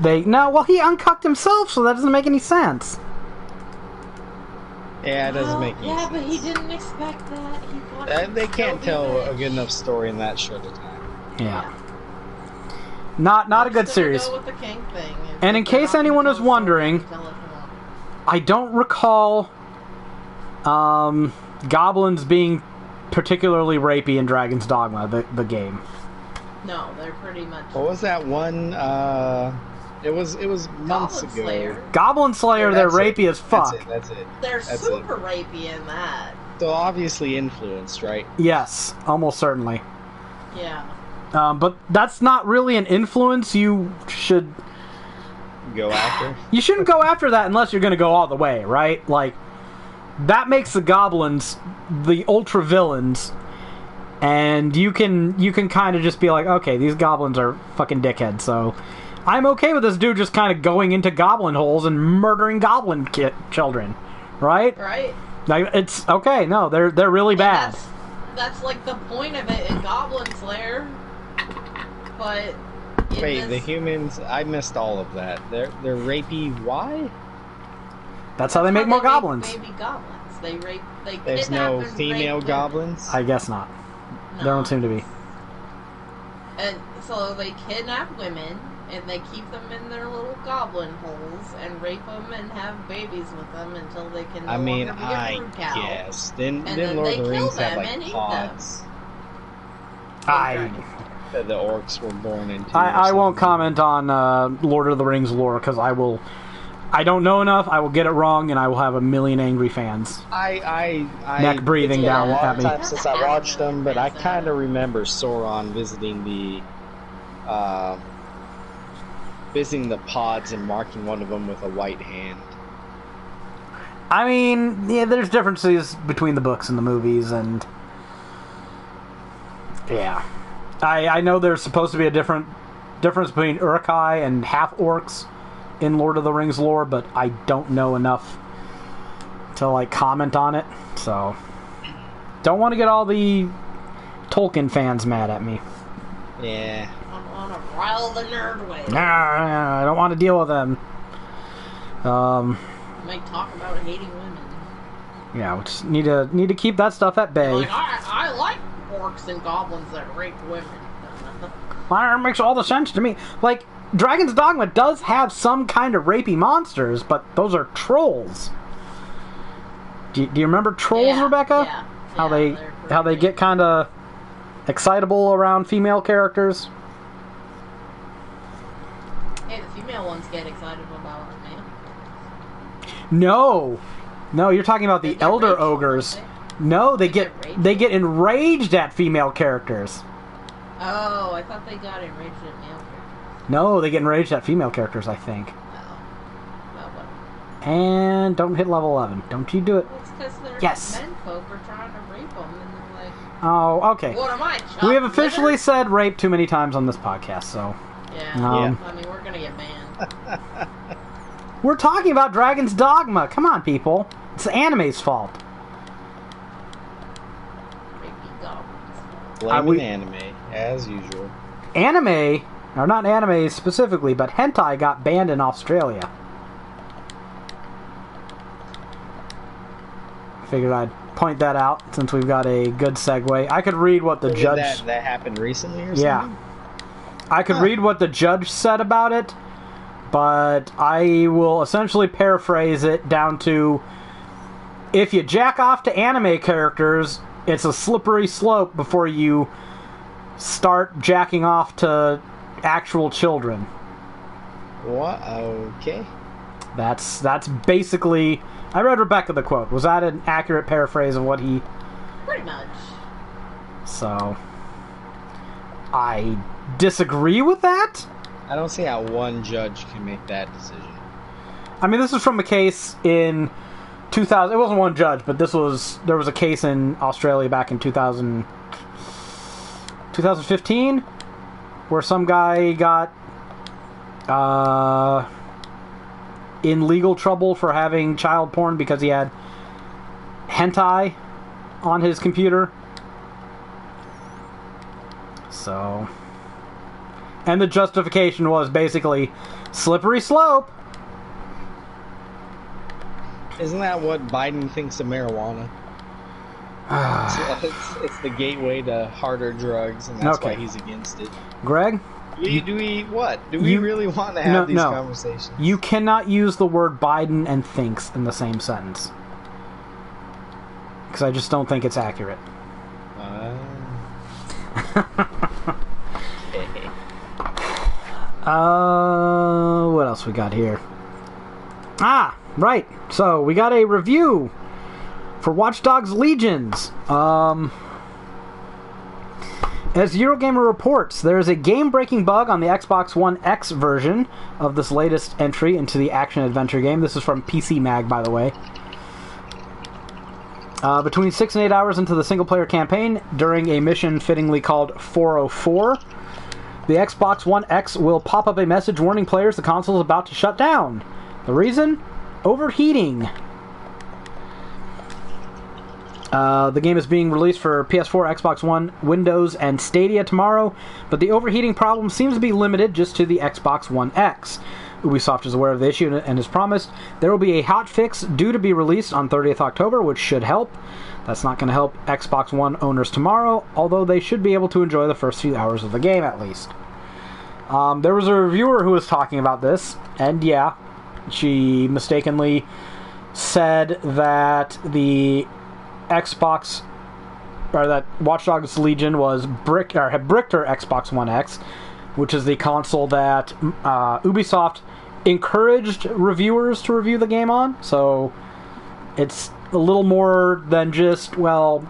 [SPEAKER 1] they... No, well, he uncucked himself, so that doesn't make any sense.
[SPEAKER 3] Yeah, it doesn't make any sense.
[SPEAKER 2] Yeah, but he didn't expect that. He thought
[SPEAKER 3] They can't
[SPEAKER 2] she'd
[SPEAKER 3] tell
[SPEAKER 2] still be
[SPEAKER 3] a good enough story in that short a time.
[SPEAKER 1] Yeah. Not a good
[SPEAKER 2] Just gonna
[SPEAKER 1] series.
[SPEAKER 2] Go with the king thing.
[SPEAKER 1] And in case anyone is wondering, I don't recall goblins being particularly rapey in Dragon's Dogma, the game.
[SPEAKER 2] No, they're pretty much.
[SPEAKER 3] What was that one? It was months
[SPEAKER 2] Goblin
[SPEAKER 3] ago.
[SPEAKER 2] Slayer.
[SPEAKER 1] Goblin Slayer, they're
[SPEAKER 3] That's it.
[SPEAKER 1] rapey as fuck.
[SPEAKER 3] That's it.
[SPEAKER 2] They're
[SPEAKER 3] That's
[SPEAKER 2] super rapey in that.
[SPEAKER 3] So obviously influenced, right?
[SPEAKER 1] Yes, almost certainly.
[SPEAKER 2] Yeah.
[SPEAKER 1] But that's not really an influence you should...
[SPEAKER 3] Go after.
[SPEAKER 1] You shouldn't go after that unless you're going to go all the way, right? Like, that makes the goblins the ultra villains, and you can kind of just be like, okay, these goblins are fucking dickheads, so I'm okay with this dude just kind of going into goblin holes and murdering goblin children, right?
[SPEAKER 2] Right.
[SPEAKER 1] Like, it's okay. No, they're really bad.
[SPEAKER 2] That's like the point of it in Goblin Slayer. But
[SPEAKER 3] Wait, the humans, I missed all of that. They're rapey. Why?
[SPEAKER 1] That's how they make more goblins.
[SPEAKER 2] Baby goblins. They rape.
[SPEAKER 3] There's no female goblins.
[SPEAKER 1] I guess not.
[SPEAKER 2] No.
[SPEAKER 1] There don't seem to be.
[SPEAKER 2] And so they kidnap women and they keep them in their little goblin holes and rape them and have babies with them until they can no longer be a brood cow.
[SPEAKER 3] Guess. Then
[SPEAKER 2] then
[SPEAKER 3] Lord
[SPEAKER 2] they
[SPEAKER 3] of the
[SPEAKER 2] kill
[SPEAKER 3] Rings had
[SPEAKER 2] them and
[SPEAKER 3] like
[SPEAKER 2] eat
[SPEAKER 3] pods that the orcs were born into.
[SPEAKER 1] I won't comment on Lord of the Rings lore because I don't know enough. I will get it wrong, and I will have a million angry fans.
[SPEAKER 3] I
[SPEAKER 1] neck breathing
[SPEAKER 3] it's been
[SPEAKER 1] down
[SPEAKER 3] a long
[SPEAKER 1] at me.
[SPEAKER 3] time since I watched them, but I kind of remember Sauron visiting the pods and marking one of them with a white hand.
[SPEAKER 1] I mean, yeah, there's differences between the books and the movies, and yeah, I know there's supposed to be a difference between Uruk-hai and half-orcs in Lord of the Rings lore, but I don't know enough to like comment on it, so don't want to get all the Tolkien fans mad at me.
[SPEAKER 3] Yeah.
[SPEAKER 2] I want to rile the nerd way.
[SPEAKER 1] Nah, I don't want to deal with them.
[SPEAKER 2] You might talk about hating women.
[SPEAKER 1] Yeah, we just need to keep that stuff at bay.
[SPEAKER 2] Like, I like orcs and goblins that rape women.
[SPEAKER 1] That makes all the sense to me. Like, Dragon's Dogma does have some kind of rapey monsters, but those are trolls. Do you remember trolls,
[SPEAKER 2] Yeah,
[SPEAKER 1] Rebecca?
[SPEAKER 2] yeah.
[SPEAKER 1] How they get kind of excitable around female characters?
[SPEAKER 2] Hey, the female ones get excited about a man.
[SPEAKER 1] No, you're talking about the elder
[SPEAKER 2] raped,
[SPEAKER 1] ogres.
[SPEAKER 2] don't
[SPEAKER 1] No, they
[SPEAKER 2] raped?
[SPEAKER 1] get enraged at female characters.
[SPEAKER 2] Oh, I thought they got enraged at male characters.
[SPEAKER 1] No, they get enraged at female characters, I think.
[SPEAKER 2] Oh. Well, what?
[SPEAKER 1] And don't hit level 11. Don't you do it.
[SPEAKER 2] Well, it's because their
[SPEAKER 1] Yes.
[SPEAKER 2] men folk are trying to rape them, and they're like,
[SPEAKER 1] Oh, okay.
[SPEAKER 2] what am I, chopped
[SPEAKER 1] We have officially
[SPEAKER 2] liver?
[SPEAKER 1] said rape too many times on this podcast, so...
[SPEAKER 2] Yeah. I mean, we're gonna get banned.
[SPEAKER 1] We're talking about Dragon's Dogma. Come on, people. It's the anime's fault.
[SPEAKER 2] Rapey goblins.
[SPEAKER 3] Blaming anime, as usual.
[SPEAKER 1] Anime, or not anime specifically, but hentai got banned in Australia. Figured I'd point that out since we've got a good segue. I could read what the judge...
[SPEAKER 3] That happened recently or something?
[SPEAKER 1] Yeah. I could read what the judge said about it, but I will essentially paraphrase it down to, if you jack off to anime characters, it's a slippery slope before you start jacking off to actual children.
[SPEAKER 3] What? Okay.
[SPEAKER 1] That's basically... I read Rebecca the quote. Was that an accurate paraphrase of what he...
[SPEAKER 2] Pretty much.
[SPEAKER 1] So... I disagree with that?
[SPEAKER 3] I don't see how one judge can make that decision.
[SPEAKER 1] I mean, this is from a case in 2000. It wasn't one judge, but there was a case in Australia back in 2015 where some guy got in legal trouble for having child porn because he had hentai on his computer. So, and the justification was basically slippery slope.
[SPEAKER 3] Isn't that what Biden thinks of marijuana? It's the gateway to harder drugs, and that's
[SPEAKER 1] Okay.
[SPEAKER 3] why he's against it.
[SPEAKER 1] Greg?
[SPEAKER 3] Do we really want to have these conversations?
[SPEAKER 1] You cannot use the word Biden and thinks in the same sentence. Because I just don't think it's accurate. What else we got here? Ah, right. So, we got a review for Watch Dogs Legions. As Eurogamer reports, there is a game-breaking bug on the Xbox One X version of this latest entry into the action-adventure game. This is from PC Mag, by the way. Between 6 and 8 hours into the single-player campaign, during a mission fittingly called 404, the Xbox One X will pop up a message warning players the console is about to shut down. The reason? Overheating. The game is being released for PS4, Xbox One, Windows, and Stadia tomorrow, but the overheating problem seems to be limited just to the Xbox One X. Ubisoft is aware of the issue and has promised there will be a hot fix due to be released on 30th October, which should help. That's not going to help Xbox One owners tomorrow, although they should be able to enjoy the first few hours of the game at least. There was a reviewer who was talking about this, and yeah, she mistakenly said that the Xbox, or that Watch Dogs Legion had bricked her Xbox One X, which is the console that Ubisoft encouraged reviewers to review the game on. So it's a little more than just, well,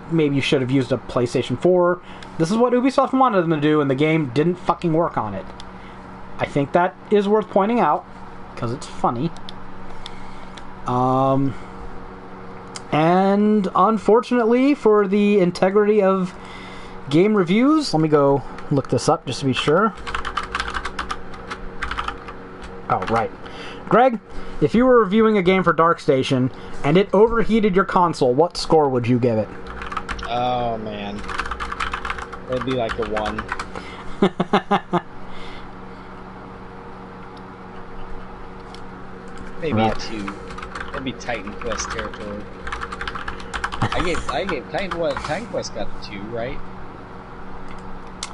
[SPEAKER 1] maybe you should have used a PlayStation 4. This is what Ubisoft wanted them to do, and the game didn't fucking work on it. I think that is worth pointing out, because it's funny. And unfortunately for the integrity of game reviews, let me go look this up just to be sure. Oh, right. Greg, if you were reviewing a game for DarkStation and it overheated your console, what score would you give it?
[SPEAKER 3] Oh, man. It'd be like a 1. Maybe a 2. It'd be Titan Quest territory. I gave Titan Quest got a 2, right?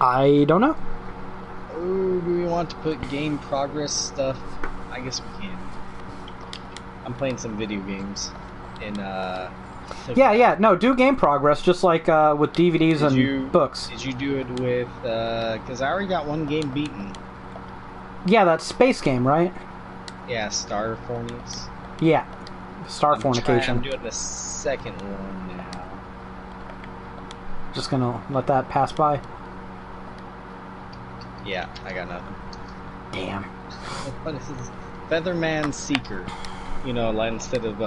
[SPEAKER 1] I don't know.
[SPEAKER 3] Oh, do we want to put game progress stuff? I guess we can. I'm playing some video games in
[SPEAKER 1] Yeah, no, do game progress just like with DVDs and books.
[SPEAKER 3] Did you do it with because I already got one game beaten.
[SPEAKER 1] Yeah, that space game, right?
[SPEAKER 3] Yeah, Star Fornies.
[SPEAKER 1] Yeah. Star Fornication.
[SPEAKER 3] I'm doing the second one now.
[SPEAKER 1] Just gonna let that pass by.
[SPEAKER 3] Yeah, I got nothing.
[SPEAKER 1] Damn.
[SPEAKER 3] What is this? Featherman Seeker. You know, like instead of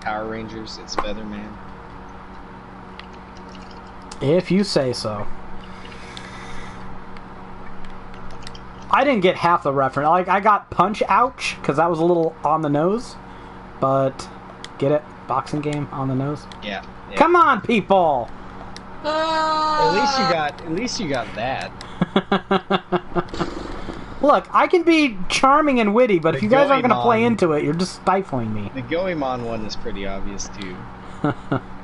[SPEAKER 3] Power Rangers, it's Featherman.
[SPEAKER 1] If you say so. I didn't get half the reference. Like, I got Punch Ouch, because that was a little on the nose. But, get it? Boxing game on the nose?
[SPEAKER 3] Yeah.
[SPEAKER 1] Come on, people!
[SPEAKER 3] At least you got that.
[SPEAKER 1] Look, I can be charming and witty, but if you guys aren't going to play
[SPEAKER 3] Goemon.
[SPEAKER 1] into it, you're just stifling me.
[SPEAKER 3] The Goemon one is pretty obvious too.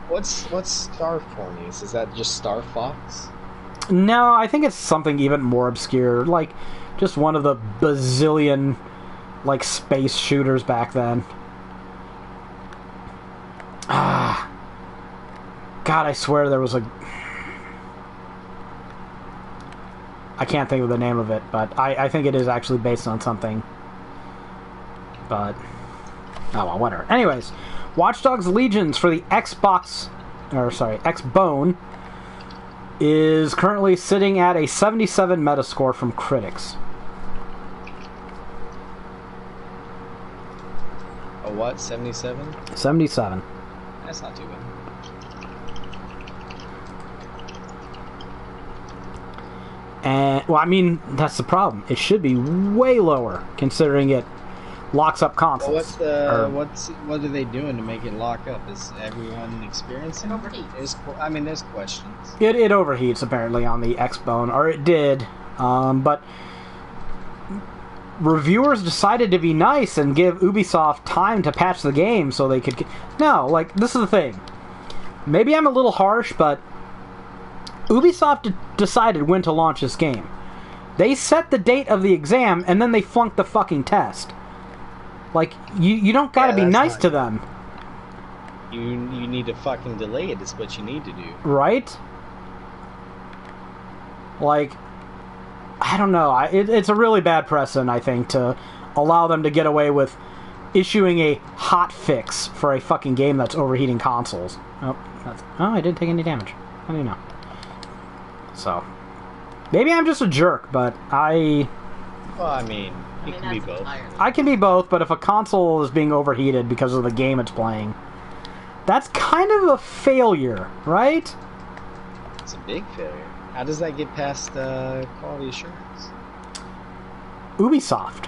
[SPEAKER 3] What's Star Fornies? Is that just Star Fox?
[SPEAKER 1] No, I think it's something even more obscure. Like, just one of the bazillion, like, space shooters back then. Ah. God, I swear there was a... I can't think of the name of it, but I think it is actually based on something. But... oh, well, whatever. Anyways, Watch Dogs Legions for the Xbone is currently sitting at a 77 Metascore from critics.
[SPEAKER 3] A what? 77?
[SPEAKER 1] 77.
[SPEAKER 3] That's not too bad.
[SPEAKER 1] And, well, I mean, that's the problem. It should be way lower, considering it locks up consoles.
[SPEAKER 3] Well, what are they doing to make it lock up? Is everyone experiencing?
[SPEAKER 2] It overheats.
[SPEAKER 3] There's questions.
[SPEAKER 1] It overheats, apparently, on the Xbone, or it did. But reviewers decided to be nice and give Ubisoft time to patch the game so they could... No, like, this is the thing. maybe I'm a little harsh, but Ubisoft decided when to launch this game. They set the date of the exam, and then they flunked the fucking test. Like, you don't gotta be nice to them.
[SPEAKER 3] You need to fucking delay it, is what you need to do.
[SPEAKER 1] Right? Like, I don't know. It's a really bad precedent, I think, to allow them to get away with issuing a hot fix for a fucking game that's overheating consoles. Oh, I didn't take any damage. How do you know? So, maybe I'm just a jerk, but
[SPEAKER 3] Well, I mean, you can be both.
[SPEAKER 1] I can be both, but if a console is being overheated because of the game it's playing, that's kind of a failure, right?
[SPEAKER 3] It's a big failure. How does that get past quality assurance?
[SPEAKER 1] Ubisoft.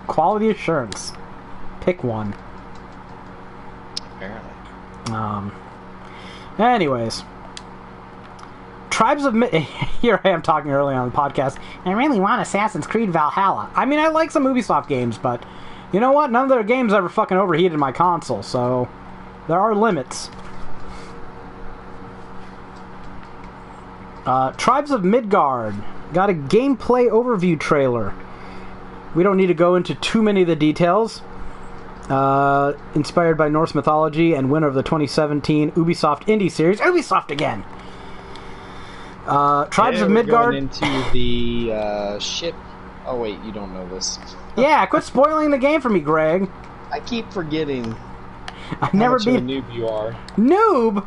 [SPEAKER 1] Quality assurance. Pick one.
[SPEAKER 3] Apparently.
[SPEAKER 1] Anyways. Tribes of... Here I am talking early on the podcast. I really want Assassin's Creed Valhalla. I mean, I like some Ubisoft games, but... You know what? None of their games ever fucking overheated my console, so... There are limits. Tribes of Midgard. Got a gameplay overview trailer. We don't need to go into too many of the details. Inspired by Norse mythology and winner of the 2017 Ubisoft Indie Series. Ubisoft again! Tribes of Midgard.
[SPEAKER 3] Going into the ship. Oh wait, you don't know this.
[SPEAKER 1] Yeah, quit spoiling the game for me, Greg.
[SPEAKER 3] I keep forgetting.
[SPEAKER 1] I never
[SPEAKER 3] how much of a noob you are.
[SPEAKER 1] Noob.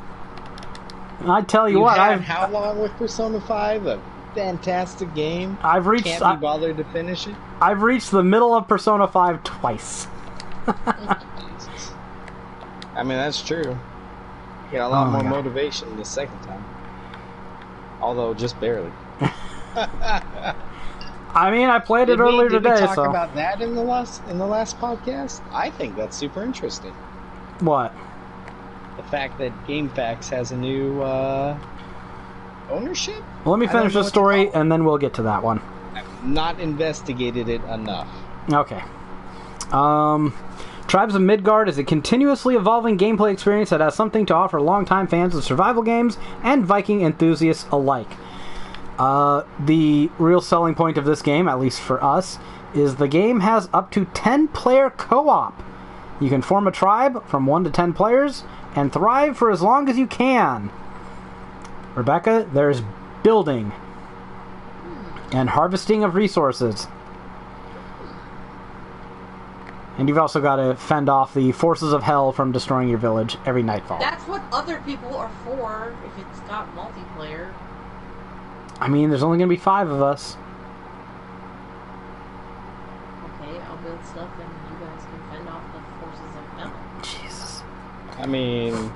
[SPEAKER 1] I tell you what,
[SPEAKER 3] I've how long with Persona 5? A fantastic game.
[SPEAKER 1] I've reached.
[SPEAKER 3] Can't be bothered to finish it.
[SPEAKER 1] I've reached the middle of Persona 5 twice.
[SPEAKER 3] Jesus. I mean, that's true. You got a lot more motivation the second time. Although just barely.
[SPEAKER 1] I mean, I played it earlier today.
[SPEAKER 3] Did we talk about that in the last podcast? I think that's super interesting.
[SPEAKER 1] What?
[SPEAKER 3] The fact that GameFAQs has a new ownership?
[SPEAKER 1] Well, let me finish the story, and then we'll get to that one.
[SPEAKER 3] I've not investigated it enough.
[SPEAKER 1] Okay. Tribes of Midgard is a continuously evolving gameplay experience that has something to offer longtime fans of survival games and Viking enthusiasts alike. The real selling point of this game, at least for us, is the game has up to 10-player co-op. You can form a tribe from 1 to 10 players and thrive for as long as you can. Rebecca, there's building and harvesting of resources. And you've also got to fend off the forces of hell from destroying your village every nightfall.
[SPEAKER 2] That's what other people are for if it's got multiplayer.
[SPEAKER 1] I mean, there's only going to be 5 of us.
[SPEAKER 2] Okay, I'll build stuff and you guys can fend off the forces of hell.
[SPEAKER 1] Jesus.
[SPEAKER 3] I mean,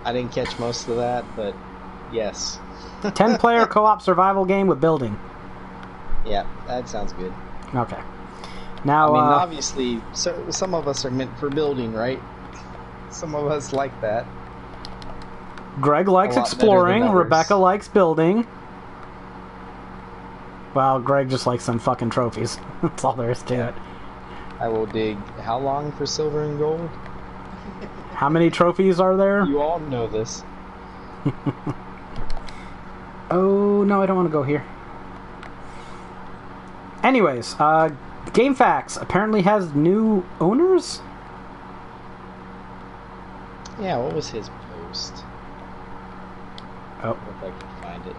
[SPEAKER 3] I didn't catch most of that, but yes.
[SPEAKER 1] 10-player co-op survival game with building.
[SPEAKER 3] Yeah, that sounds good.
[SPEAKER 1] Okay. Now,
[SPEAKER 3] I mean, obviously, some of us are meant for building, right? Some of us like that.
[SPEAKER 1] Greg likes exploring. Rebecca likes building. Well, Greg just likes some fucking trophies. That's all there is to it.
[SPEAKER 3] I will dig. How long for silver and gold?
[SPEAKER 1] How many trophies are there?
[SPEAKER 3] You all know this.
[SPEAKER 1] Oh, no, I don't want to go here. Anyways, GameFAQs apparently has new owners?
[SPEAKER 3] Yeah, what was his post?
[SPEAKER 1] Oh.
[SPEAKER 3] If I can find it.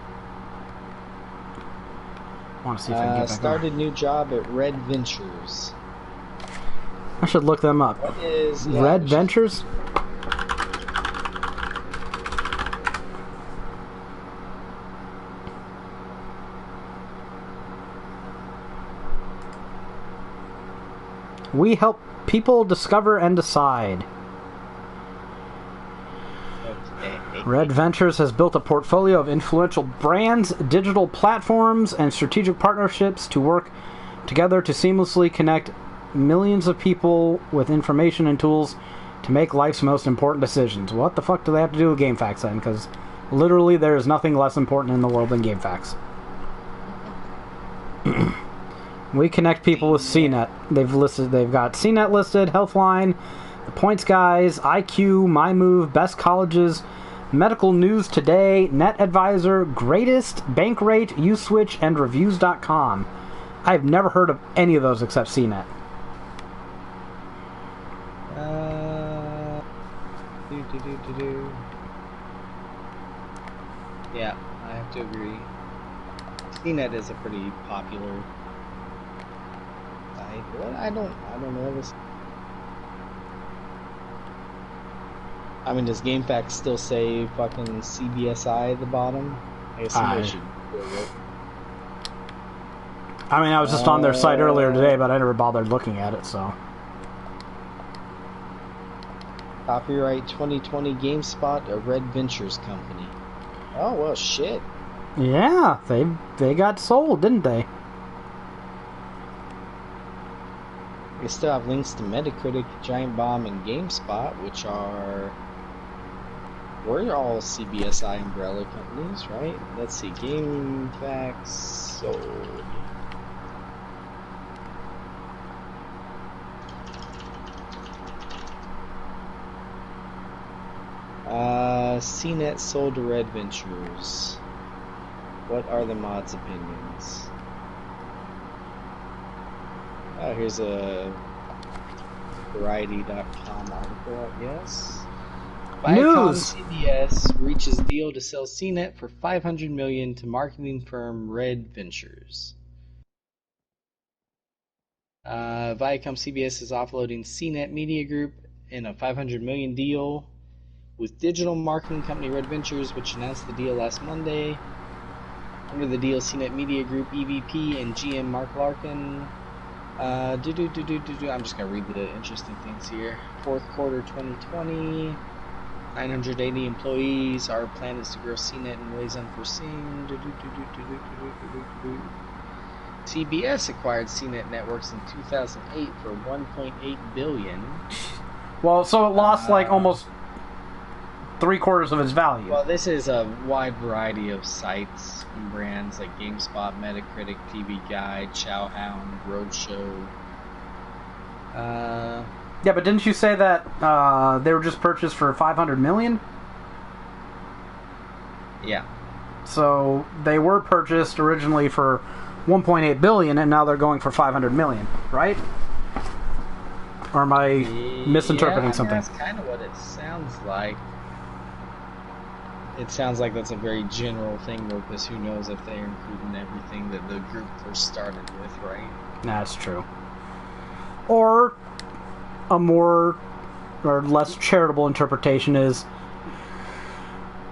[SPEAKER 1] I want to see if I can get back
[SPEAKER 3] started new job at Red Ventures.
[SPEAKER 1] I should look them up.
[SPEAKER 3] What is...
[SPEAKER 1] Red Ventures? We help people discover and decide. Red Ventures has built a portfolio of influential brands, digital platforms, and strategic partnerships to work together to seamlessly connect millions of people with information and tools to make life's most important decisions. What the fuck do they have to do with GameFAQs then? Because literally there is nothing less important in the world than GameFAQs. We connect people with CNET. They've got CNET listed, Healthline, Points Guys, IQ, My Move, Best Colleges, Medical News Today, Net Advisor, Greatest, Bankrate, Uswitch, and Reviews.com. I've never heard of any of those except CNET.
[SPEAKER 3] Yeah, I have to agree. CNET is a pretty popular site. What? I don't know this. I mean, does GameFAQs still say fucking CBSI at the bottom? I guess somebody should do it.
[SPEAKER 1] I mean, I was just on their site earlier today, but I never bothered looking at it, so.
[SPEAKER 3] Copyright 2020 GameSpot, a Red Ventures company. Oh, well, shit.
[SPEAKER 1] Yeah, they got sold, didn't they?
[SPEAKER 3] They still have links to Metacritic, Giant Bomb, and GameSpot, which are... We're all CBSI umbrella companies, right? Let's see. GameFAQs sold. CNET sold to Red Ventures. What are the mods' opinions? Oh, here's a Variety.com article, I guess. Viacom CBS reaches deal to sell CNET for $500 million to marketing firm Red Ventures. Viacom CBS is offloading CNET Media Group in a $500 million deal with digital marketing company Red Ventures, which announced the deal last Monday. Under the deal, CNET Media Group EVP and GM Mark Larkin. I'm just going to read the interesting things here. Fourth quarter 2020, 980 employees. Our plan is to grow CNET in ways unforeseen. CBS acquired CNET Networks in 2008 for $1.8 billion.
[SPEAKER 1] Well, so it lost like almost 3/4 of its value.
[SPEAKER 3] Well, this is a wide variety of sites and brands like GameSpot, Metacritic, TV Guide, Chowhound, Roadshow.
[SPEAKER 1] Yeah, but didn't you say that they were just purchased for $500 million?
[SPEAKER 3] Yeah.
[SPEAKER 1] So they were purchased originally for $1.8 billion, and now they're going for $500 million, right? Or am I misinterpreting something?
[SPEAKER 3] That's kind of what it sounds like. It sounds like that's a very general thing, though, because who knows if they're including everything that the group first started with, right?
[SPEAKER 1] That's true. Or a more or less charitable interpretation is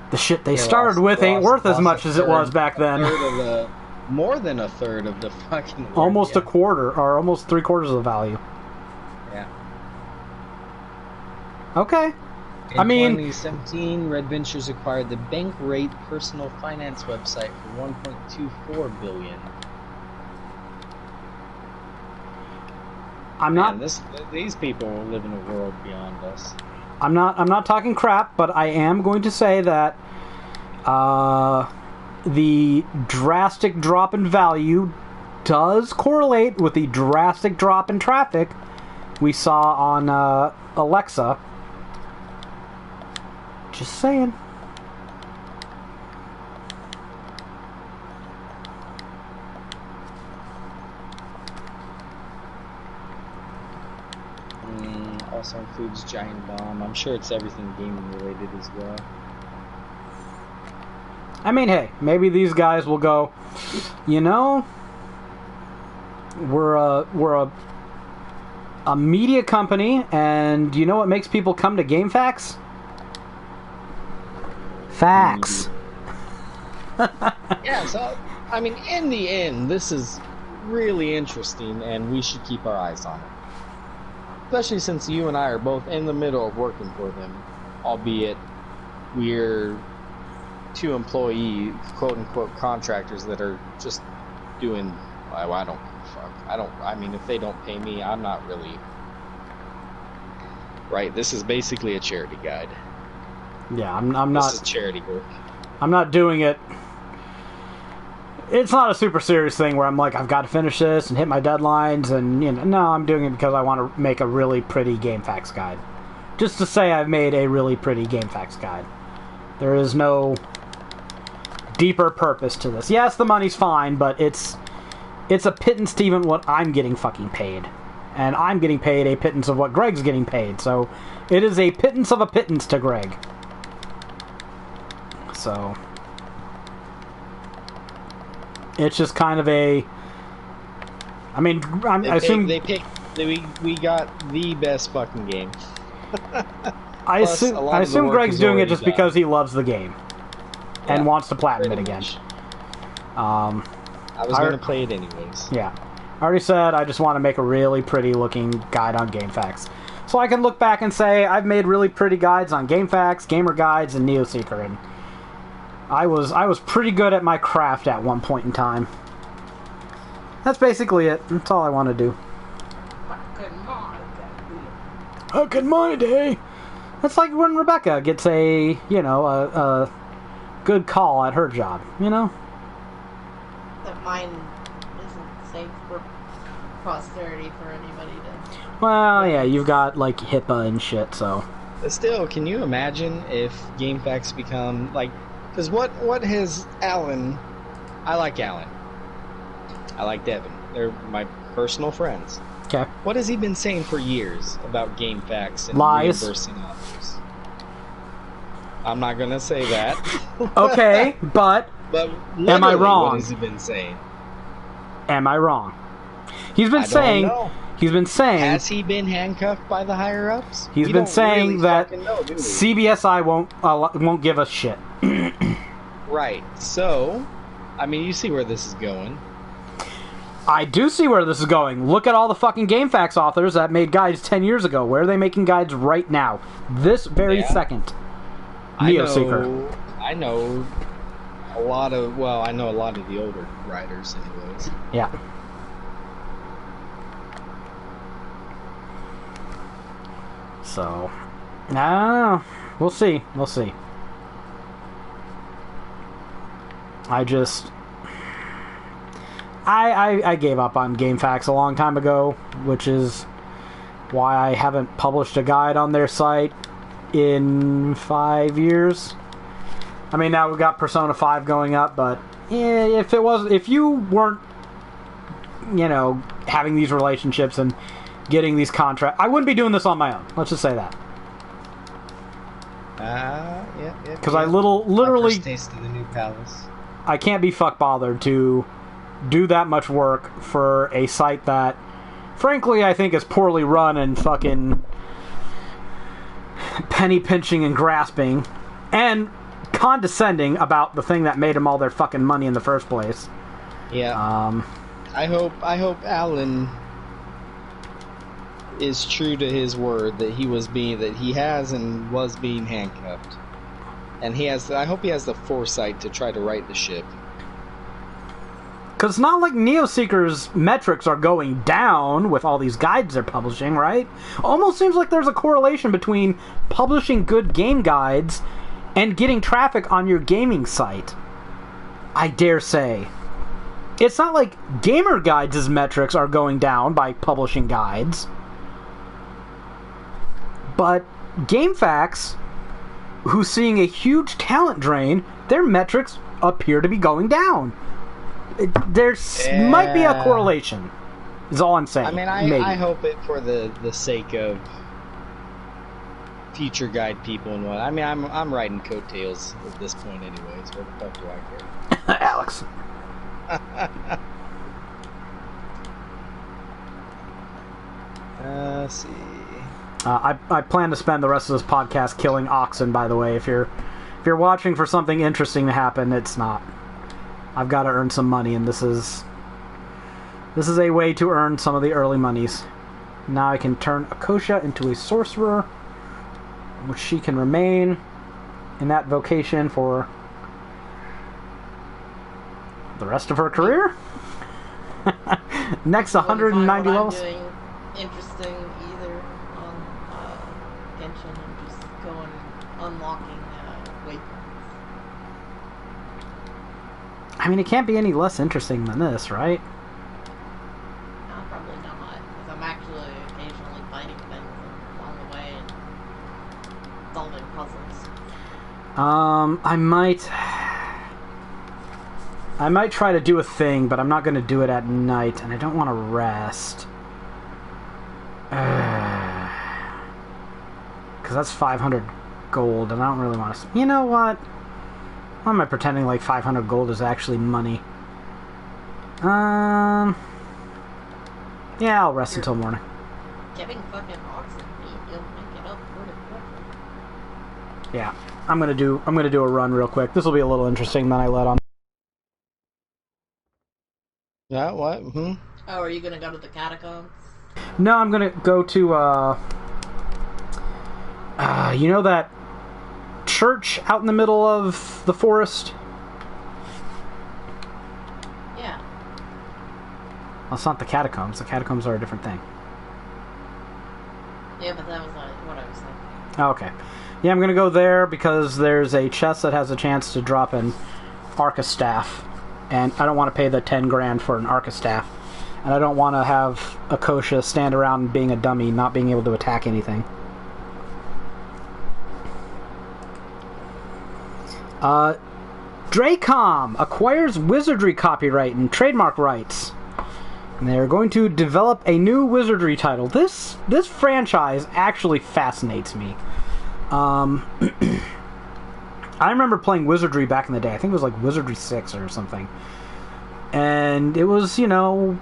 [SPEAKER 1] the shit they started with ain't worth as much as it was back then.
[SPEAKER 3] More than a third of the fucking...
[SPEAKER 1] Almost a quarter, or almost 3/4 of the value.
[SPEAKER 3] Yeah.
[SPEAKER 1] Okay.
[SPEAKER 3] In 2017, Red Ventures acquired the Bankrate personal finance website for $1.24 billion. These people live in a world beyond us.
[SPEAKER 1] I'm not talking crap, but I am going to say that the drastic drop in value does correlate with the drastic drop in traffic we saw on Alexa. Just saying.
[SPEAKER 3] Also includes Giant Bomb. I'm sure it's everything gaming related as well.
[SPEAKER 1] I mean, hey, maybe these guys will go, you know, we're a media company, and you know what makes people come to GameFAQs? Facts.
[SPEAKER 3] Yeah, so, I mean, in the end, this is really interesting, and we should keep our eyes on it. Especially since you and I are both in the middle of working for them, albeit we're two employee, quote-unquote, contractors that are just doing, well, I don't fuck. I mean, if they don't pay me, I'm not really... Right, this is basically a charity guide.
[SPEAKER 1] Yeah, I'm not...
[SPEAKER 3] This is charity work.
[SPEAKER 1] I'm not doing it... It's not a super serious thing where I'm like, I've got to finish this and hit my deadlines, and, you know, no, I'm doing it because I want to make a really pretty GameFAQs guide. just to say I've made a really pretty GameFAQs guide. There is no deeper purpose to this. Yes, the money's fine, but it's a pittance to even what I'm getting fucking paid. And I'm getting paid a pittance of what Greg's getting paid. So it is a pittance of a pittance to Greg. So it's just kind of a... I mean, I assume...
[SPEAKER 3] We got the best fucking game.
[SPEAKER 1] I assume Greg's doing it just because he loves the game. And wants to platinum it again.
[SPEAKER 3] I was going to play it anyways.
[SPEAKER 1] Yeah. I already said I just want to make a really pretty looking guide on GameFAQs. So I can look back and say, I've made really pretty guides on GameFAQs, Gamer Guides, and NeoSeeker, and I was pretty good at my craft at one point in time. That's basically it. That's all I want to do. Back in my day. That's like when Rebecca gets a good call at her job, you know?
[SPEAKER 2] That mine isn't safe for posterity for anybody to...
[SPEAKER 1] Well, yeah, you've got, like, HIPAA and shit, so...
[SPEAKER 3] But still, can you imagine if GameFAQs become, like... Because what has Alan... I like Alan. I like Devin. They're my personal friends.
[SPEAKER 1] Okay.
[SPEAKER 3] What has he been saying for years about GameFAQs and
[SPEAKER 1] lies.
[SPEAKER 3] Reimbursing authors? I'm not gonna say that.
[SPEAKER 1] Okay, but am I wrong?
[SPEAKER 3] What has he been saying?
[SPEAKER 1] Am I wrong? He's been saying. He's been saying.
[SPEAKER 3] Has he been handcuffed by the higher ups?
[SPEAKER 1] He's been saying that CBSI won't give us shit.
[SPEAKER 3] Right. So, I mean, you see where this is going.
[SPEAKER 1] I do see where this is going. Look at all the fucking GameFAQs authors that made guides 10 years ago. Where are they making guides right now? This very second. NeoSeeker.
[SPEAKER 3] I know a lot of the older writers anyways.
[SPEAKER 1] Yeah. So, we'll see. We'll see. I gave up on GameFAQs a long time ago, which is why I haven't published a guide on their site in 5 years. I mean, now we've got Persona 5 going up, but if you weren't, having these relationships and getting these contracts, I wouldn't be doing this on my own. Let's just say that.
[SPEAKER 3] Yeah.
[SPEAKER 1] Because I literally
[SPEAKER 3] first taste of the new palace.
[SPEAKER 1] I can't be fuck bothered to do that much work for a site that, frankly, I think is poorly run and fucking penny pinching and grasping and condescending about the thing that made them all their fucking money in the first place.
[SPEAKER 3] Yeah. I hope Alan is true to his word that he has and was being handcuffed. And I hope he has the foresight to try to right the ship.
[SPEAKER 1] Because it's not like NeoSeeker's metrics are going down with all these guides they're publishing, right? Almost seems like there's a correlation between publishing good game guides and getting traffic on your gaming site. I dare say. It's not like Gamer Guides' metrics are going down by publishing guides. But GameFAQs, who's seeing a huge talent drain, their metrics appear to be going down. There might be a correlation, is all I'm saying.
[SPEAKER 3] I mean, I hope it for the sake of future guide people and what. I mean, I'm riding coattails at this point anyways. What the fuck do I care?
[SPEAKER 1] Alex.
[SPEAKER 3] Let's see.
[SPEAKER 1] I plan to spend the rest of this podcast killing oxen, by the way. If you're watching for something interesting to happen, it's not. I've got to earn some money, and this is a way to earn some of the early monies. Now I can turn Akosha into a sorcerer, which she can remain in that vocation for the rest of her career. Next 190 levels.
[SPEAKER 2] Doing interesting either on Genshin and just going unlocking waypoints.
[SPEAKER 1] I mean, it can't be any less interesting than this, right?
[SPEAKER 2] No, probably not, because I'm actually occasionally fighting things along the way and
[SPEAKER 1] I might try to do a thing, but I'm not going to do it at night, and I don't want to rest. Because that's 500 gold, and I don't really want to... You know what? Why am I pretending like 500 gold is actually money? Yeah, I'll rest until morning.
[SPEAKER 2] Giving fucking oxen meat, you'll make it up pretty quick.
[SPEAKER 1] Yeah, I'm gonna do a run real quick. This will be a little interesting than I let on.
[SPEAKER 3] Yeah, what? Mm-hmm.
[SPEAKER 2] Oh, are you gonna go to the catacombs?
[SPEAKER 1] No, I'm gonna go to you know that church out in the middle of the forest?
[SPEAKER 2] Yeah.
[SPEAKER 1] Well, it's not the catacombs. The catacombs are a different thing.
[SPEAKER 2] Yeah, but that was what I was thinking.
[SPEAKER 1] Oh, okay. Yeah, I'm gonna go there because there's a chest that has a chance to drop an Arca staff, and I don't want to pay the 10 grand for an Arca staff, and I don't want to have Akosha stand around being a dummy, not being able to attack anything. Dracom acquires wizardry copyright and trademark rights. And they're going to develop a new wizardry title. This franchise actually fascinates me. I remember playing Wizardry back in the day. I think it was like Wizardry 6 or something. And it was, you know,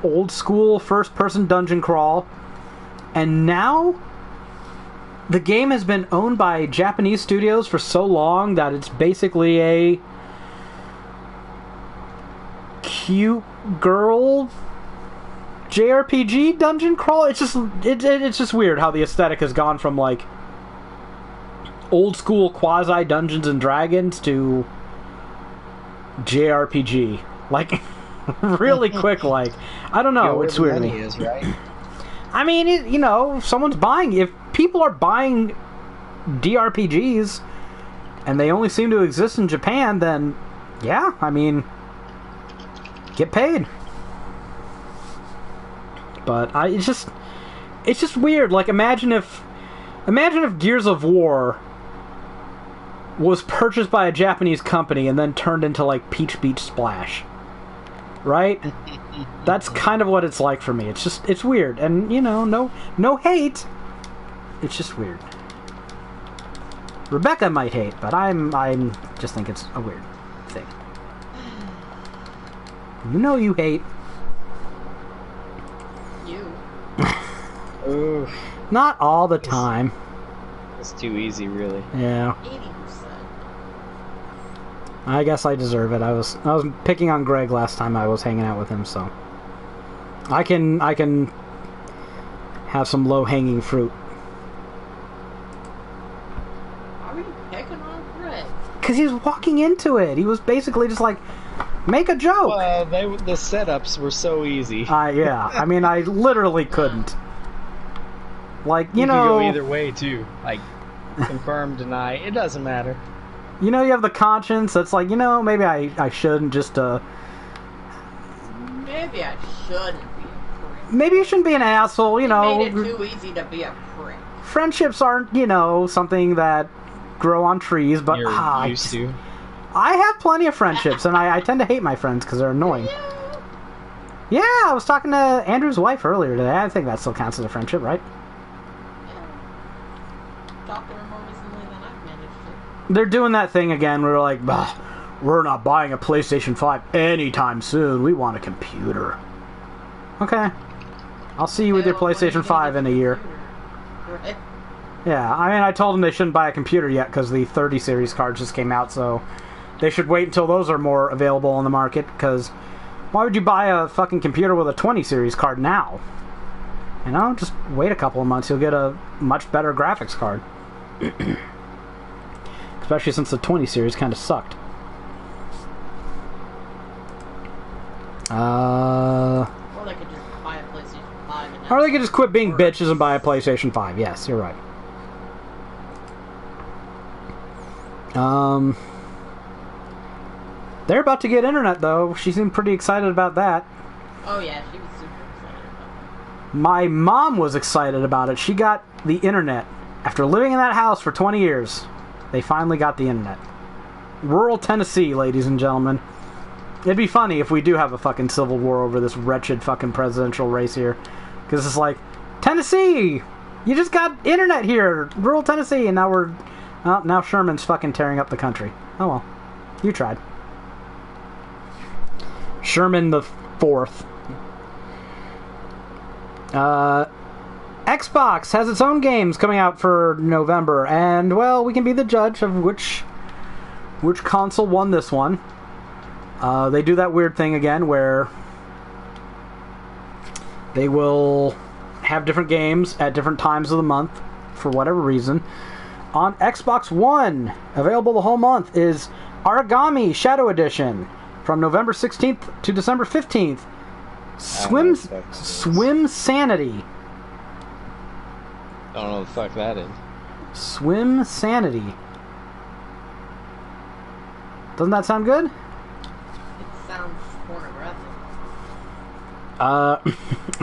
[SPEAKER 1] old school first-person dungeon crawl. And now the game has been owned by Japanese studios for so long that it's basically a cute girl JRPG dungeon crawl. It's just weird how the aesthetic has gone from like old school quasi Dungeons and Dragons to JRPG. Like really quick. Like I don't know. It's weird to me.
[SPEAKER 3] Is, right?
[SPEAKER 1] I mean, you know, if people are buying DRPGs and they only seem to exist in Japan, then yeah, I mean, get paid. But it's just weird. Like imagine if Gears of War was purchased by a Japanese company and then turned into like Peach Beach Splash. Right? That's kind of what it's like for me. It's weird. And, you know, no hate. It's just weird. Rebecca might hate, but I'm just think it's a weird thing. You know you hate.
[SPEAKER 2] You.
[SPEAKER 3] Ooh.
[SPEAKER 1] Not all the time.
[SPEAKER 3] It's too easy, really.
[SPEAKER 1] Yeah.
[SPEAKER 2] 80%.
[SPEAKER 1] I guess I deserve it. I was picking on Greg last time I was hanging out with him, so I can have some low-hanging fruit.
[SPEAKER 2] Why were you picking on Greg?
[SPEAKER 1] Because he was walking into it. He was basically just like, make a joke.
[SPEAKER 3] Well, the setups were so easy.
[SPEAKER 1] Yeah. I mean, I literally couldn't. Like, you know...
[SPEAKER 3] could go either way, too. Like, confirm, deny. It doesn't matter.
[SPEAKER 1] You know, you have the conscience that's like, you know, maybe I shouldn't just,
[SPEAKER 2] Maybe I shouldn't be a prick.
[SPEAKER 1] Maybe you shouldn't be an asshole, you know.
[SPEAKER 2] Made it too easy to be a prick.
[SPEAKER 1] Friendships aren't, you know, something that grow on trees, but...
[SPEAKER 3] You're used to.
[SPEAKER 1] I have plenty of friendships, and I tend to hate my friends because they're annoying. Yeah, I was talking to Andrew's wife earlier today. I think that still counts as a friendship, right?
[SPEAKER 2] Talked to her more recently than I've managed to.
[SPEAKER 1] They're doing that thing again. We're like, bah, we're not buying a PlayStation 5 anytime soon. We want a computer. Okay. I'll see you with your PlayStation 5 in a year.
[SPEAKER 2] Right?
[SPEAKER 1] Yeah, I mean, I told them they shouldn't buy a computer yet because the 30 series cards just came out, so they should wait until those are more available on the market, because why would you buy a fucking computer with a 20 series card now? You know, just wait a couple of months, you'll get a much better graphics card. Especially since the 20 series kind of sucked.
[SPEAKER 2] Or they could just buy a PlayStation 5 and
[SPEAKER 1] Or they could just quit being bitches and buy a PlayStation 5. Yes, you're right. They're about to get internet, though. She seemed pretty excited about that.
[SPEAKER 2] Oh yeah, she was super excited about
[SPEAKER 1] My mom was excited about it. She got the internet after living in that house for 20 years. They finally got the internet. Rural Tennessee, ladies and gentlemen. It'd be funny if we do have a fucking civil war over this wretched fucking presidential race here. Because it's like, Tennessee! You just got internet here! Rural Tennessee! And now we're... Well, now Sherman's fucking tearing up the country. Oh well. You tried. Sherman the Fourth. Xbox has its own games coming out for November, and, well, we can be the judge of which console won this one. They do that weird thing again where they will have different games at different times of the month for whatever reason. On Xbox One, available the whole month, is Origami Shadow Edition from November 16th to December 15th. Swim Sanity.
[SPEAKER 3] I don't know what the fuck that is.
[SPEAKER 1] Swim Sanity. Doesn't that sound good?
[SPEAKER 2] It sounds pornographic.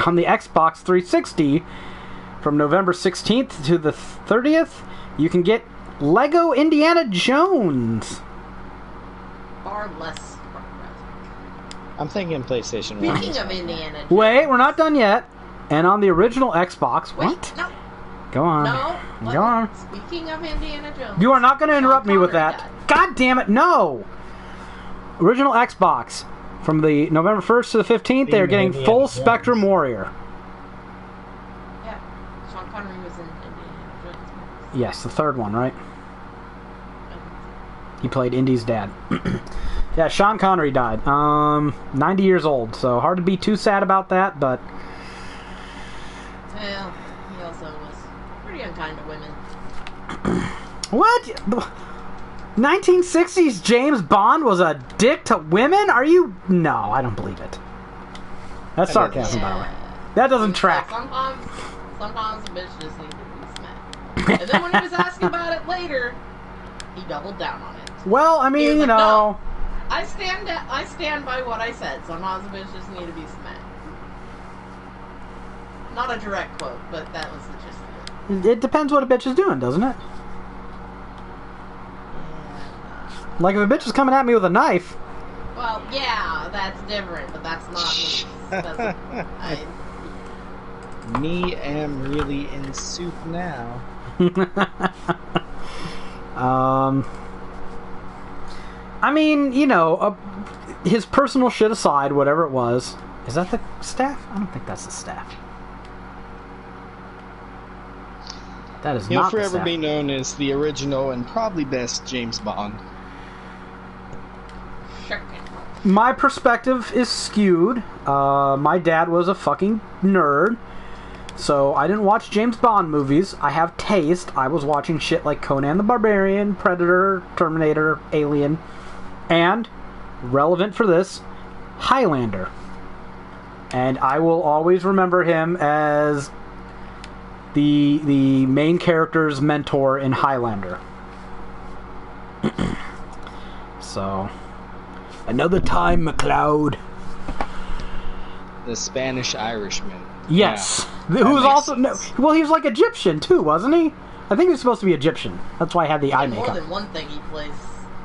[SPEAKER 1] On the Xbox 360, from November 16th to the 30th, you can get Lego Indiana Jones.
[SPEAKER 2] Far less pornographic.
[SPEAKER 3] I'm thinking PlayStation 1.
[SPEAKER 2] Speaking of Indiana Jones.
[SPEAKER 1] Wait, we're not done yet. And on the original Xbox...
[SPEAKER 2] Wait,
[SPEAKER 1] What?
[SPEAKER 2] no.
[SPEAKER 1] Go on.
[SPEAKER 2] No.
[SPEAKER 1] Go on.
[SPEAKER 2] Speaking of Indiana Jones.
[SPEAKER 1] You are not going to interrupt me with
[SPEAKER 2] Connery
[SPEAKER 1] that.
[SPEAKER 2] died.
[SPEAKER 1] God damn it, no! Original Xbox. From the November 1st to the 15th, they're getting
[SPEAKER 3] Indiana
[SPEAKER 1] full
[SPEAKER 3] Jones.
[SPEAKER 1] Spectrum Warrior.
[SPEAKER 2] Yeah. Sean Connery was in Indiana Jones.
[SPEAKER 1] Yes, the third one, right? He played Indy's dad. Yeah, Sean Connery died. 90 years old, so hard to be too sad about that, but...
[SPEAKER 2] Well, he also was pretty unkind to women.
[SPEAKER 1] What? 1960s James Bond was a dick to women? Are you... No, I don't believe it. That's sarcasm, by the way. That doesn't track.
[SPEAKER 2] Sometimes a bitch just needs to be smacked. And then when he was asking about it later, he doubled down on it.
[SPEAKER 1] Well, I
[SPEAKER 2] He
[SPEAKER 1] mean,
[SPEAKER 2] was
[SPEAKER 1] you
[SPEAKER 2] like,
[SPEAKER 1] know...
[SPEAKER 2] "No, I stand by what I said. Sometimes a bitch just need to be smacked. Not a direct quote, but that was the gist of it.
[SPEAKER 1] It depends what a bitch is doing, doesn't it?
[SPEAKER 2] Yeah.
[SPEAKER 1] Like, if a bitch is coming at me with a knife...
[SPEAKER 2] Well, yeah, that's different, but that's not me.
[SPEAKER 3] Me am really in soup now.
[SPEAKER 1] I mean, you know, his personal shit aside, whatever it was... Is that the staff? I don't think that's the staff. That is
[SPEAKER 3] He'll
[SPEAKER 1] not the
[SPEAKER 3] forever
[SPEAKER 1] staff.
[SPEAKER 3] be known as the original and probably best James Bond.
[SPEAKER 1] My perspective is skewed. My dad was a fucking nerd, so I didn't watch James Bond movies. I have taste. I was watching shit like Conan the Barbarian, Predator, Terminator, Alien, and, relevant for this, Highlander. And I will always remember him as the main character's mentor in Highlander. So... Another time, McLeod.
[SPEAKER 3] The Spanish Irishman.
[SPEAKER 1] Yes.
[SPEAKER 3] Yeah.
[SPEAKER 1] Who was
[SPEAKER 3] That
[SPEAKER 1] also... No,
[SPEAKER 3] makes sense.
[SPEAKER 1] well, he was like Egyptian, too, wasn't he? I think he was supposed to be Egyptian. That's why I had the eye
[SPEAKER 2] More
[SPEAKER 1] makeup.
[SPEAKER 2] than one thing he plays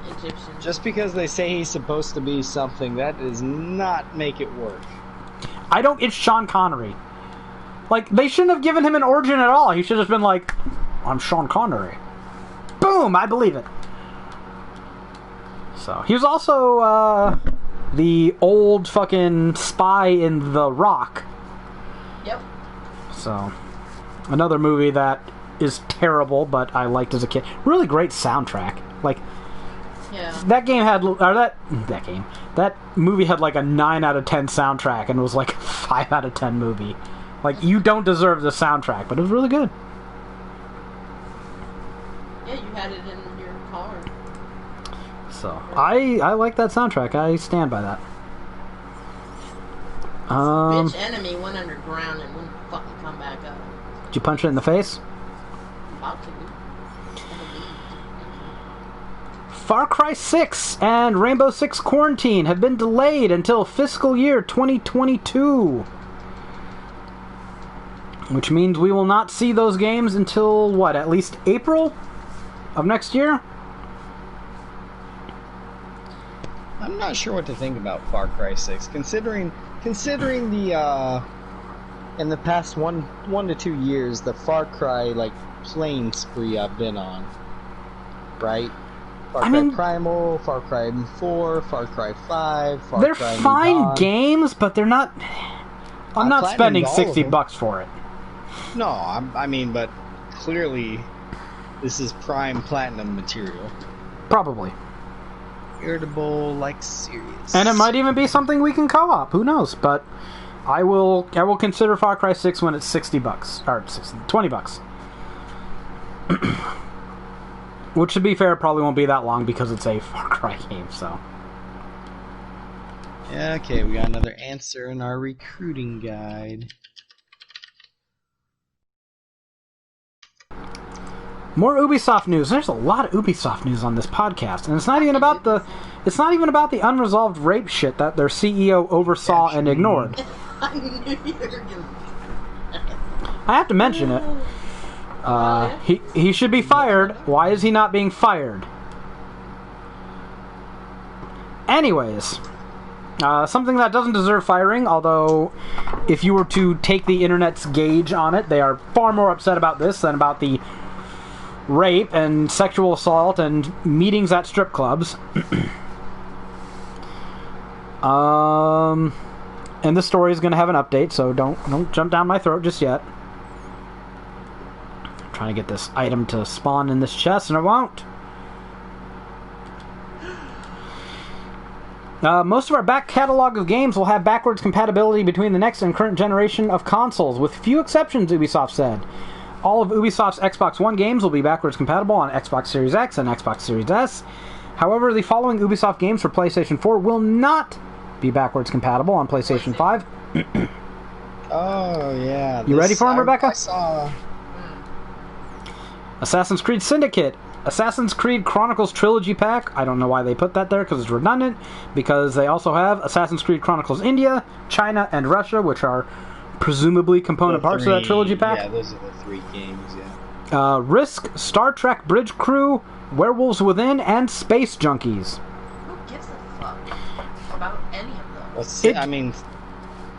[SPEAKER 2] Egyptian.
[SPEAKER 3] Just because they say he's supposed to be something, that does not make it work.
[SPEAKER 1] I don't... It's Sean Connery. Like, they shouldn't have given him an origin at all. He should have just been like, I'm Sean Connery. Boom! I believe it. So, he was also, the old fucking spy in The Rock.
[SPEAKER 2] Yep.
[SPEAKER 1] So, another movie that is terrible, but I liked as a kid. Really great soundtrack. Like,
[SPEAKER 2] Yeah.
[SPEAKER 1] that game had, or that movie had like a 9 out of 10 soundtrack, and it was like a 5 out of 10 movie. Like, you don't deserve the soundtrack, but it was really good.
[SPEAKER 2] Yeah, you had it in your car.
[SPEAKER 1] So, I like that soundtrack. I stand by that.
[SPEAKER 2] Bitch enemy went underground and wouldn't fucking come back up.
[SPEAKER 1] Did you punch it in the face?
[SPEAKER 2] About to.
[SPEAKER 1] Far Cry 6 and Rainbow Six Quarantine have been delayed until fiscal year 2022. Which means we will not see those games until, what, at least April of next year?
[SPEAKER 3] I'm not sure what to think about Far Cry 6, considering the in the past one to 2 years the Far Cry like playing spree I've been on, right? Far Cry Primal, Far Cry 4, Far Cry 5, Far
[SPEAKER 1] they're
[SPEAKER 3] Cry
[SPEAKER 1] fine
[SPEAKER 3] New Dawn.
[SPEAKER 1] games, but they're not. I'm not spending $60 for it.
[SPEAKER 3] No, I mean, but clearly, this is prime platinum material.
[SPEAKER 1] Probably.
[SPEAKER 3] Irritable, like serious.
[SPEAKER 1] And it might even be something we can co-op. Who knows? But I will consider Far Cry 6 when it's $60 or $20. Which, to be fair, probably won't be that long because it's a Far Cry game. So.
[SPEAKER 3] Yeah, okay, we got another answer in our recruiting guide.
[SPEAKER 1] More Ubisoft news. There's a lot of Ubisoft news on this podcast, and it's not even about the unresolved rape shit that their CEO oversaw and ignored.
[SPEAKER 2] I knew you were gonna.
[SPEAKER 1] I have to mention it. He should be fired. Why is he not being fired? Anyways, something that doesn't deserve firing, although if you were to take the internet's gauge on it, they are far more upset about this than about the rape and sexual assault and meetings at strip clubs. And this story is going to have an update, so don't jump down my throat just yet. I'm trying to get this item to spawn in this chest, and it won't. Most of our back catalog of games will have backwards compatibility between the next and current generation of consoles, with few exceptions, Ubisoft said. All of Ubisoft's Xbox One games will be backwards compatible on Xbox Series X and Xbox Series S. However, the following Ubisoft games for PlayStation 4 will not be backwards compatible on PlayStation 5.
[SPEAKER 3] Oh, yeah.
[SPEAKER 1] You ready for them, Rebecca?
[SPEAKER 3] I saw...
[SPEAKER 1] Assassin's Creed Syndicate, Assassin's Creed Chronicles Trilogy Pack. I don't know why they put that there, because it's redundant. Because they also have Assassin's Creed Chronicles India, China, and Russia, which are presumably component parts of that trilogy pack.
[SPEAKER 3] Yeah, those are the 3 games, yeah.
[SPEAKER 1] Risk, Star Trek Bridge Crew, Werewolves Within, and Space Junkies.
[SPEAKER 2] Who gives a fuck about any of those?
[SPEAKER 3] Well, I mean...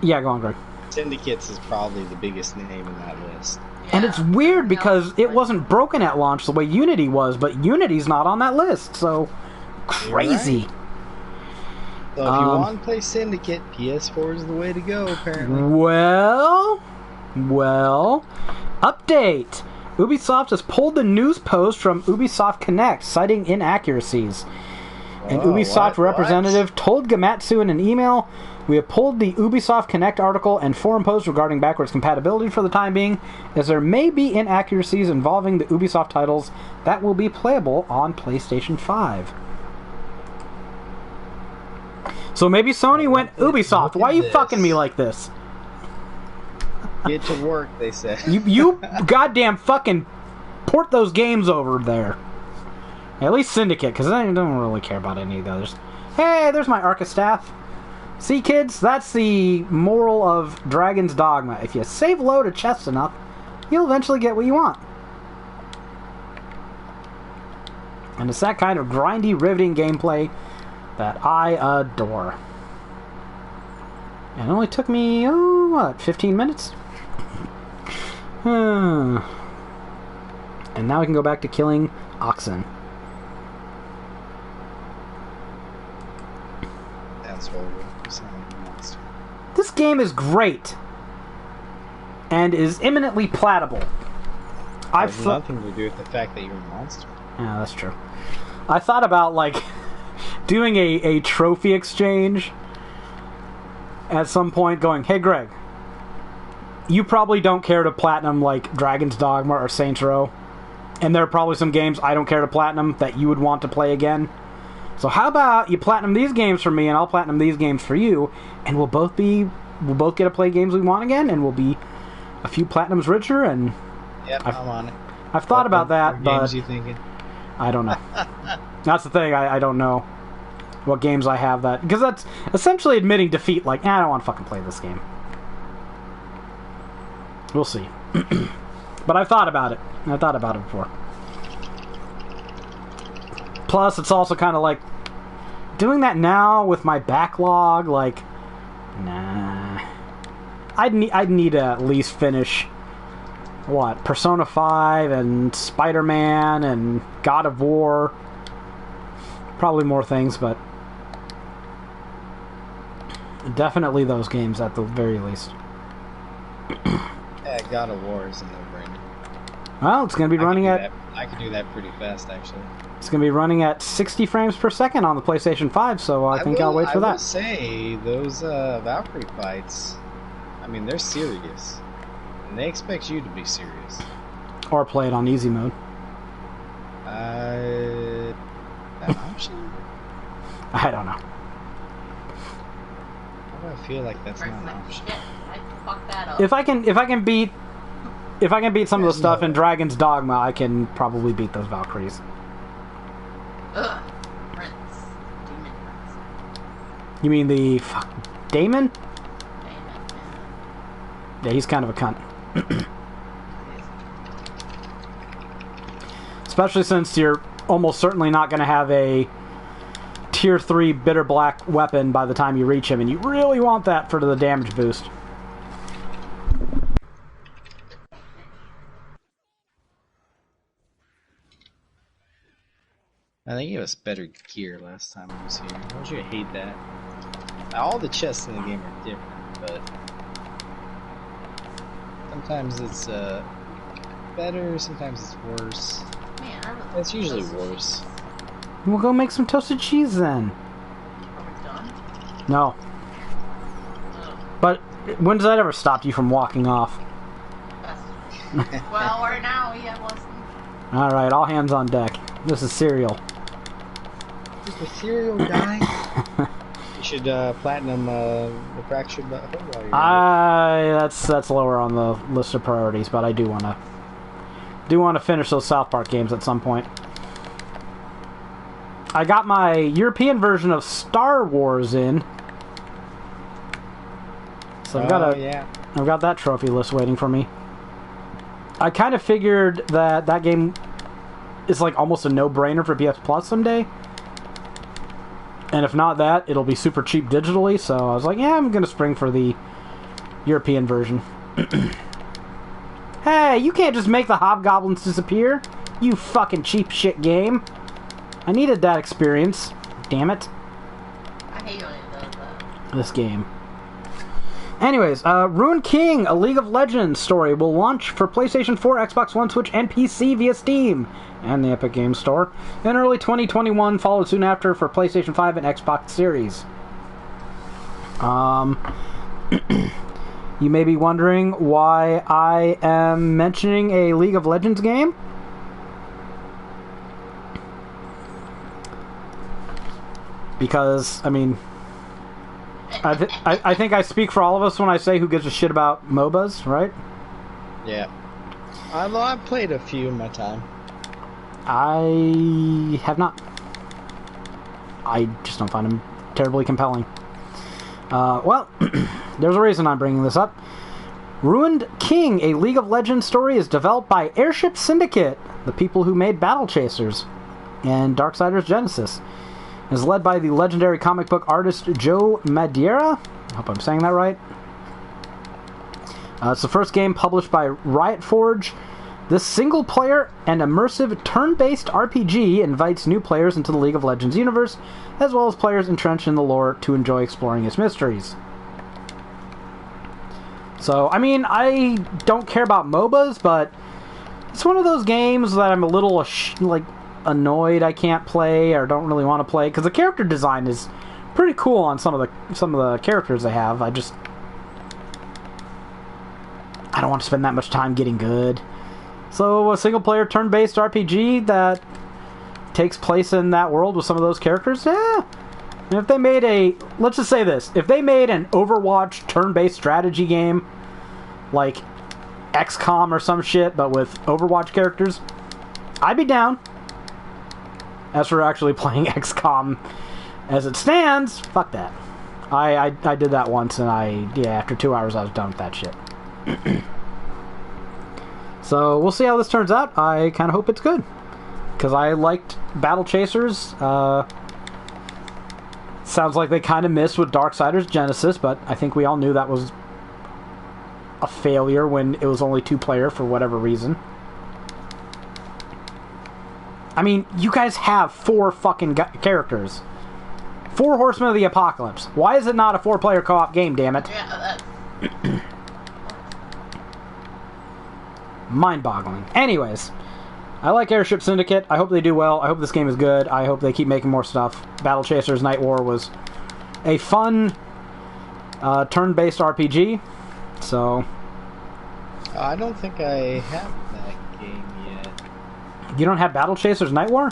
[SPEAKER 1] Yeah, go on, Greg.
[SPEAKER 3] Syndicates is probably the biggest name in that list.
[SPEAKER 2] Yeah.
[SPEAKER 1] And it's weird because it wasn't broken at launch the way Unity was, but Unity's not on that list, so... Crazy.
[SPEAKER 3] Right. So if you want to play Syndicate, PS4 is the way to go, apparently.
[SPEAKER 1] Well, update. Ubisoft has pulled the news post from Ubisoft Connect, citing inaccuracies. An Ubisoft representative told Gamatsu in an email, "We have pulled the Ubisoft Connect article and forum post regarding backwards compatibility for the time being, as there may be inaccuracies involving the Ubisoft titles that will be playable on PlayStation 5. So maybe Sony went, Ubisoft, why are you fucking me like this?
[SPEAKER 3] Get to work, they said.
[SPEAKER 1] You goddamn fucking port those games over there. At least Syndicate, because I don't really care about any of the others. Hey, there's my Arca staff. See, kids, that's the moral of Dragon's Dogma. If you save low to chest enough, you'll eventually get what you want. And it's that kind of grindy, riveting gameplay that I adore. And it only took me, 15 minutes? And now we can go back to killing oxen.
[SPEAKER 3] That's horrible. You sound like a monster.
[SPEAKER 1] This game is great. And is imminently plattable.
[SPEAKER 3] It has nothing to do with the fact that you're a monster.
[SPEAKER 1] Yeah, that's true. I thought about, doing a trophy exchange at some point, going, hey, Greg, you probably don't care to platinum, Dragon's Dogma or Saints Row, and there are probably some games I don't care to platinum that you would want to play again. So how about you platinum these games for me, and I'll platinum these games for you, and we'll both get to play games we want again, and we'll be a few platinums richer, and...
[SPEAKER 3] Yep, I'm on it.
[SPEAKER 1] I've thought about that, but...
[SPEAKER 3] What games you thinking?
[SPEAKER 1] I don't know. That's the thing, I don't know what games I have that... Because that's essentially admitting defeat, I don't want to fucking play this game. We'll see. But I've thought about it. I've thought about it before. Plus, it's also kind of doing that now with my backlog, like, nah. I'd need to at least finish, what, Persona 5 and Spider-Man and God of War. Probably more things, but definitely those games at the very least.
[SPEAKER 3] Yeah, God of War is a no-brainer.
[SPEAKER 1] Well, it's going to be running at...
[SPEAKER 3] I could do that pretty fast, actually.
[SPEAKER 1] It's going to be running at 60 frames per second on the PlayStation 5, so I think I'll wait for that.
[SPEAKER 3] I will say, those Valkyrie fights, I mean, they're serious. And they expect you to be serious.
[SPEAKER 1] Or play it on easy mode.
[SPEAKER 3] An option?
[SPEAKER 1] I don't know.
[SPEAKER 3] Why do I feel like that's not an option?
[SPEAKER 2] Shit, I fucked that up.
[SPEAKER 1] If I can beat some of the stuff in Dragon's Dogma, I can probably beat those Valkyries.
[SPEAKER 2] Ugh. Prince. Demon Prince.
[SPEAKER 1] You mean the Damon?
[SPEAKER 2] Damon.
[SPEAKER 1] Yeah, he's kind of a cunt. Especially since you're almost certainly not going to have a tier 3 bitter black weapon by the time you reach him, and you really want that for the damage boost.
[SPEAKER 3] They gave us better gear last time I was here. Don't you hate that? All the chests in the game are different, but sometimes it's better, sometimes it's worse.
[SPEAKER 2] Man, I really
[SPEAKER 3] It's usually worse.
[SPEAKER 1] We'll go make some toasted cheese then.
[SPEAKER 2] Are we done?
[SPEAKER 1] No.
[SPEAKER 2] Oh,
[SPEAKER 1] But when does that ever stop you from walking off?
[SPEAKER 2] well, right now we have less than...
[SPEAKER 1] Alright, all hands on deck. This is cereal.
[SPEAKER 3] Is the cereal guy? You should platinum the fractured hood while you're at it.
[SPEAKER 1] That's lower on the list of priorities, but I do want to finish those South Park games at some point. I got my European version of Star Wars in, so I've got that trophy list waiting for me. I kind of figured that game is like almost a no-brainer for PS Plus someday. And if not that, it'll be super cheap digitally, so I was like, yeah, I'm gonna spring for the European version. Hey, you can't just make the hobgoblins disappear, you fucking cheap shit game. I needed that experience. Damn it.
[SPEAKER 2] I hate when it does that.
[SPEAKER 1] This game. Anyways, Ruined King, a League of Legends story, will launch for PlayStation 4, Xbox One, Switch, and PC via Steam and the Epic Games Store in early 2021, followed soon after for PlayStation 5 and Xbox Series. You may be wondering why I am mentioning a League of Legends game. Because, I mean, I think I speak for all of us when I say who gives a shit about MOBAs, right?
[SPEAKER 3] Yeah. Although I've played a few in my time.
[SPEAKER 1] I have not. I just don't find them terribly compelling. Well, there's a reason I'm bringing this up. Ruined King, a League of Legends story, is developed by Airship Syndicate, the people who made Battle Chasers and Darksiders Genesis. It is led by the legendary comic book artist Joe Madeira. I hope I'm saying that right. It's the first game published by Riot Forge. This single-player and immersive turn-based RPG invites new players into the League of Legends universe, as well as players entrenched in the lore to enjoy exploring its mysteries. So, I mean, I don't care about MOBAs, but it's one of those games that I'm a little, annoyed I can't play or don't really want to play, because the character design is pretty cool on some of the characters they have. I don't want to spend that much time getting good. So a single-player turn-based RPG that takes place in that world with some of those characters, yeah. And if they made let's just say this, if they made an Overwatch turn-based strategy game, like XCOM or some shit, but with Overwatch characters, I'd be down. As for actually playing XCOM as it stands, fuck that. I did that once, and after 2 hours I was done with that shit. So we'll see how this turns out. I kind of hope it's good, because I liked Battle Chasers. Sounds like they kind of missed with Darksiders Genesis, but I think we all knew that was a failure when it was only 2-player for whatever reason. I mean, you guys have 4 fucking characters. 4 Horsemen of the Apocalypse. Why is it not a 4-player co-op game, damn it?
[SPEAKER 2] Yeah,
[SPEAKER 1] Mind-boggling. Anyways, I like Airship Syndicate. I hope they do well. I hope this game is good. I hope they keep making more stuff. Battle Chasers Night War was a fun turn-based RPG. So...
[SPEAKER 3] I don't think I have that game yet.
[SPEAKER 1] You don't have Battle Chasers Night War?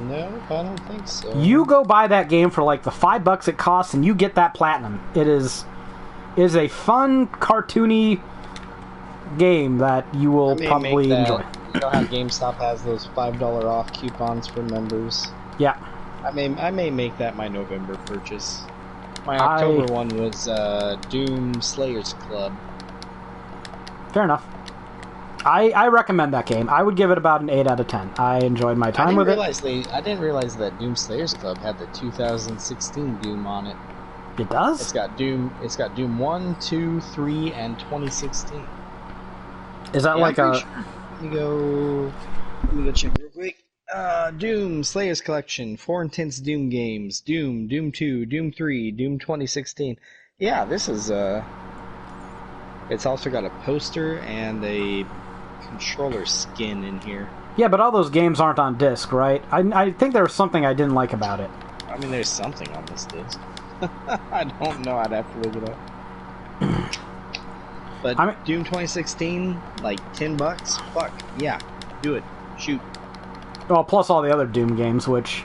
[SPEAKER 3] No, I don't think so.
[SPEAKER 1] You go buy that game for like the $5 it costs and you get that platinum. It is a fun, cartoony game that you will probably enjoy.
[SPEAKER 3] You know how GameStop has those $5 off coupons for members?
[SPEAKER 1] Yeah.
[SPEAKER 3] I may make that my November purchase. My October one was Doom Slayers Club. Fair
[SPEAKER 1] enough. I recommend that game. I would give it about an 8 out of 10. I enjoyed my time with it.
[SPEAKER 3] I didn't realize that Doom Slayers Club had the 2016 Doom on it.
[SPEAKER 1] It does?
[SPEAKER 3] It's got Doom 1, 2, 3, and 2016.
[SPEAKER 1] Is that like a...
[SPEAKER 3] Sure. Let me go check real quick. Doom Slayers Collection, 4 intense Doom games, Doom 2, Doom 3, Doom 2016. Yeah, this is it's also got a poster and a controller skin in here.
[SPEAKER 1] Yeah, but all those games aren't on disc, right? I think there was something I didn't like about it.
[SPEAKER 3] I mean, there's something on this disc. I don't know, I'd have to look it up. But Doom 2016, like $10? Fuck, yeah, do it. Shoot.
[SPEAKER 1] Well, plus all the other Doom games, which...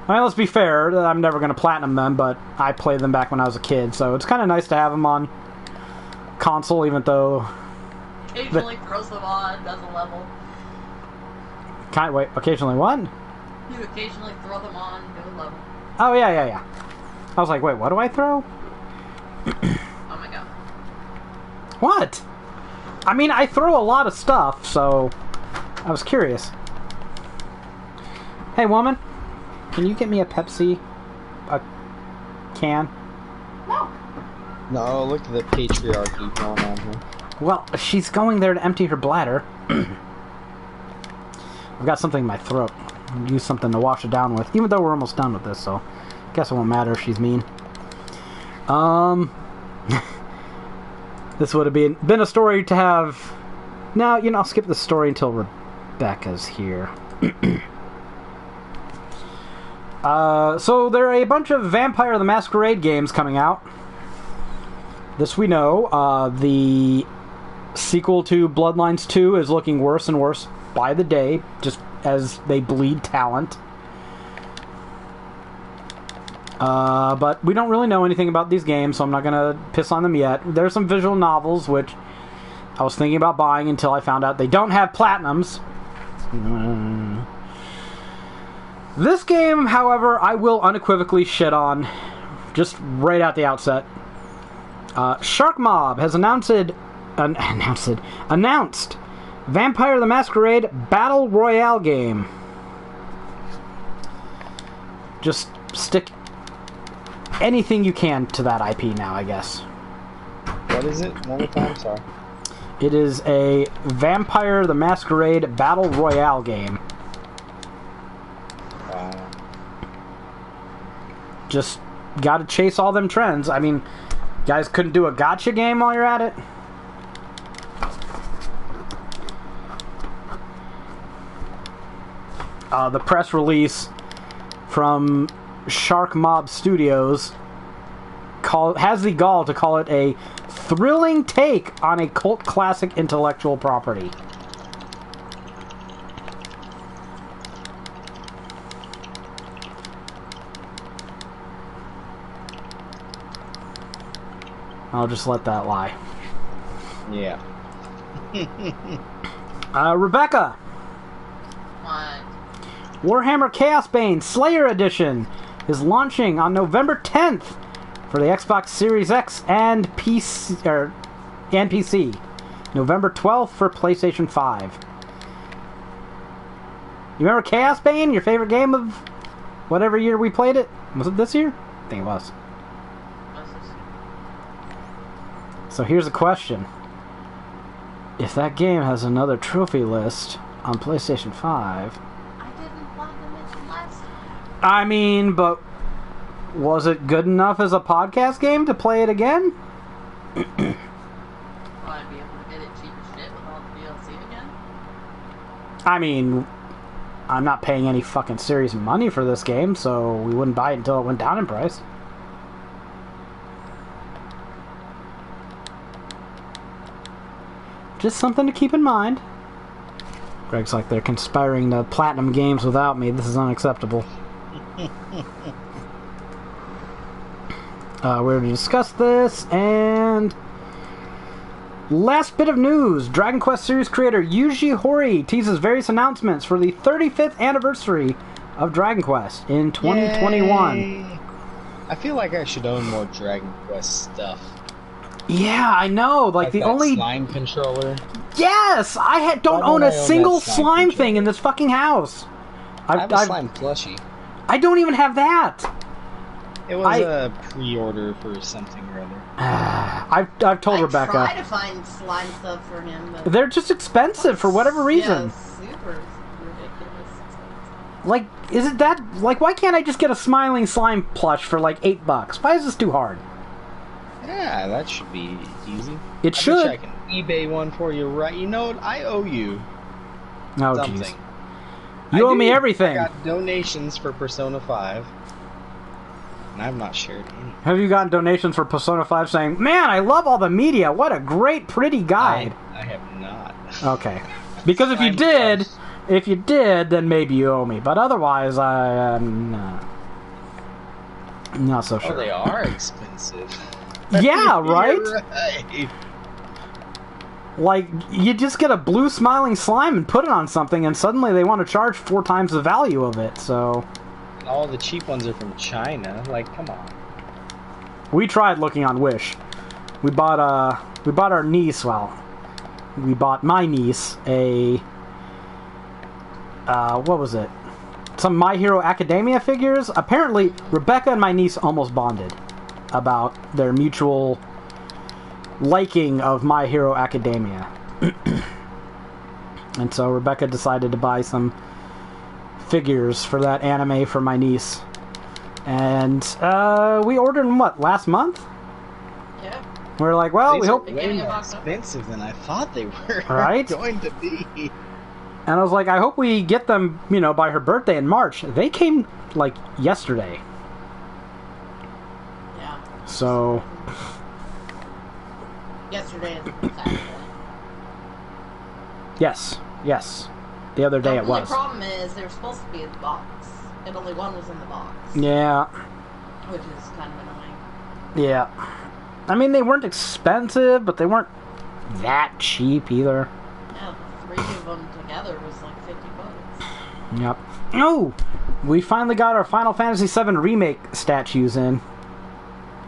[SPEAKER 1] I mean, let's be fair, I'm never going to platinum them, but I played them back when I was a kid, so it's kind of nice to have them on console, even though...
[SPEAKER 2] Occasionally throws them on, does a level.
[SPEAKER 1] Wait, occasionally what?
[SPEAKER 2] You occasionally throw them on, do a level.
[SPEAKER 1] Oh, yeah. I was like, wait, what do I throw?
[SPEAKER 2] Oh my god.
[SPEAKER 1] What? I mean, I throw a lot of stuff, so I was curious. Hey, woman, can you get me a Pepsi? A can?
[SPEAKER 2] No.
[SPEAKER 3] No, look at the patriarchy going on here.
[SPEAKER 1] Well, she's going there to empty her bladder. I've got something in my throat. I'll use something to wash it down with, even though we're almost done with this, so I guess it won't matter if she's mean. This would have been a story to have... Now, I'll skip the story until Rebecca's here. So there are a bunch of Vampire the Masquerade games coming out. This we know. The sequel to Bloodlines 2 is looking worse and worse by the day, just as they bleed talent. But we don't really know anything about these games, so I'm not going to piss on them yet. There's some visual novels, which I was thinking about buying until I found out they don't have platinums. This game, however, I will unequivocally shit on, just right at the outset. Shark Mob has announced Vampire the Masquerade Battle Royale game. Just stick anything you can to that IP now, I guess.
[SPEAKER 3] What is it? One more time, sorry.
[SPEAKER 1] It is a Vampire the Masquerade Battle Royale game.
[SPEAKER 3] Wow.
[SPEAKER 1] Just gotta chase all them trends. I mean, guys couldn't do a gacha game while you're at it? The press release from Shark Mob Studios has the gall to call it a thrilling take on a cult classic intellectual property. I'll just let that lie.
[SPEAKER 3] Yeah.
[SPEAKER 1] Rebecca!
[SPEAKER 2] What?
[SPEAKER 1] Warhammer Chaosbane Slayer Edition is launching on November 10th for the Xbox Series X and PC. November 12th for PlayStation 5. You remember Chaosbane? Your favorite game of whatever year we played it. Was it this year? I think it was. So here's a question. If that game has another trophy list on PlayStation 5...
[SPEAKER 2] I didn't want to mention last time.
[SPEAKER 1] I mean, but... was it good enough as a podcast game to play it again?
[SPEAKER 2] Well, I'd be able to get it cheap as shit with all the DLC again.
[SPEAKER 1] I mean, I'm not paying any fucking serious money for this game, so we wouldn't buy it until it went down in price. Just something to keep in mind. Greg's like, they're conspiring to platinum games without me. This is unacceptable. We're going to discuss this, and... last bit of news. Dragon Quest series creator Yuji Horii teases various announcements for the 35th anniversary of Dragon Quest in 2021.
[SPEAKER 3] Yay. I feel like I should own more Dragon Quest stuff.
[SPEAKER 1] Yeah, I know. Like the
[SPEAKER 3] that
[SPEAKER 1] only
[SPEAKER 3] slime controller.
[SPEAKER 1] Yes, don't own a single slime thing in this fucking house.
[SPEAKER 3] I have a slime plushie.
[SPEAKER 1] I don't even have that.
[SPEAKER 3] It was a pre-order for something or other.
[SPEAKER 1] I've told Rebecca.
[SPEAKER 2] I try to find slime stuff for him, but
[SPEAKER 1] they're just expensive for whatever reason.
[SPEAKER 2] Yeah, super ridiculous expensive.
[SPEAKER 1] Like, is it that? Like, why can't I just get a smiling slime plush for like $8? Why is this too hard?
[SPEAKER 3] Yeah, that should be easy.
[SPEAKER 1] It should.
[SPEAKER 3] I can eBay one for you, right? You know what? I owe you
[SPEAKER 1] Oh,
[SPEAKER 3] something.
[SPEAKER 1] jeez. You owe me everything.
[SPEAKER 3] I got donations for Persona 5. And I've not shared any.
[SPEAKER 1] Have you gotten donations for Persona 5 saying, "Man, I love all the media. What a great, pretty guide"?
[SPEAKER 3] I have not.
[SPEAKER 1] Okay. Because if you did, then maybe you owe me. But otherwise, I'm not so sure.
[SPEAKER 3] Oh, they are expensive.
[SPEAKER 1] Yeah, right?
[SPEAKER 3] You're right.
[SPEAKER 1] Like, you just get a blue smiling slime and put it on something, and suddenly they want to charge 4 times the value of it, so...
[SPEAKER 3] All the cheap ones are from China. Like, come on.
[SPEAKER 1] We tried looking on Wish. We bought our niece, we bought my niece a... what was it? Some My Hero Academia figures. Apparently, Rebecca and my niece almost bonded about their mutual liking of My Hero Academia. And so Rebecca decided to buy some figures for that anime for my niece. And we ordered them, last month?
[SPEAKER 2] Yeah.
[SPEAKER 1] We were like, well,
[SPEAKER 3] These
[SPEAKER 1] we
[SPEAKER 3] are
[SPEAKER 1] hope...
[SPEAKER 3] way more expensive than I thought they were
[SPEAKER 1] Right?
[SPEAKER 3] going to be.
[SPEAKER 1] And I was like, I hope we get them, by her birthday in March. They came, like, yesterday.
[SPEAKER 2] Yeah.
[SPEAKER 1] So...
[SPEAKER 2] Yesterday is Saturday.
[SPEAKER 1] Yes. The other day it
[SPEAKER 2] The only
[SPEAKER 1] was.
[SPEAKER 2] problem is they were supposed to be in the box, and only one was in the box.
[SPEAKER 1] Yeah.
[SPEAKER 2] Which is kind of annoying.
[SPEAKER 1] Yeah. I mean, they weren't expensive, but they weren't that cheap either.
[SPEAKER 2] Yeah, the 3 of them together was like $50.
[SPEAKER 1] Yep. Oh! We finally got our Final Fantasy VII Remake statues in.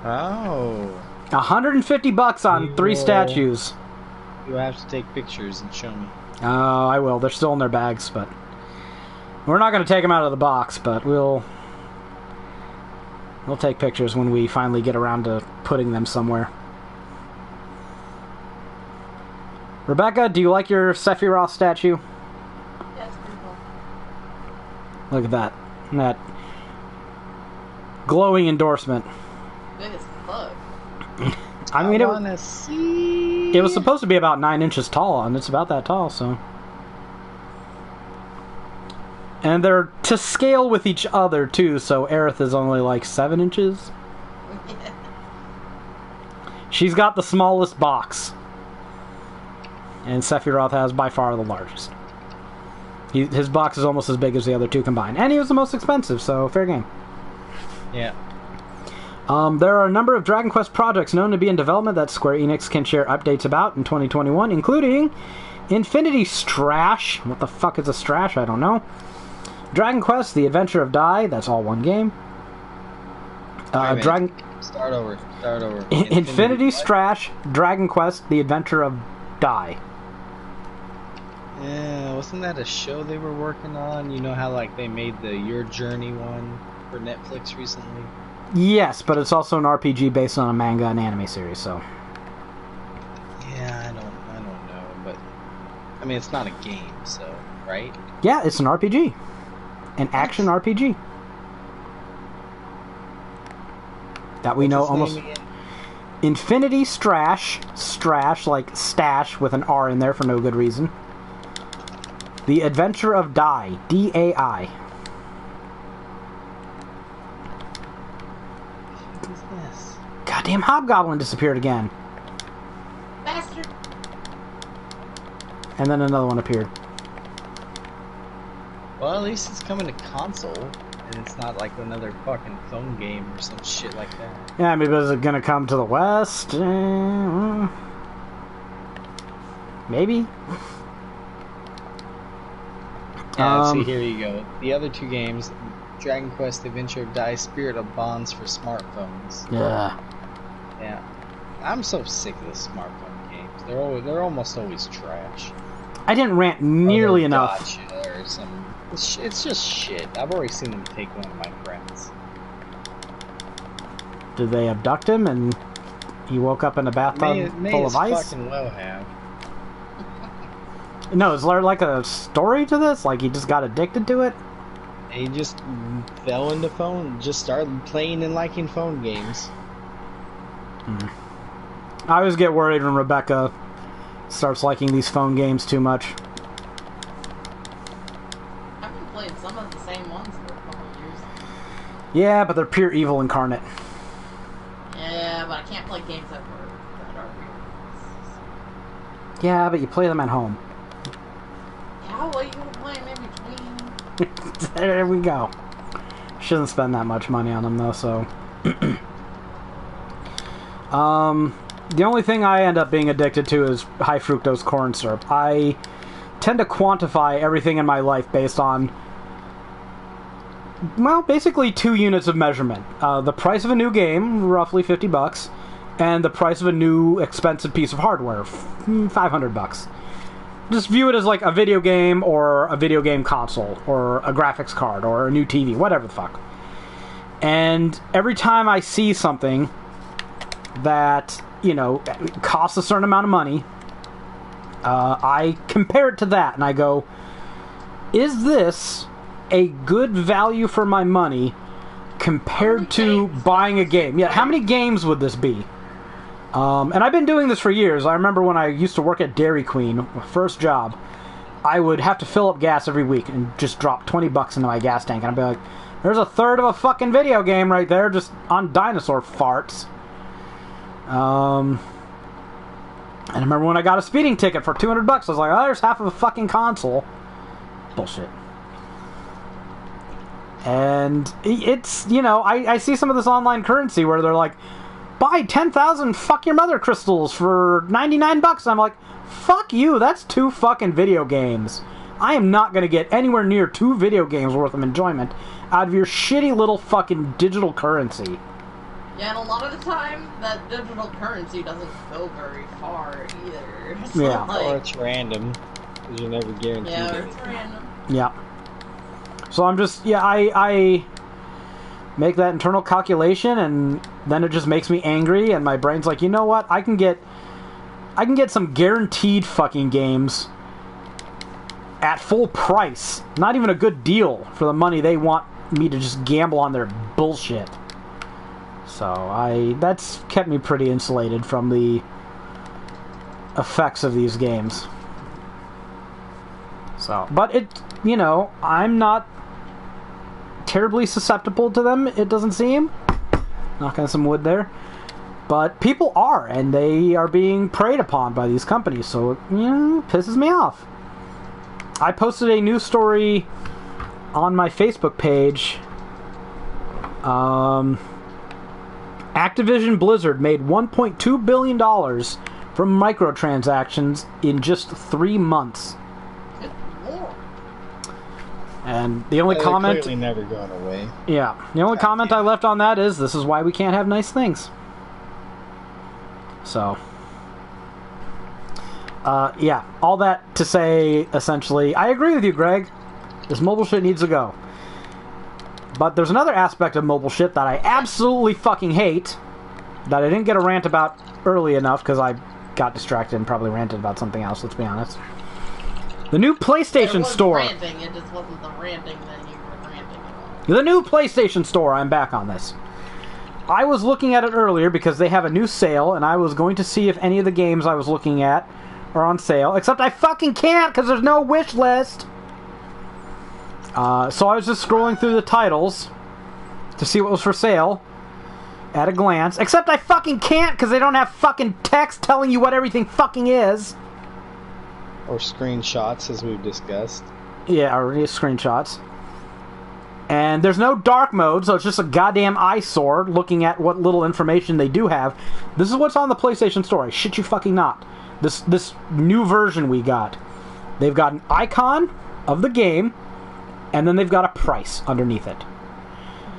[SPEAKER 3] Oh.
[SPEAKER 1] $150 on 3 statues.
[SPEAKER 3] You have to take pictures and show me.
[SPEAKER 1] Oh, I will. They're still in their bags, but... We're not going to take them out of the box, but we'll take pictures when we finally get around to putting them somewhere. Rebecca, do you like your Sephiroth statue?
[SPEAKER 2] Yeah, it's pretty cool.
[SPEAKER 1] Look at that. That glowing endorsement.
[SPEAKER 2] Big as fuck.
[SPEAKER 1] I mean,
[SPEAKER 3] wanna see.
[SPEAKER 1] it was supposed to be about 9 inches tall, and it's about that tall, so... And they're to scale with each other, too, so Aerith is only like 7 inches. She's got the smallest box. And Sephiroth has by far the largest. His box is almost as big as the other 2 combined. And he was the most expensive, so fair game.
[SPEAKER 3] Yeah.
[SPEAKER 1] There are a number of Dragon Quest projects known to be in development that Square Enix can share updates about in 2021, including Infinity Strash. What the fuck is a Strash? I don't know. Dragon Quest: The Adventure of Dai. That's all one game. Dragon.
[SPEAKER 3] Start over.
[SPEAKER 1] Infinity Strash. Dragon Quest: The Adventure of Dai.
[SPEAKER 3] Yeah, wasn't that a show they were working on? You know how like they made the Your Journey one for Netflix recently?
[SPEAKER 1] Yes, but it's also an RPG based on a manga and anime series, so.
[SPEAKER 3] Yeah, I don't know, but I mean it's not a game, so right?
[SPEAKER 1] Yeah, it's an RPG. An action RPG. That we know almost. Infinity Strash, like stash with an R in there for no good reason. The Adventure of Dai, D-A-I.
[SPEAKER 3] What is this?
[SPEAKER 1] Goddamn Hobgoblin disappeared again.
[SPEAKER 2] Bastard.
[SPEAKER 1] And then another one appeared.
[SPEAKER 3] Well, at least it's coming to console, and it's not like another fucking phone game or some shit like that.
[SPEAKER 1] Yeah, maybe is it gonna come to the West? Maybe.
[SPEAKER 3] Yeah, see, here you go. The other two games, Dragon Quest Adventure of Dai, Spirit of Bonds for smartphones.
[SPEAKER 1] Yeah.
[SPEAKER 3] Yeah. I'm so sick of the smartphone games. They're almost always trash.
[SPEAKER 1] I didn't rant nearly enough.
[SPEAKER 3] Gotcha or some. It's just shit. I've already seen them take one of my friends.
[SPEAKER 1] Did they abduct him and he woke up in a bathtub full of ice?
[SPEAKER 3] Fucking well have.
[SPEAKER 1] No, is there like a story to this? Like he just got addicted to it?
[SPEAKER 3] He just fell into phone, just started playing and liking phone games.
[SPEAKER 1] I always get worried when Rebecca starts liking these phone games too much.
[SPEAKER 2] I've been playing some of the same ones for a couple of years.
[SPEAKER 1] Yeah, but they're pure evil incarnate.
[SPEAKER 2] Yeah, but I can't play games that are weird.
[SPEAKER 1] Yeah, but you play them at home.
[SPEAKER 2] Yeah, well, you gotta play them in between.
[SPEAKER 1] There we go. Shouldn't spend that much money on them though, so. The only thing I end up being addicted to is high fructose corn syrup. I tend to quantify everything in my life based on, well, basically 2 units of measurement. The price of a new game, roughly $50, and the price of a new expensive piece of hardware, $500. Just view it as like a video game or a video game console or a graphics card or a new TV, whatever the fuck. And every time I see something that, you know, costs a certain amount of money, I compare it to that and I go, is this a good value for my money compared to buying a game? Yeah, how many games would this be? And I've been doing this for years. I remember when I used to work at Dairy Queen, first job, I would have to fill up gas every week and just drop $20 into my gas tank. And I'd be like, there's a third of a fucking video game right there just on dinosaur farts. And I remember when I got a speeding ticket for $200, I was like, oh, there's half of a fucking console. Bullshit. And it's, you know, I see some of this online currency where they're like, buy 10,000 fuck your mother crystals for $99. I'm like, fuck you, that's 2 fucking video games. I am not going to get anywhere near 2 video games worth of enjoyment out of your shitty little fucking digital currency.
[SPEAKER 2] Yeah, and a lot of the time, that digital currency doesn't go very far either. So,
[SPEAKER 1] Yeah.
[SPEAKER 2] like,
[SPEAKER 3] Or it's random, because you're never guaranteed
[SPEAKER 2] yeah,
[SPEAKER 3] it.
[SPEAKER 2] it's random.
[SPEAKER 1] Yeah. So I'm just, yeah, I make that internal calculation, and then it just makes me angry, and my brain's like, you know what? I can get some guaranteed fucking games at full price. Not even a good deal for the money they want me to just gamble on their bullshit. So that's kept me pretty insulated from the effects of these games. So, but it, you know, I'm not terribly susceptible to them, it doesn't seem. Knock on some wood there. But people are, and they are being preyed upon by these companies, so it, you know, pisses me off. I posted a news story on my Facebook page. Activision Blizzard made $1.2 billion from microtransactions in just 3 months.
[SPEAKER 2] Good lord.
[SPEAKER 1] And the only
[SPEAKER 3] They're
[SPEAKER 1] comment...
[SPEAKER 3] clearly never going away.
[SPEAKER 1] Yeah, the only comment I left on that is, this is why we can't have nice things. So... Yeah, all that to say, essentially, I agree with you, Greg. This mobile shit needs to go. But there's another aspect of mobile shit that I absolutely fucking hate, that I didn't get a rant about early enough, because I got distracted and probably ranted about something else, let's be honest. The new PlayStation Store.
[SPEAKER 2] Ranting, it just wasn't the ranting that you were ranting about.
[SPEAKER 1] The new PlayStation Store, I'm back on this. I was looking at it earlier because they have a new sale, and I was going to see if any of the games I was looking at are on sale, except I fucking can't because there's no wish list. So I was just scrolling through the titles to see what was for sale at a glance, except I fucking can't because they don't have fucking text telling you what everything fucking is.
[SPEAKER 3] Or screenshots, as we've discussed.
[SPEAKER 1] Yeah, or screenshots. And there's no dark mode, so it's just a goddamn eyesore looking at what little information they do have. This is what's on the PlayStation Store. I shit you fucking not. This new version we got. They've got an icon of the game, and then they've got a price underneath it.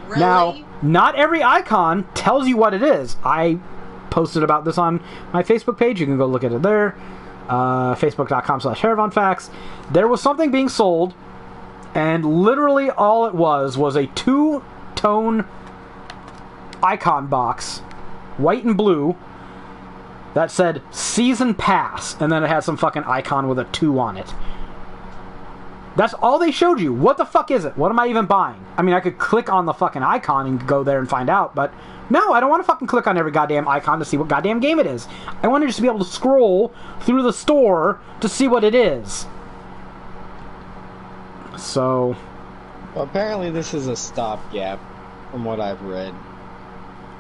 [SPEAKER 2] Really?
[SPEAKER 1] Now, not every icon tells you what it is. I posted about this on my Facebook page. You can go look at it there. Facebook.com/Haeravon Facts. There was something being sold, and literally all it was a two-tone icon box, white and blue, that said Season Pass, and then it had some fucking icon with a 2 on it. That's all they showed you. What the fuck is it? What am I even buying? I mean, I could click on the fucking icon and go there and find out, but no, I don't want to fucking click on every goddamn icon to see what goddamn game it is. I want to just be able to scroll through the store to see what it is. So...
[SPEAKER 3] Well, apparently this is a stopgap, from what I've read.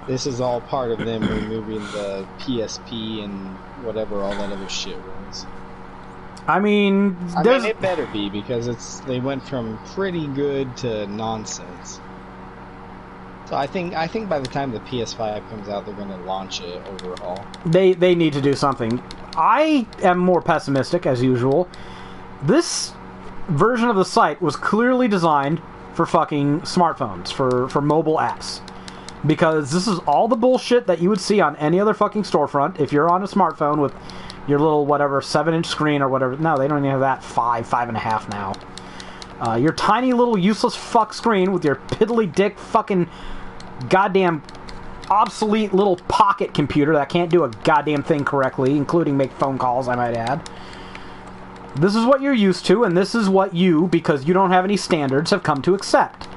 [SPEAKER 3] This is all part of them removing the PSP and whatever all that other shit was.
[SPEAKER 1] I mean,
[SPEAKER 3] it better be, because they went from pretty good to nonsense. So I think by the time the PS5 comes out, they're going to launch an overhaul.
[SPEAKER 1] They need to do something. I am more pessimistic, as usual. This version of the site was clearly designed for fucking smartphones, for mobile apps. Because this is all the bullshit that you would see on any other fucking storefront. If you're on a smartphone with your little, whatever, 7-inch screen or whatever. No, they don't even have that. 5.5 now. Your tiny little useless fuck screen with your piddly dick fucking goddamn obsolete little pocket computer that can't do a goddamn thing correctly, including make phone calls, I might add. This is what you're used to, and this is what you, because you don't have any standards, have come to accept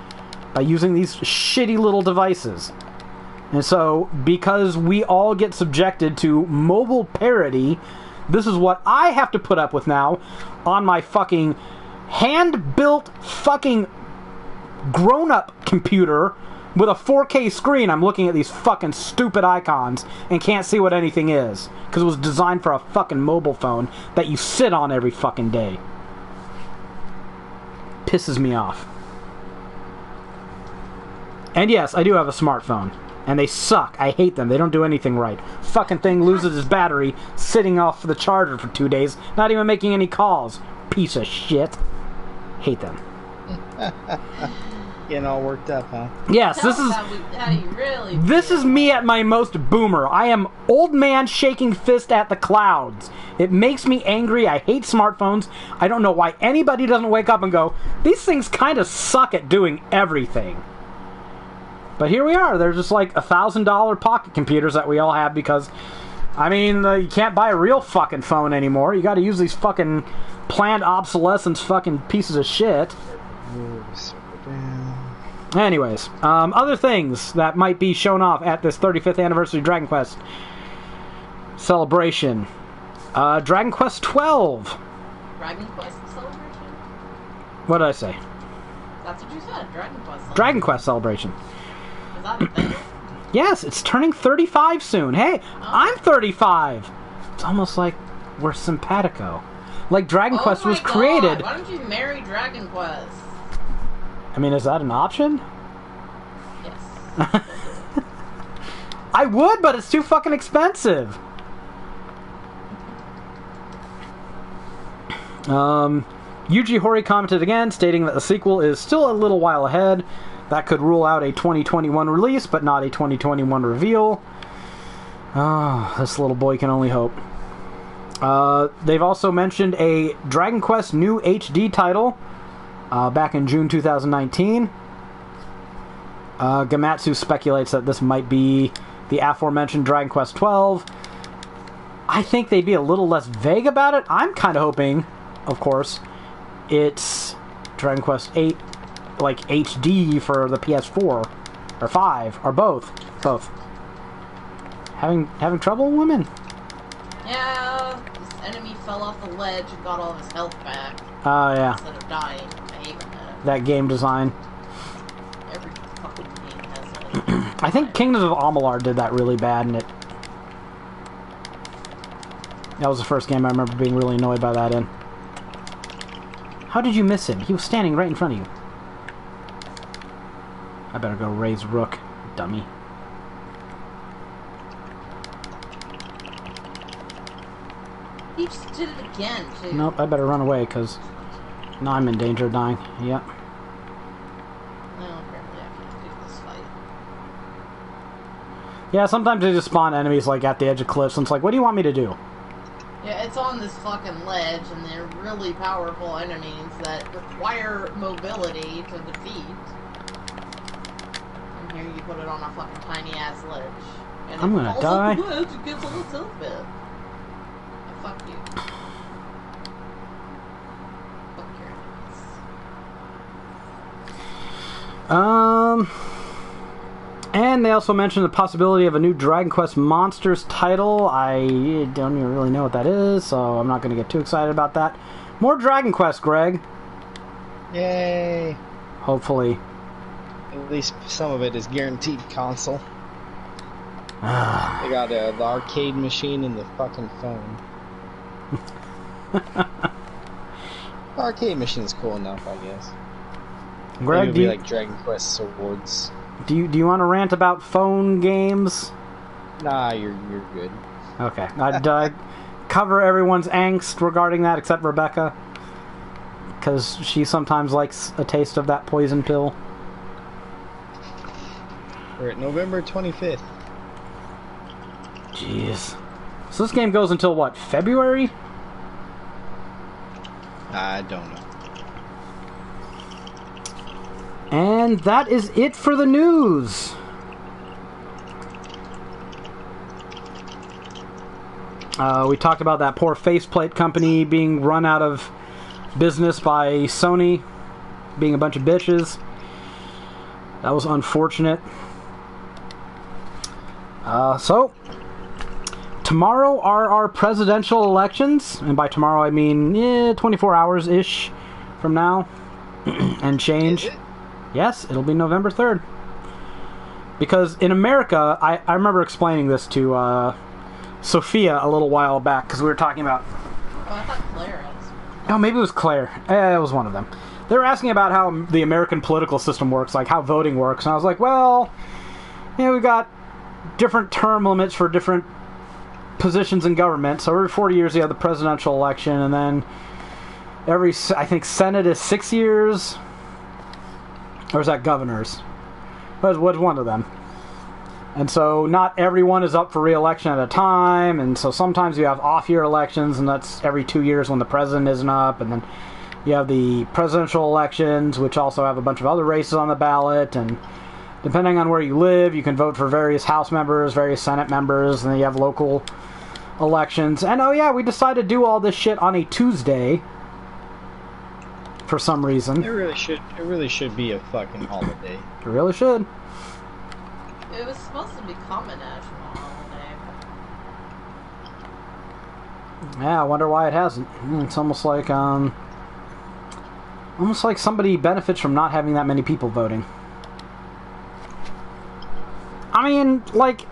[SPEAKER 1] by using these shitty little devices. And so, because we all get subjected to mobile parity, this is what I have to put up with now on my fucking hand-built fucking grown-up computer with a 4K screen. I'm looking at these fucking stupid icons and can't see what anything is, because it was designed for a fucking mobile phone that you sit on every fucking day. Pisses me off. And yes, I do have a smartphone. And they suck. I hate them. They don't do anything right. Fucking thing loses its battery sitting off the charger for 2 days, not even making any calls. Piece of shit. Hate them.
[SPEAKER 3] Getting all worked up, huh?
[SPEAKER 1] Yes,
[SPEAKER 2] Tell us how you really
[SPEAKER 1] this
[SPEAKER 2] feel.
[SPEAKER 1] is me at my most boomer. I am old man shaking fist at the clouds. It makes me angry. I hate smartphones. I don't know why anybody doesn't wake up and go, these things kind of suck at doing everything. But here we are. They're just like $1,000 pocket computers that we all have because, I mean, you can't buy a real fucking phone anymore. You got to use these fucking planned obsolescence fucking pieces of shit. Anyways, other things that might be shown off at this 35th anniversary Dragon Quest celebration. Dragon Quest 12.
[SPEAKER 2] Dragon Quest celebration?
[SPEAKER 1] What did I say?
[SPEAKER 2] That's what you said. Dragon Quest celebration.
[SPEAKER 1] Dragon Quest celebration.
[SPEAKER 2] Is that a thing?
[SPEAKER 1] Yes, it's turning 35 soon. Hey, I'm 35. It's almost like we're simpatico. Like Dragon Quest was created.
[SPEAKER 2] Why don't you marry Dragon Quest?
[SPEAKER 1] I mean, is that an option?
[SPEAKER 2] Yes.
[SPEAKER 1] I would, but it's too fucking expensive. Yuji Horii commented again, stating that the sequel is still a little while ahead. That could rule out a 2021 release, but not a 2021 reveal. Oh, this little boy can only hope. They've also mentioned a Dragon Quest new HD title back in June 2019. Gamatsu speculates that this might be the aforementioned Dragon Quest 12. I think they'd be a little less vague about it. I'm kind of hoping, of course, it's Dragon Quest 8, like HD for the PS4 or 5 or both. Both. Having trouble, women?
[SPEAKER 2] Yeah, this enemy fell off the ledge and got all of his health back.
[SPEAKER 1] Oh, yeah.
[SPEAKER 2] Instead of dying. I hate that.
[SPEAKER 1] That game design.
[SPEAKER 2] Every fucking game has that.
[SPEAKER 1] I think Kingdoms of Amalur did that really bad, and that was the first game I remember being really annoyed by that in. How did you miss him? He was standing right in front of you. I better go raise Rook, dummy.
[SPEAKER 2] He just did it again, too.
[SPEAKER 1] Nope, I better run away, because now I'm in danger of dying. Yep.
[SPEAKER 2] No, apparently I can't do this fight.
[SPEAKER 1] Yeah, sometimes they just spawn enemies, like, at the edge of cliffs, and it's like, what do you want me to do?
[SPEAKER 2] Yeah, it's on this fucking ledge, and they're really powerful enemies that require mobility to defeat. And here you put it on a fucking tiny-ass ledge. And
[SPEAKER 1] I'm gonna die.
[SPEAKER 2] It falls off the ledge, it gets all its health back. Fuck you. Fuck your enemies.
[SPEAKER 1] And they also mentioned the possibility of a new Dragon Quest Monsters title. I don't even really know what that is, so I'm not going to get too excited about that. More Dragon Quest, Greg.
[SPEAKER 3] Yay!
[SPEAKER 1] Hopefully.
[SPEAKER 3] At least some of it is guaranteed console. They got the arcade machine and the fucking phone. Arcade machine's cool enough, I guess.
[SPEAKER 1] Greg,
[SPEAKER 3] Maybe like Dragon Quest Swords.
[SPEAKER 1] Do you want to rant about phone games?
[SPEAKER 3] Nah, you're good.
[SPEAKER 1] Okay, I'd cover everyone's angst regarding that, except Rebecca, because she sometimes likes a taste of that poison pill.
[SPEAKER 3] We're at November 25th.
[SPEAKER 1] Jeez. So this game goes until what, February?
[SPEAKER 3] I don't know.
[SPEAKER 1] And that is it for the news. We talked about that poor faceplate company being run out of business by Sony, being a bunch of bitches. That was unfortunate. So, tomorrow are our presidential elections, and by tomorrow I mean 24 hours-ish from now, and change.
[SPEAKER 3] Is it?
[SPEAKER 1] Yes, it'll be November 3rd. Because in America, I remember explaining this to Sophia a little while back, because we were talking about...
[SPEAKER 2] Oh, I thought Claire asked.
[SPEAKER 1] Oh, maybe it was Claire. It was one of them. They were asking about how the American political system works, like how voting works, and I was like, well, we got different term limits for different positions in government. So every 40 years you have the presidential election, and then I think Senate is 6 years... Or is that governors? What's one of them? And so not everyone is up for re-election at a time, and so sometimes you have off-year elections, and that's every 2 years when the president isn't up, and then you have the presidential elections, which also have a bunch of other races on the ballot, and depending on where you live, you can vote for various House members, various Senate members, and then you have local elections. And oh yeah, we decided to do all this shit on a Tuesday. For some reason.
[SPEAKER 3] It really should be a fucking holiday.
[SPEAKER 1] It really should.
[SPEAKER 2] It was supposed to become a national holiday.
[SPEAKER 1] Yeah, I wonder why it hasn't. It's almost like somebody benefits from not having that many people voting. I mean, like,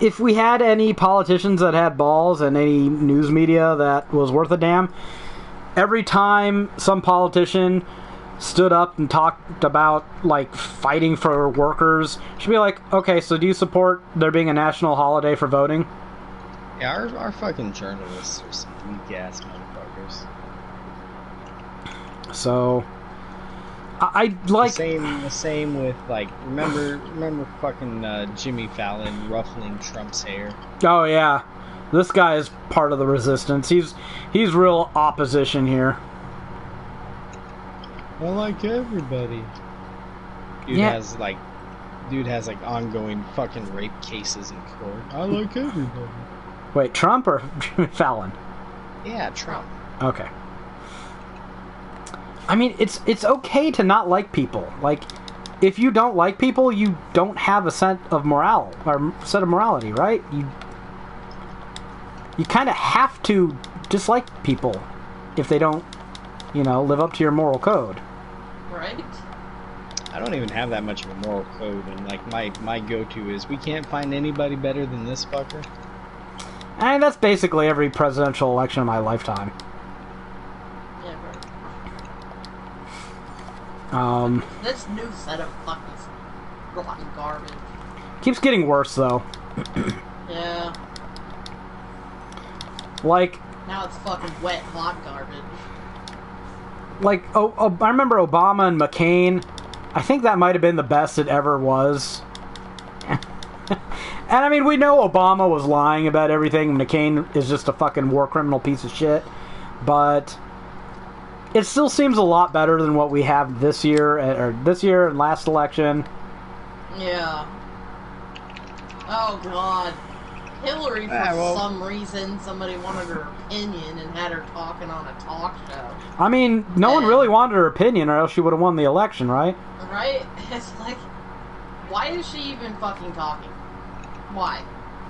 [SPEAKER 1] if we had any politicians that had balls and any news media that was worth a damn, every time some politician stood up and talked about, like, fighting for workers, should be like, okay, so do you support there being a national holiday for voting?
[SPEAKER 3] Yeah, our fucking journalists are some weak-ass motherfuckers.
[SPEAKER 1] So, I like...
[SPEAKER 3] The same with, like, remember fucking Jimmy Fallon ruffling Trump's hair?
[SPEAKER 1] Oh, yeah. This guy is part of the resistance. He's real opposition here.
[SPEAKER 3] I like everybody. Dude has like ongoing fucking rape cases in court. I like everybody.
[SPEAKER 1] Wait, Trump or Fallon?
[SPEAKER 3] Yeah, Trump.
[SPEAKER 1] Okay. I mean, it's okay to not like people. Like, if you don't like people, you don't have a set of morality, right? You kind of have to dislike people if they don't, live up to your moral code.
[SPEAKER 2] Right.
[SPEAKER 3] I don't even have that much of a moral code, and like my go-to is we can't find anybody better than this fucker.
[SPEAKER 1] I mean, that's basically every presidential election of my lifetime.
[SPEAKER 2] Yeah, right. This new set of fucking rotten garbage.
[SPEAKER 1] Keeps getting worse, though.
[SPEAKER 2] Yeah.
[SPEAKER 1] Like...
[SPEAKER 2] Now it's fucking wet, hot garbage.
[SPEAKER 1] Like, I remember Obama and McCain. I think that might have been the best it ever was. And I mean, we know Obama was lying about everything. McCain is just a fucking war criminal piece of shit. But it still seems a lot better than what we have this year, and last election.
[SPEAKER 2] Yeah. Oh, God. Hillary, for some reason, somebody wanted her opinion and had her talking on a talk show.
[SPEAKER 1] I mean, no one really wanted her opinion, or else she would have won the election, right?
[SPEAKER 2] Right? It's like, why is she even fucking talking? Why?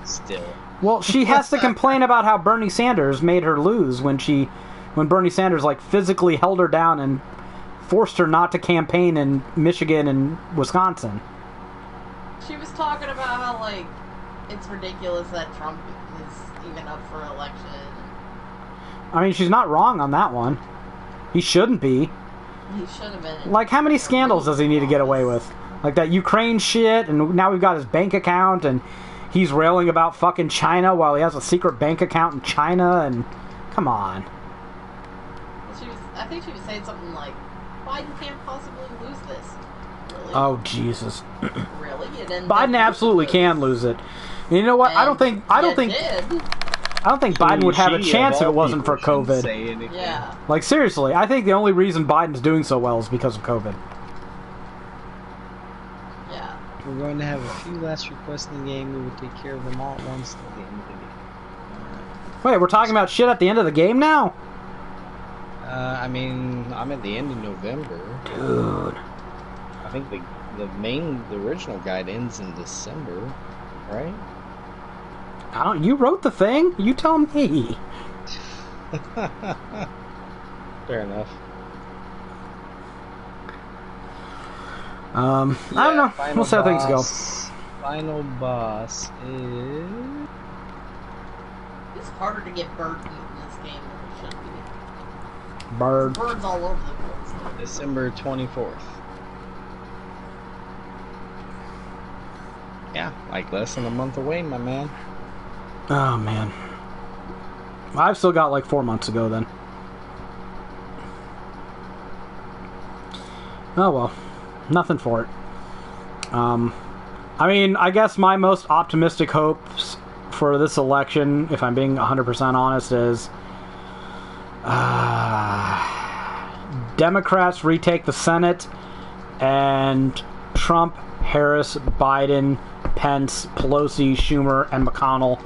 [SPEAKER 3] Still.
[SPEAKER 1] Well, she has to complain about how Bernie Sanders made her lose when Bernie Sanders, like, physically held her down and forced her not to campaign in Michigan and Wisconsin.
[SPEAKER 2] She was talking about how, like, it's ridiculous that Trump is even up for election.
[SPEAKER 1] I mean, she's not wrong on that one. He shouldn't be.
[SPEAKER 2] He should have been.
[SPEAKER 1] Like, how many scandals does he need to get away with? Like that Ukraine shit, and now we've got his bank account, and he's railing about fucking China while he has a secret bank account in China, and... Come on.
[SPEAKER 2] I think she was saying something like, Biden can't possibly lose this. Really?
[SPEAKER 1] Oh, Jesus.
[SPEAKER 2] Really?
[SPEAKER 1] Biden absolutely can lose it. And you know what? I don't think Biden would have a chance if it wasn't for COVID.
[SPEAKER 2] Yeah.
[SPEAKER 1] Like, seriously, I think the only reason Biden's doing so well is because of COVID.
[SPEAKER 2] Yeah.
[SPEAKER 3] We're going to have a few last requests in the game. We will take care of them all at once at the end of the game.
[SPEAKER 1] Wait, we're talking about shit at the end of the game now?
[SPEAKER 3] I mean, I'm at the end of November.
[SPEAKER 1] Dude.
[SPEAKER 3] I think the original guide ends in December, right?
[SPEAKER 1] You wrote the thing? You tell me.
[SPEAKER 3] Fair enough.
[SPEAKER 1] I don't know. We'll see how things go.
[SPEAKER 3] Final boss is...
[SPEAKER 2] It's harder to get bird meat in this game than it should be.
[SPEAKER 1] Bird.
[SPEAKER 2] Birds all over the place.
[SPEAKER 3] December 24th. Yeah, like less than a month away, my man.
[SPEAKER 1] Oh, man. I've still got like 4 months to go then. Oh, well. Nothing for it. I mean, I guess my most optimistic hopes for this election, if I'm being 100% honest, is Democrats retake the Senate, and Trump, Harris, Biden, Pence, Pelosi, Schumer, and McConnell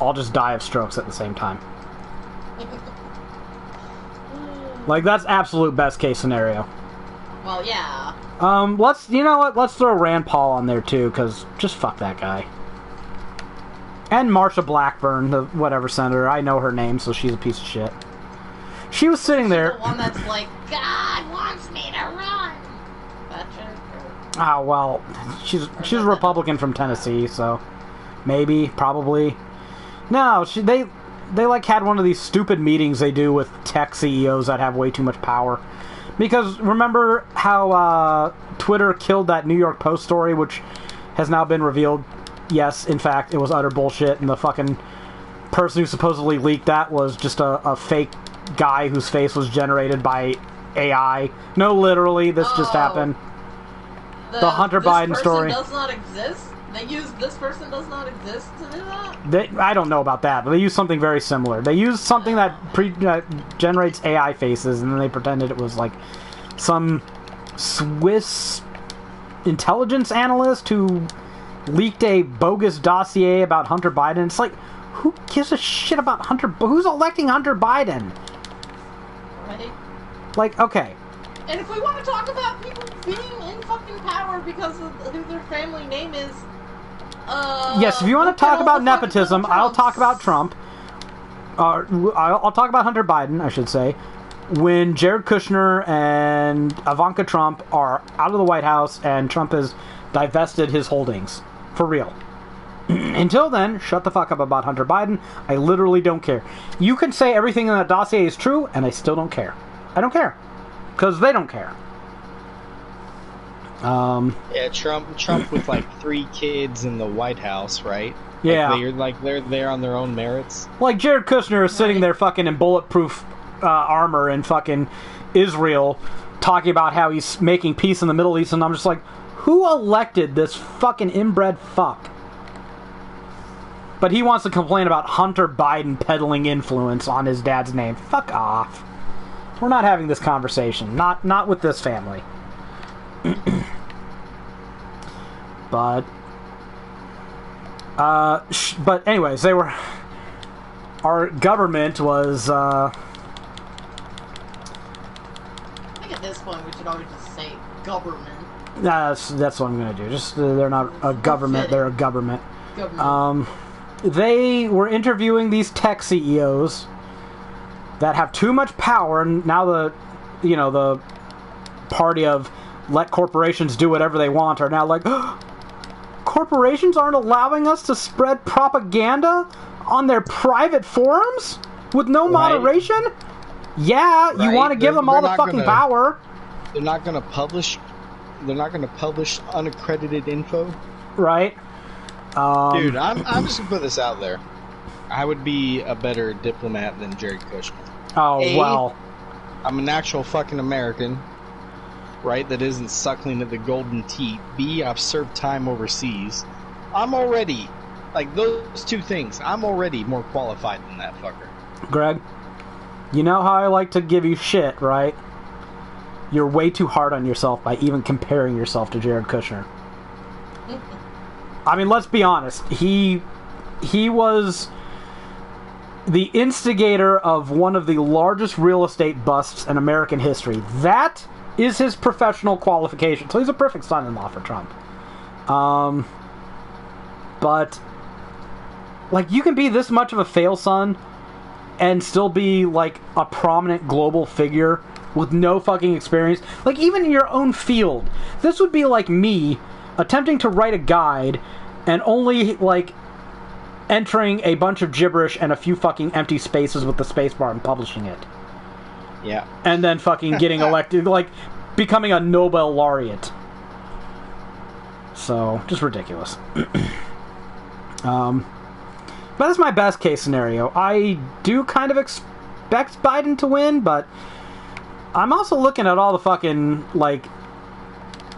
[SPEAKER 1] all just die of strokes at the same time. Like, that's absolute best case scenario.
[SPEAKER 2] Well, yeah.
[SPEAKER 1] You know what? Let's throw Rand Paul on there too, because just fuck that guy. And Marsha Blackburn, the whatever senator. I know her name, so she's a piece of shit. She was sitting there.
[SPEAKER 2] The one that's like, God wants me to run. That chick.
[SPEAKER 1] Ah, well, she's a Republican from Tennessee, so maybe, probably. No, they like had one of these stupid meetings they do with tech CEOs that have way too much power. Because remember how Twitter killed that New York Post story, which has now been revealed? Yes, in fact, it was utter bullshit, and the fucking person who supposedly leaked that was just a fake guy whose face was generated by AI. No, literally, this just happened. The Hunter Biden story.
[SPEAKER 2] This person does not exist? They use this person does not exist to do that?
[SPEAKER 1] I don't know about that, but they use something very similar. They use something that generates AI faces, and then they pretended it was like some Swiss intelligence analyst who leaked a bogus dossier about Hunter Biden. It's like, who gives a shit about Hunter? Who's electing Hunter Biden?
[SPEAKER 2] Right?
[SPEAKER 1] Like, okay.
[SPEAKER 2] And if we want to talk about people being in fucking power because of who their family name is,
[SPEAKER 1] yes, if you want to talk about nepotism, I'll talk about Trump. I'll talk about Hunter Biden, I should say. When Jared Kushner and Ivanka Trump are out of the White House and Trump has divested his holdings. For real. Until then, shut the fuck up about Hunter Biden. I literally don't care. You can say everything in that dossier is true, and I still don't care. I don't care. Because they don't care.
[SPEAKER 3] Yeah, Trump with like 3 kids in the White House, right?
[SPEAKER 1] Yeah.
[SPEAKER 3] They're there on their own merits.
[SPEAKER 1] Like Jared Kushner is sitting there fucking in bulletproof armor in fucking Israel, talking about how he's making peace in the Middle East, and I'm just like, who elected this fucking inbred fuck? But he wants to complain about Hunter Biden peddling influence on his dad's name. Fuck off. We're not having this conversation. Not with this family. But anyways, our government was
[SPEAKER 2] I think at this point we should always just say government.
[SPEAKER 1] That's what I'm gonna do. Just they're not a government, they're a government. They were interviewing these tech CEOs that have too much power, and now the party of let corporations do whatever they want are now like, corporations aren't allowing us to spread propaganda on their private forums with no moderation? Yeah, you want to give them all the fucking power.
[SPEAKER 3] They're not going to publish unaccredited info.
[SPEAKER 1] Right.
[SPEAKER 3] Dude, I'm just gonna put this out there. I would be a better diplomat than Jared Kushner.
[SPEAKER 1] Oh, well.
[SPEAKER 3] I'm an actual fucking American, right, that isn't suckling at the golden teat. B, I've served time overseas. I'm already, like, those 2 things, I'm already more qualified than that fucker.
[SPEAKER 1] Greg, you know how I like to give you shit, right? You're way too hard on yourself by even comparing yourself to Jared Kushner. I mean, let's be honest. He was the instigator of one of the largest real estate busts in American history. That is his professional qualification. So he's a perfect son-in-law for Trump. But, like, you can be this much of a fail son and still be, like, a prominent global figure with no fucking experience. Like, even in your own field. This would be like me attempting to write a guide and only, like, entering a bunch of gibberish and a few fucking empty spaces with the spacebar and publishing it.
[SPEAKER 3] Yeah.
[SPEAKER 1] And then fucking getting elected, like, becoming a Nobel laureate. So, just ridiculous. But that's my best case scenario. I do kind of expect Biden to win, but I'm also looking at all the fucking, like,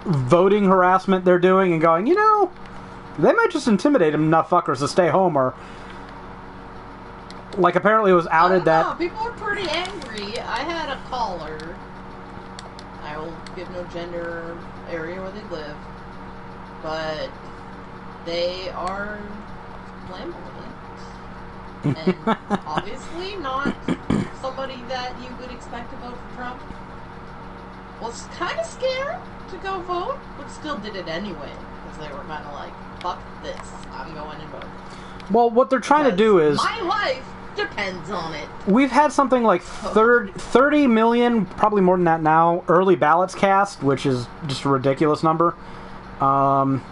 [SPEAKER 1] voting harassment they're doing and going, you know, they might just intimidate enough fuckers to stay home, or, like, apparently it was outed that...
[SPEAKER 2] people are pretty angry. I had a caller. I will give no gender or area where they live, but they are flamboyant. And obviously not somebody that you would expect to vote for Trump. Was kind of scared to go vote, but still did it anyway, because they were kind of like, fuck this, I'm going and voting.
[SPEAKER 1] Well, what they're trying to do is...
[SPEAKER 2] my life depends on it.
[SPEAKER 1] We've had something like 30 million, probably more than that now, early ballots cast, which is just a ridiculous number. And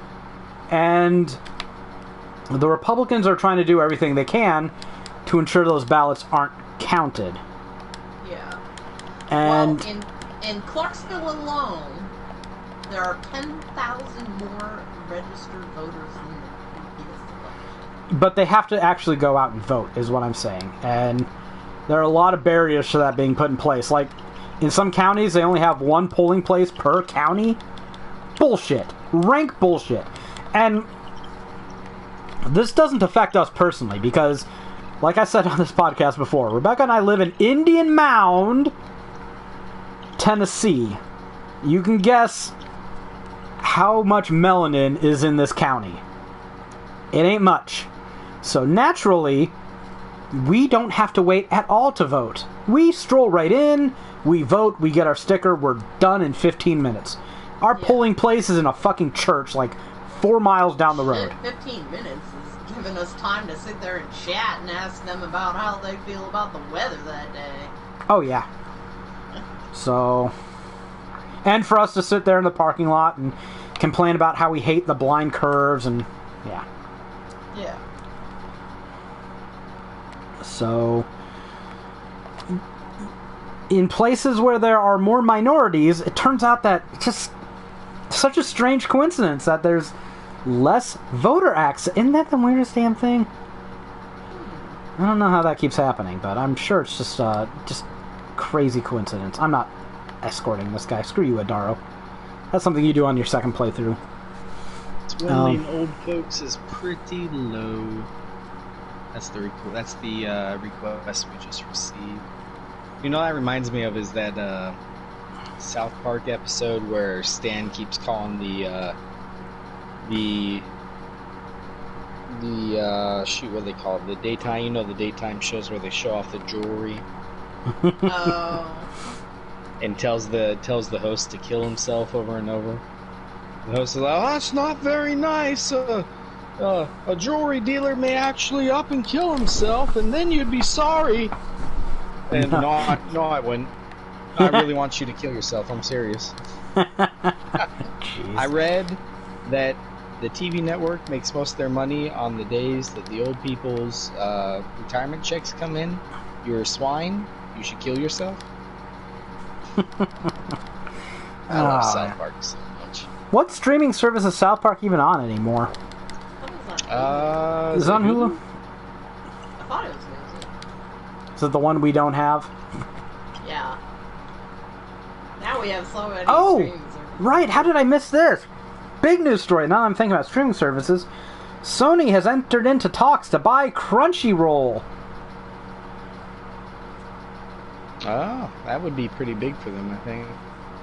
[SPEAKER 1] the Republicans are trying to do everything they can to ensure those ballots aren't counted.
[SPEAKER 2] Yeah.
[SPEAKER 1] And
[SPEAKER 2] well, in Clarksville alone, there are 10,000 more registered voters than the previous election.
[SPEAKER 1] But they have to actually go out and vote, is what I'm saying. And there are a lot of barriers to that being put in place. Like, in some counties, they only have 1 polling place per county. Bullshit. Rank bullshit. And this doesn't affect us personally because, like I said on this podcast before, Rebecca and I live in Indian Mound, Tennessee. You can guess how much melanin is in this county. It ain't much. So naturally, we don't have to wait at all to vote. We stroll right in, we vote, we get our sticker, we're done in 15 minutes. Our polling place is in a fucking church, like 4 miles down the road.
[SPEAKER 2] 15 minutes is giving us time to sit there and chat and ask them about how they feel about the weather that day.
[SPEAKER 1] Oh, yeah. So... And for us to sit there in the parking lot and complain about how we hate the blind curves and... Yeah.
[SPEAKER 2] Yeah.
[SPEAKER 1] So... In places where there are more minorities, it turns out that it's just such a strange coincidence that there's less voter access. Isn't that the weirdest damn thing? I don't know how that keeps happening, but I'm sure it's just crazy coincidence. I'm not escorting this guy. Screw you, Adaro. That's something you do on your second playthrough.
[SPEAKER 3] Swindling old folks is pretty low. That's the request we just received. You know, that reminds me of is that South Park episode where Stan keeps calling the shoot, what do they call it? The daytime, you know, the daytime shows where they show off the jewelry.
[SPEAKER 2] Oh.
[SPEAKER 3] And tells the host to kill himself over and over. The host is like, "Oh, that's not very nice. A jewelry dealer may actually up and kill himself, and then you'd be sorry." And no, I wouldn't. I really want you to kill yourself. I'm serious. I read that the TV network makes most of their money on the days that the old people's retirement checks come in. You're a swine. You should kill yourself. I love South Park so much.
[SPEAKER 1] What streaming service is South Park even on anymore?
[SPEAKER 2] What is that?
[SPEAKER 1] Is it on Hulu?
[SPEAKER 2] I thought it was Hulu.
[SPEAKER 1] Is it the one we don't have?
[SPEAKER 2] Yeah. Now we have so many streaming services.
[SPEAKER 1] Right. How did I miss this? Big news story. Now that I'm thinking about streaming services, Sony has entered into talks to buy Crunchyroll.
[SPEAKER 3] Oh, that would be pretty big for them, I think.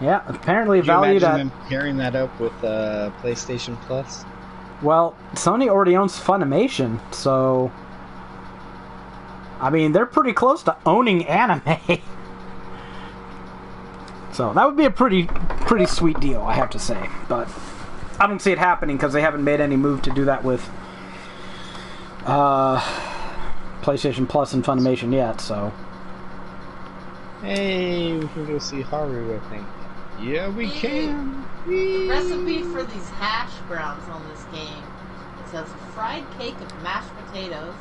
[SPEAKER 1] Yeah, apparently
[SPEAKER 3] Could you
[SPEAKER 1] valued
[SPEAKER 3] imagine
[SPEAKER 1] at...
[SPEAKER 3] them pairing that up with PlayStation Plus?
[SPEAKER 1] Well, Sony already owns Funimation, so... I mean, they're pretty close to owning anime. So, that would be a pretty sweet deal, I have to say. But I don't see it happening because they haven't made any move to do that with PlayStation Plus and Funimation yet, so...
[SPEAKER 3] Hey, we can go see Haru, I think. Yeah, we can.
[SPEAKER 2] The recipe for these hash browns on this game, it says fried cake of mashed potatoes,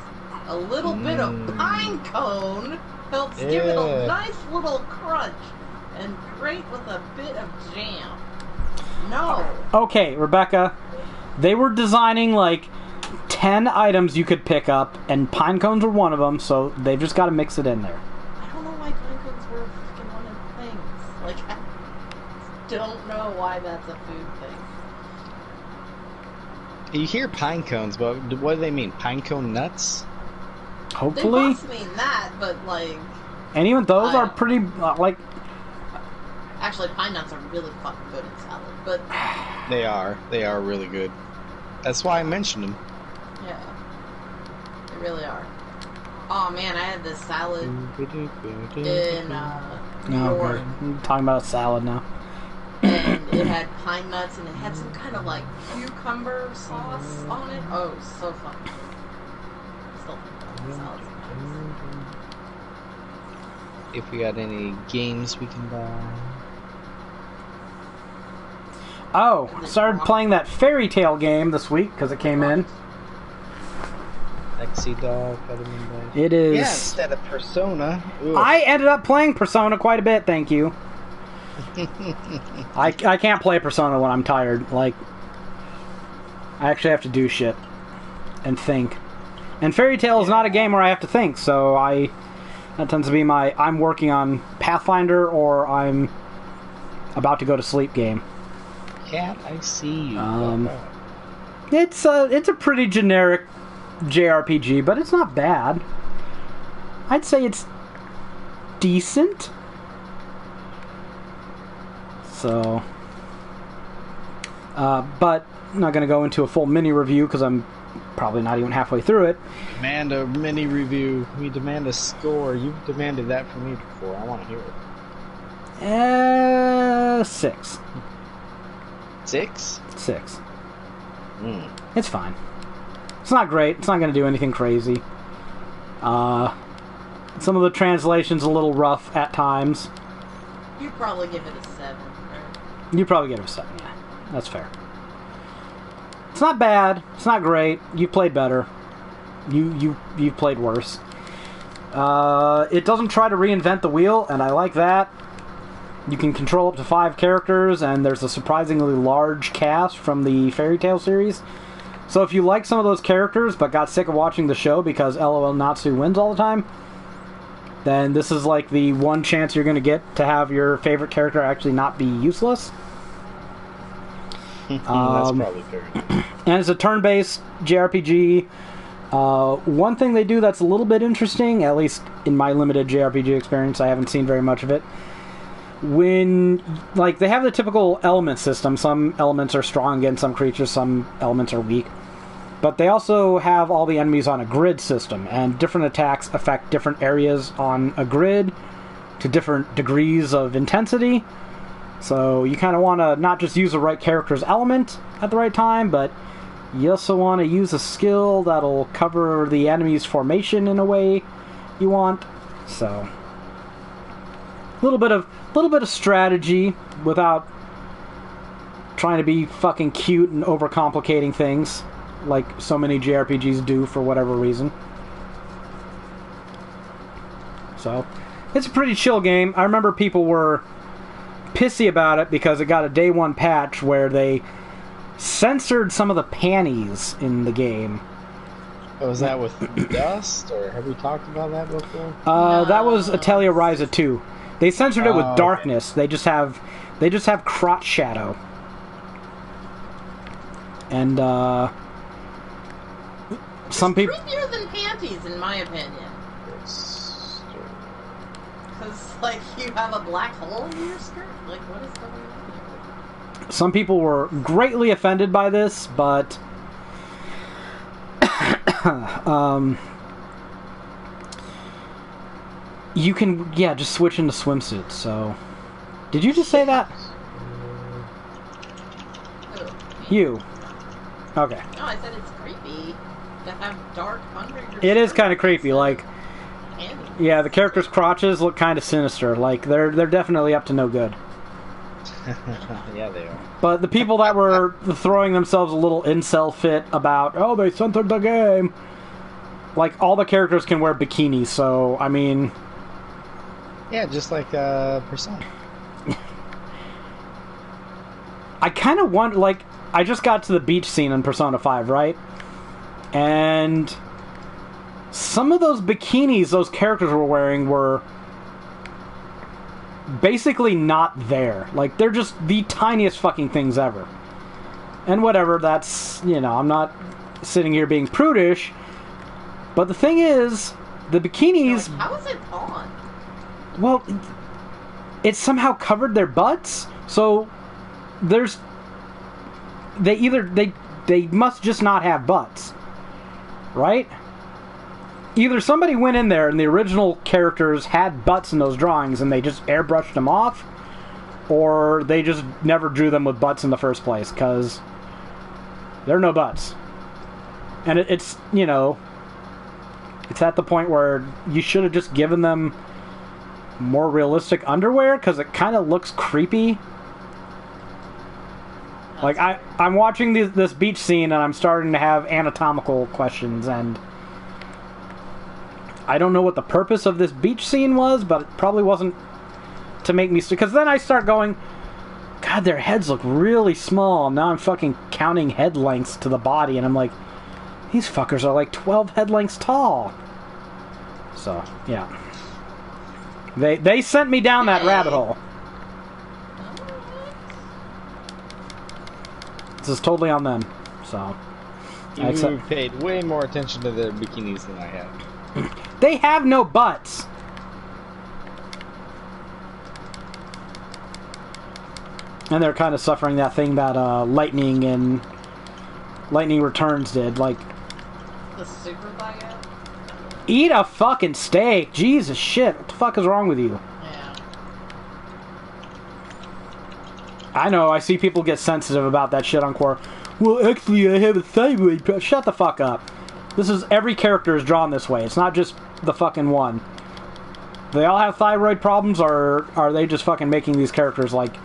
[SPEAKER 2] a little bit of pine cone helps give it a nice little crunch, and great with a bit of jam. No.
[SPEAKER 1] Okay, Rebecca, they were designing like 10 items you could pick up, and pine cones were one of them, so they've just got to mix it in there.
[SPEAKER 2] I don't know why pine cones were freaking one of the things. Like, I don't know why that's a food thing.
[SPEAKER 3] You hear pine cones, but what do they mean? Pine cone nuts?
[SPEAKER 1] Hopefully.
[SPEAKER 2] They must mean that, but like...
[SPEAKER 1] And even those are pretty, like...
[SPEAKER 2] Actually, pine nuts are really fucking good in salad, but...
[SPEAKER 3] They are really good. That's why I mentioned them.
[SPEAKER 2] Yeah. They really are. Oh man, I had this salad in New York.
[SPEAKER 1] I'm talking about salad now.
[SPEAKER 2] And it had pine nuts and it had some kind of like cucumber sauce on it. Oh, it was so fucking good. Still think that salad's nice.
[SPEAKER 3] If we got any games we can buy.
[SPEAKER 1] Oh, I started playing that Fairy Tale game this week because it came in.
[SPEAKER 3] Lexi Dog, Peppermint.
[SPEAKER 1] It is.
[SPEAKER 3] Yeah, instead of Persona. Ooh.
[SPEAKER 1] I ended up playing Persona quite a bit, thank you. I can't play Persona when I'm tired. Like, I actually have to do shit and think. And Fairy Tale is not a game where I have to think, so that tends to be my I'm working on Pathfinder or I'm about to go to sleep game.
[SPEAKER 3] Cat, I see you.
[SPEAKER 1] It's a pretty generic JRPG, but it's not bad. I'd say it's decent. So, but I'm not going to go into a full mini review because I'm probably not even halfway through it.
[SPEAKER 3] Demand a mini review. We demand a score. You've demanded that from me before. I want to hear it.
[SPEAKER 1] 6.
[SPEAKER 3] 6?
[SPEAKER 1] 6.
[SPEAKER 3] Mm.
[SPEAKER 1] It's fine. It's not great. It's not going to do anything crazy. Some of the translation's a little rough at times.
[SPEAKER 2] You'd probably give it a 7, right?
[SPEAKER 1] You probably give it a 7, yeah. That's fair. It's not bad. It's not great. You played better. You've played worse. It doesn't try to reinvent the wheel, and I like that. You can control up to 5 characters, and there's a surprisingly large cast from the Fairy Tail series. So if you like some of those characters, but got sick of watching the show because LOL Natsu wins all the time, then this is like the one chance you're going to get to have your favorite character actually not be useless.
[SPEAKER 3] That's probably fair.
[SPEAKER 1] And it's a turn-based JRPG. One thing they do that's a little bit interesting, at least in my limited JRPG experience, I haven't seen very much of it. When, like, they have the typical element system. Some elements are strong against some creatures, some elements are weak. But they also have all the enemies on a grid system, and different attacks affect different areas on a grid to different degrees of intensity. So you kind of want to not just use the right character's element at the right time, but you also want to use a skill that'll cover the enemy's formation in a way you want. So a little bit of strategy without trying to be fucking cute and overcomplicating things like so many JRPGs do for whatever reason. So it's a pretty chill game. I remember people were pissy about it because it got a day one patch where they censored some of the panties in the game.
[SPEAKER 3] Oh, was that with Dust, or have we talked about that before?
[SPEAKER 1] That was Atelier Ryza 2. They censored it with
[SPEAKER 3] okay.
[SPEAKER 1] Darkness. They just have crotch shadow. And some people
[SPEAKER 2] creepier than panties, in my opinion. Because, like, you have a black hole in your skirt? Like, what is going on here?
[SPEAKER 1] Some people were greatly offended by this, but you can, just switch into swimsuits. So, did you just say that? You. Okay.
[SPEAKER 2] No, I said it's creepy to have dark under your
[SPEAKER 1] It is
[SPEAKER 2] skirt.
[SPEAKER 1] kind of creepy, like,
[SPEAKER 2] Candy.
[SPEAKER 1] yeah, the characters' crotches look kind of sinister. Like, they're definitely up to no good.
[SPEAKER 3] Yeah, they are.
[SPEAKER 1] But the people that were throwing themselves a little incel fit about, oh, they censored the game, like, all the characters can wear bikinis, so, I mean...
[SPEAKER 3] Yeah, just like Persona.
[SPEAKER 1] I kind of want, like, I just got to the beach scene in Persona 5, right? And some of those bikinis those characters were wearing were basically not there. Like, they're just the tiniest fucking things ever. And whatever, that's, I'm not sitting here being prudish, but the thing is, the bikinis...
[SPEAKER 2] Like, how is it on?
[SPEAKER 1] Well, it somehow covered their butts, so there's... They must just not have butts. Right? Either somebody went in there and the original characters had butts in those drawings and they just airbrushed them off, or they just never drew them with butts in the first place, because there are no butts. And it's at the point where you should have just given them more realistic underwear, because it kind of looks creepy. Like, I'm watching this beach scene and I'm starting to have anatomical questions, and I don't know what the purpose of this beach scene was, but it probably wasn't to make me... Because then I start going, God, their heads look really small. Now I'm fucking counting head lengths to the body, and I'm like, these fuckers are like 12 head lengths tall. So, yeah. They sent me down that rabbit hole. This is totally on them. So,
[SPEAKER 3] You paid way more attention to their bikinis than I have.
[SPEAKER 1] They have no butts. And they're kind of suffering that thing that Lightning Returns did. Like,
[SPEAKER 2] The super bio?
[SPEAKER 1] eat a fucking steak. Jesus shit. What the fuck is wrong with you?
[SPEAKER 2] Yeah.
[SPEAKER 1] I know, I see people get sensitive about that shit on Quora. Well, actually, I have a thyroid. Shut the fuck up. This is, every character is drawn this way. It's not just the fucking one. Do they all have thyroid problems, or are they just fucking making these characters, like,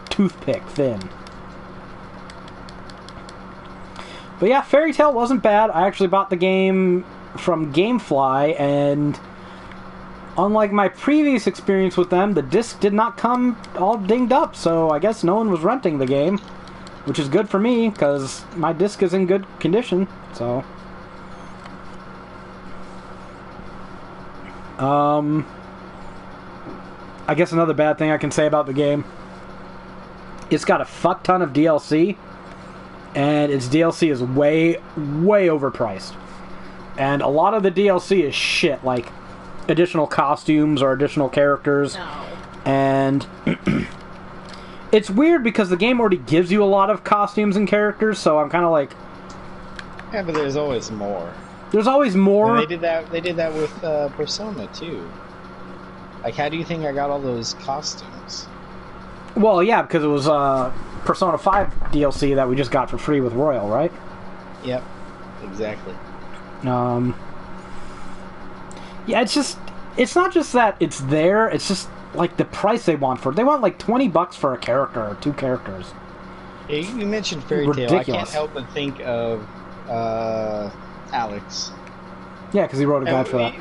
[SPEAKER 1] toothpick thin? But yeah, Fairy Tail wasn't bad. I actually bought the game from Gamefly, and unlike my previous experience with them, the disc did not come all dinged up, so I guess no one was renting the game, which is good for me, because my disc is in good condition, so... I guess another bad thing I can say about the game, it's got a fuck ton of DLC, and its DLC is way, way overpriced. And a lot of the DLC is shit, like additional costumes or additional characters.
[SPEAKER 2] No.
[SPEAKER 1] And it's weird because the game already gives you a lot of costumes and characters, so I'm kind of like...
[SPEAKER 3] Yeah, but there's always more.
[SPEAKER 1] There's always more.
[SPEAKER 3] And they did that with Persona too. Like, how do you think I got all those costumes?
[SPEAKER 1] Well, yeah, because it was Persona 5 DLC that we just got for free with Royal, right?
[SPEAKER 3] Yep, exactly.
[SPEAKER 1] Yeah, it's not just that it's there, it's just, like, the price they want for it. They want, like, $20 for a character or two characters.
[SPEAKER 3] Yeah, you mentioned Fairy Tail. I can't help but think of Alex.
[SPEAKER 1] Yeah, because he wrote a guide for that.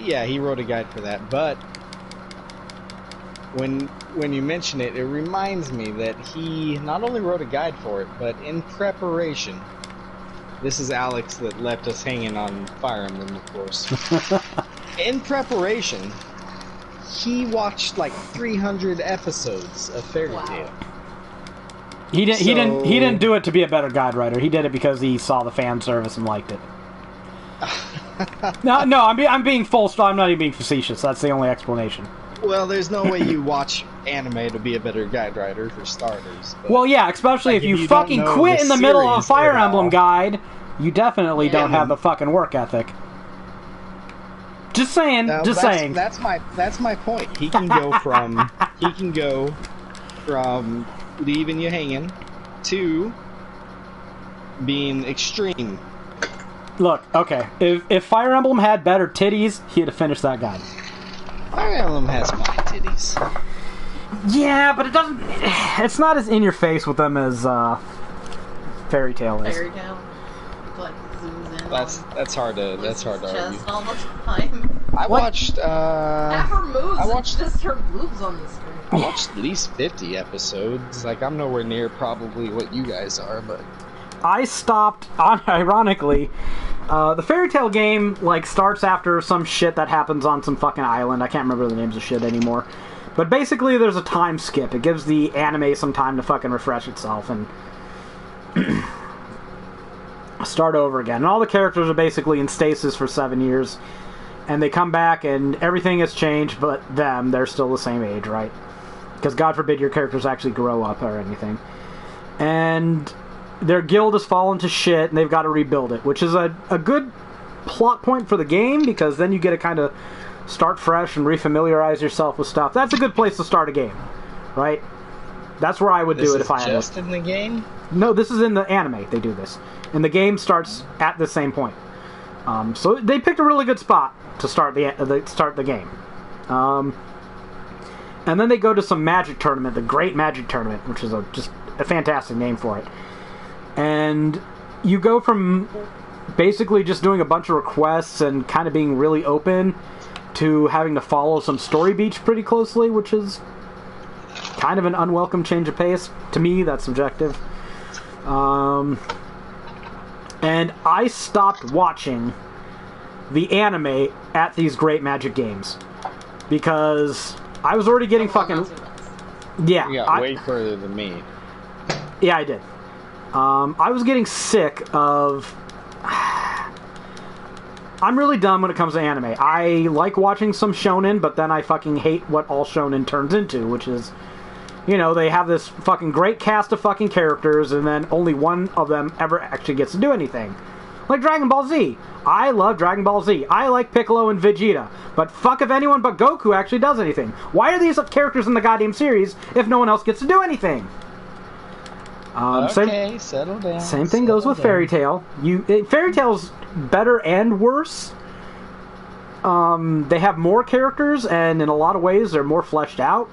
[SPEAKER 3] Yeah, he wrote a guide for that, but when you mention it, it reminds me that he not only wrote a guide for it, but in preparation, this is Alex that left us hanging on Fire Emblem, of course. In preparation, he watched like 300 episodes of Fairy Tail.
[SPEAKER 1] He didn't do it to be a better guide writer. He did it because he saw the fan service and liked it. No, I'm being full stop. I'm not even being facetious. That's the only explanation.
[SPEAKER 3] Well, there's no way you watch anime to be a better guide writer, for starters. But,
[SPEAKER 1] well, yeah, especially
[SPEAKER 3] like,
[SPEAKER 1] if you fucking quit in the middle of a Fire Emblem guide, you definitely don't have the fucking work ethic. Just saying. Saying.
[SPEAKER 3] That's my point. He can go from leaving you hanging to being extreme.
[SPEAKER 1] Look, okay, if Fire Emblem had better titties, he'd have finished that guide.
[SPEAKER 3] Fire Emblem has fine titties.
[SPEAKER 1] Yeah, but it doesn't. It's not as in your face with them as Fairy Tail is.
[SPEAKER 2] Fairy Tail, like, zooms in.
[SPEAKER 3] That's hard to argue.
[SPEAKER 2] All the time.
[SPEAKER 3] I watched.
[SPEAKER 2] Half her moves. Just her boobs on the screen.
[SPEAKER 3] I watched at least 50 episodes. Like, I'm nowhere near probably what you guys are, but
[SPEAKER 1] I stopped. Ironically, the Fairy Tail game like starts after some shit that happens on some fucking island. I can't remember the names of shit anymore. But basically, there's a time skip. It gives the anime some time to fucking refresh itself and start over again. And all the characters are basically in stasis for 7 years. And they come back and everything has changed, but they're still the same age, right? Because God forbid your characters actually grow up or anything. And their guild has fallen to shit and they've got to rebuild it, which is a good plot point for the game, because then you get to kind of start fresh and refamiliarize yourself with stuff. That's a good place to start a game, right? That's where I would do it if I had it.
[SPEAKER 3] Just in the game?
[SPEAKER 1] No, this is in the anime. They do this, and the game starts at the same point. So they picked a really good spot to start the game. And then they go to some magic tournament, the Great Magic Tournament, which is just a fantastic name for it. And you go from basically just doing a bunch of requests and kind of being really open to having to follow some story beats pretty closely, which is kind of an unwelcome change of pace. To me, that's subjective. And I stopped watching the anime at these Great Magic games because I was already getting fucking... Yeah.
[SPEAKER 3] You got way further than me.
[SPEAKER 1] Yeah, I did. I was getting sick of I'm really dumb when it comes to anime. I like watching some shonen, but then I fucking hate what all shonen turns into, which is, you know, they have this fucking great cast of fucking characters, and then only one of them ever actually gets to do anything. Like Dragon Ball Z. I love Dragon Ball Z. I like Piccolo and Vegeta. But fuck if anyone but Goku actually does anything. Why are these characters in the goddamn series if no one else gets to do anything?
[SPEAKER 3] Okay, settle down.
[SPEAKER 1] Same thing goes with Fairy Tail. Fairy Tail's better and worse. They have more characters, and in a lot of ways, they're more fleshed out.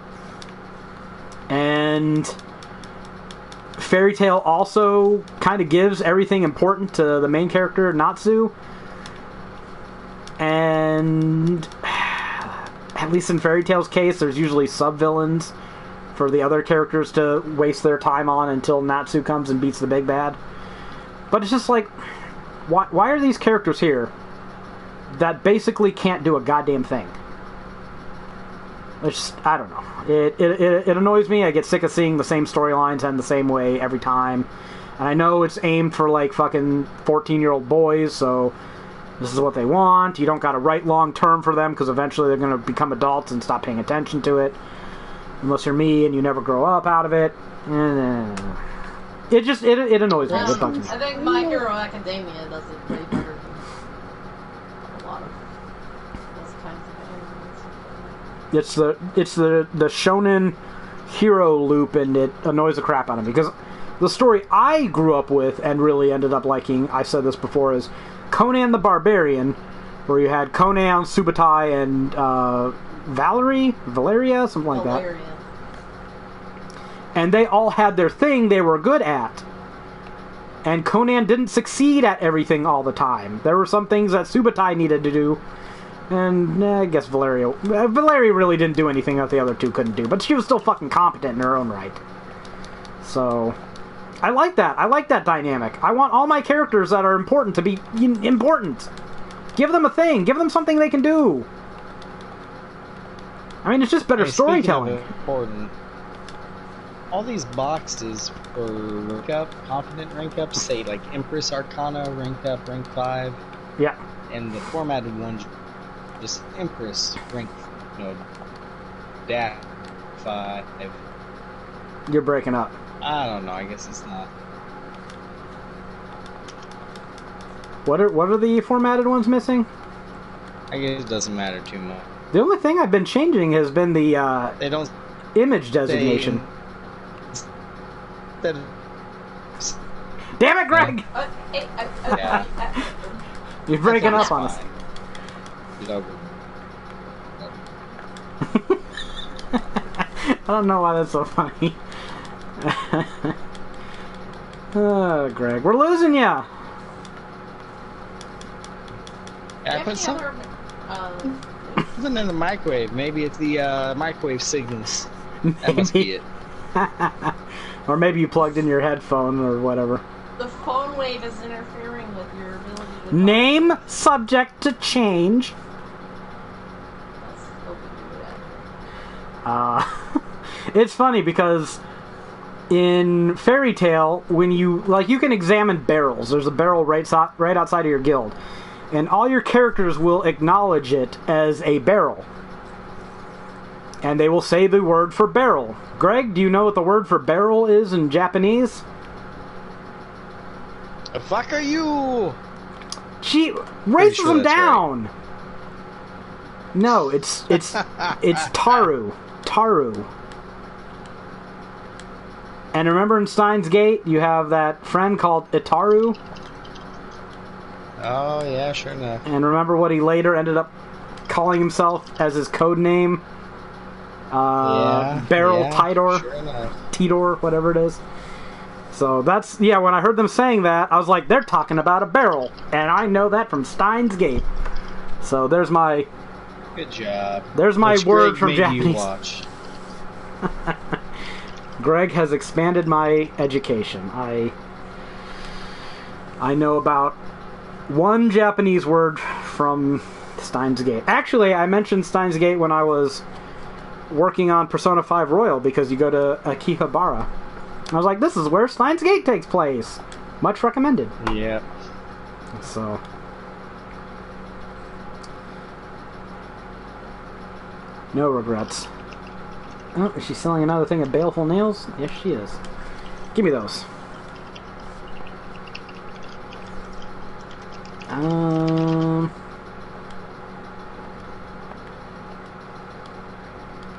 [SPEAKER 1] And Fairy Tail also kind of gives everything important to the main character, Natsu. And at least in Fairy Tail's case, there's usually sub-villains for the other characters to waste their time on until Natsu comes and beats the big bad. But it's just like, why are these characters here that basically can't do a goddamn thing? It's just, I don't know. It annoys me. I get sick of seeing the same storylines end the same way every time. And I know it's aimed for like fucking 14-year-old boys, so this is what they want. You don't gotta write long term for them because eventually they're gonna become adults and stop paying attention to it. Unless you're me and you never grow up out of it. It just, it annoys me.
[SPEAKER 2] I think My Hero Academia does it way better than a lot of those kinds of animes.
[SPEAKER 1] It's the shonen hero loop, and it annoys the crap out of me. Because the story I grew up with and really ended up liking, I said this before, is Conan the Barbarian, where you had Conan, Subutai, and Valeria, something like that. And they all had their thing they were good at. And Conan didn't succeed at everything all the time. There were some things that Subutai needed to do. And I guess Valeria really didn't do anything that the other two couldn't do. But she was still fucking competent in her own right. So, I like that. I like that dynamic. I want all my characters that are important to be important. Give them a thing. Give them something they can do. I mean, it's just better storytelling.
[SPEAKER 3] Important. All these boxes for rank up, confident rank up, say like Empress Arcana, rank up, rank 5.
[SPEAKER 1] Yeah.
[SPEAKER 3] And the formatted ones, just Empress, rank, dash 5.
[SPEAKER 1] You're breaking up.
[SPEAKER 3] I don't know, I guess it's not.
[SPEAKER 1] What are the formatted ones missing?
[SPEAKER 3] I guess it doesn't matter too much.
[SPEAKER 1] The only thing I've been changing has been the
[SPEAKER 3] they don't
[SPEAKER 1] image designation. Damn it, Greg!
[SPEAKER 3] Yeah.
[SPEAKER 1] You're breaking up on us. I don't know why that's so funny. Oh, Greg, we're losing ya.
[SPEAKER 3] Yeah, I put something in the microwave. Maybe it's the microwave signals. That must be it.
[SPEAKER 1] Or maybe you plugged in your headphone or whatever.
[SPEAKER 2] The phone wave is interfering with your ability to
[SPEAKER 1] Name
[SPEAKER 2] talk.
[SPEAKER 1] subject to change.
[SPEAKER 2] Let's hope we do that.
[SPEAKER 1] It's funny because in Fairy Tail, when you can examine barrels. There's a barrel right outside of your guild, and all your characters will acknowledge it as a barrel. And they will say the word for barrel. Greg, do you know what the word for barrel is in Japanese?
[SPEAKER 3] The fuck are you?
[SPEAKER 1] Gee, racism
[SPEAKER 3] sure that's
[SPEAKER 1] down! Right. No, it's Taru. Taru. And remember in Steins Gate, you have that friend called Itaru?
[SPEAKER 3] Oh, yeah, sure enough.
[SPEAKER 1] And remember what he later ended up calling himself as his code name? Barrel Tidor,
[SPEAKER 3] sure
[SPEAKER 1] Tidor, whatever it is. So that's, yeah, when I heard them saying that, I was like, they're talking about a barrel. And I know that from Steins Gate. So there's my...
[SPEAKER 3] Good job.
[SPEAKER 1] There's my
[SPEAKER 3] Which
[SPEAKER 1] word
[SPEAKER 3] Greg
[SPEAKER 1] from
[SPEAKER 3] made
[SPEAKER 1] Japanese.
[SPEAKER 3] You watch.
[SPEAKER 1] Greg has expanded my education. I know about one Japanese word from Steins Gate. Actually, I mentioned Steins Gate when I was working on Persona 5 Royal, because you go to Akihabara. I was like, this is where Steins Gate takes place. Much recommended.
[SPEAKER 3] Yeah.
[SPEAKER 1] So, No regrets. Oh, is she selling another thing of baleful nails? Yes, she is. Give me those.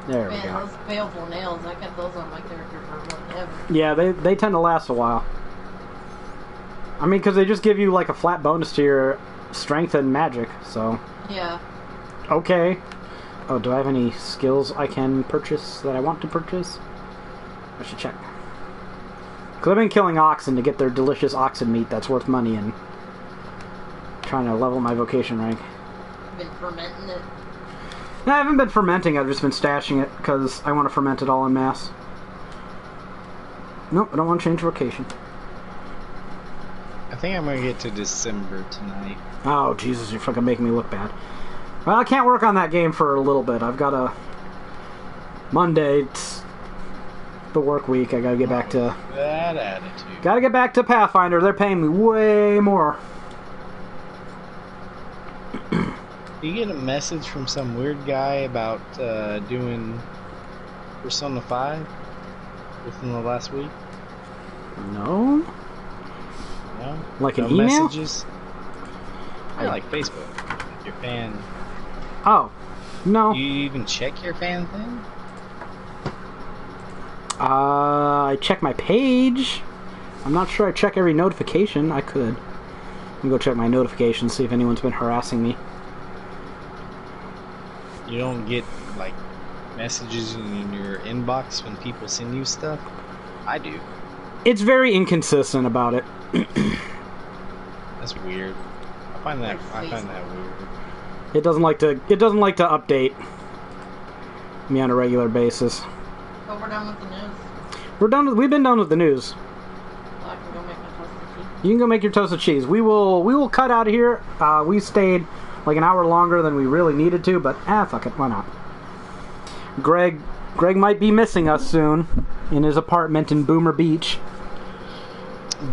[SPEAKER 1] There we go.
[SPEAKER 2] Those baleful nails, I kept those on my character for forever.
[SPEAKER 1] Yeah, they tend to last a while. I mean, because they just give you like a flat bonus to your strength and magic, so...
[SPEAKER 2] Yeah.
[SPEAKER 1] Okay. Oh, do I have any skills I can purchase that I want to purchase? I should check. Because I've been killing oxen to get their delicious oxen meat that's worth money and trying to level my vocation rank.
[SPEAKER 2] Been fermenting it.
[SPEAKER 1] No, I haven't been fermenting, I've just been stashing it because I want to ferment it all en masse. Nope, I don't want to change vocation.
[SPEAKER 3] I think I'm gonna get to December tonight.
[SPEAKER 1] Oh, Jesus, you're fucking making me look bad. Well, I can't work on that game for a little bit. I've got a... Monday, it's the work week. I gotta get back to...
[SPEAKER 3] That attitude.
[SPEAKER 1] Gotta get back to Pathfinder. They're paying me way more.
[SPEAKER 3] You get a message from some weird guy about doing Persona 5 within the last week?
[SPEAKER 1] No?
[SPEAKER 3] No?
[SPEAKER 1] Like
[SPEAKER 3] no
[SPEAKER 1] an email?
[SPEAKER 3] Messages? Yeah, like Facebook. Your fan...
[SPEAKER 1] Oh. No.
[SPEAKER 3] You even check your fan thing?
[SPEAKER 1] I check my page. I'm not sure I check every notification. I could. Let me go check my notifications, see if anyone's been harassing me.
[SPEAKER 3] You don't get, like, messages in your inbox when people send you stuff? I do.
[SPEAKER 1] It's very inconsistent about it.
[SPEAKER 3] That's weird. I find that weird.
[SPEAKER 1] It doesn't like to update me on a regular basis.
[SPEAKER 2] But we're done with the news.
[SPEAKER 1] We've been done with the news.
[SPEAKER 2] So I can go make my toasted cheese.
[SPEAKER 1] You can go make your toasted cheese. We will cut out of here. We stayed like an hour longer than we really needed to, but fuck it, why not? Greg might be missing us soon in his apartment in Boomer Beach.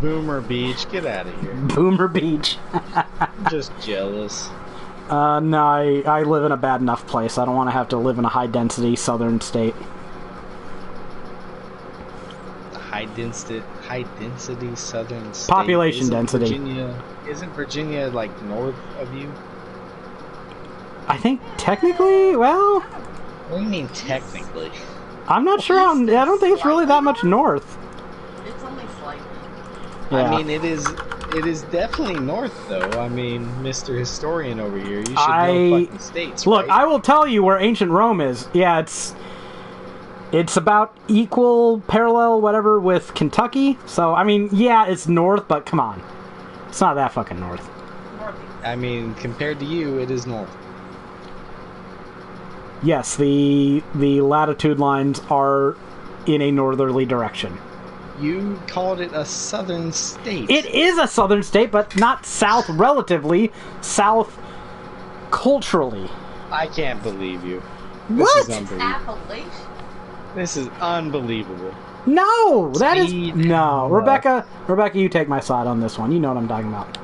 [SPEAKER 3] Boomer Beach, get out of here.
[SPEAKER 1] Boomer Beach.
[SPEAKER 3] I'm just jealous.
[SPEAKER 1] No, I live in a bad enough place. I don't want to have to live in a high-density southern state.
[SPEAKER 3] High density southern state.
[SPEAKER 1] Population density.
[SPEAKER 3] Isn't Virginia like north of you?
[SPEAKER 1] I think technically, well...
[SPEAKER 3] What do you mean technically?
[SPEAKER 1] I'm not sure. I don't think it's really that much north.
[SPEAKER 2] It's only slightly.
[SPEAKER 1] Yeah.
[SPEAKER 3] I mean, it is definitely north, though. I mean, Mr. Historian over here, you should know fucking states,
[SPEAKER 1] Look,
[SPEAKER 3] right?
[SPEAKER 1] I will tell you where ancient Rome is. Yeah, it's about equal, parallel, whatever, with Kentucky. So, I mean, yeah, it's north, but come on. It's not that fucking north.
[SPEAKER 3] I mean, compared to you, it is north.
[SPEAKER 1] Yes, the latitude lines are in a northerly direction.
[SPEAKER 3] You called it a southern state.
[SPEAKER 1] It is a southern state, but not south relatively, south culturally.
[SPEAKER 3] I can't believe you.
[SPEAKER 1] What?
[SPEAKER 3] This is unbelievable.
[SPEAKER 2] Appalachian.
[SPEAKER 3] This is unbelievable.
[SPEAKER 1] No, that is
[SPEAKER 3] Speed.
[SPEAKER 1] no. Rebecca, you take my side on this one. You know what I'm talking about.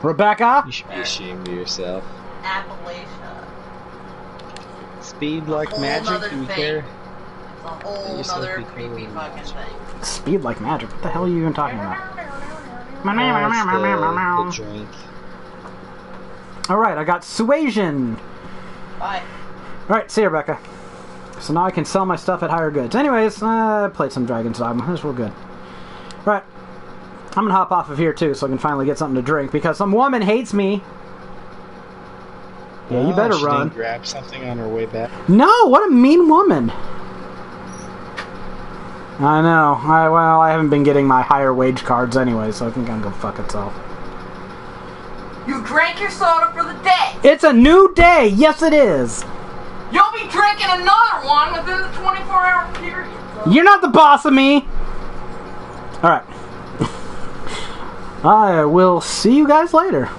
[SPEAKER 1] Rebecca?
[SPEAKER 3] You should be ashamed of yourself.
[SPEAKER 2] Appalachia.
[SPEAKER 3] Speed like
[SPEAKER 2] whole
[SPEAKER 3] magic,
[SPEAKER 2] nother
[SPEAKER 3] do you
[SPEAKER 2] thing.
[SPEAKER 3] care?
[SPEAKER 2] It's a whole
[SPEAKER 3] Yourself
[SPEAKER 2] other
[SPEAKER 3] be
[SPEAKER 2] creepy
[SPEAKER 3] cool.
[SPEAKER 2] fucking thing.
[SPEAKER 1] Speed like magic. What the hell are you even talking about?
[SPEAKER 3] That's the drink.
[SPEAKER 1] Alright, I got suasion.
[SPEAKER 2] Bye.
[SPEAKER 1] Alright, see you, Rebecca. So now I can sell my stuff at higher goods. Anyways, I played some Dragon's Dogma. This real good. Alright. I'm gonna hop off of here too so I can finally get something to drink because some woman hates me. Yeah, you better
[SPEAKER 3] she
[SPEAKER 1] run.
[SPEAKER 3] didn't grab something on her way back.
[SPEAKER 1] No, what a mean woman. I know. I haven't been getting my higher wage cards anyway, so I think I'm gonna go fuck itself.
[SPEAKER 2] You drank your soda for the day.
[SPEAKER 1] It's a new day. Yes, it is.
[SPEAKER 2] You'll be drinking another one within the 24-hour period. So.
[SPEAKER 1] You're not the boss of me. All right. I will see you guys later.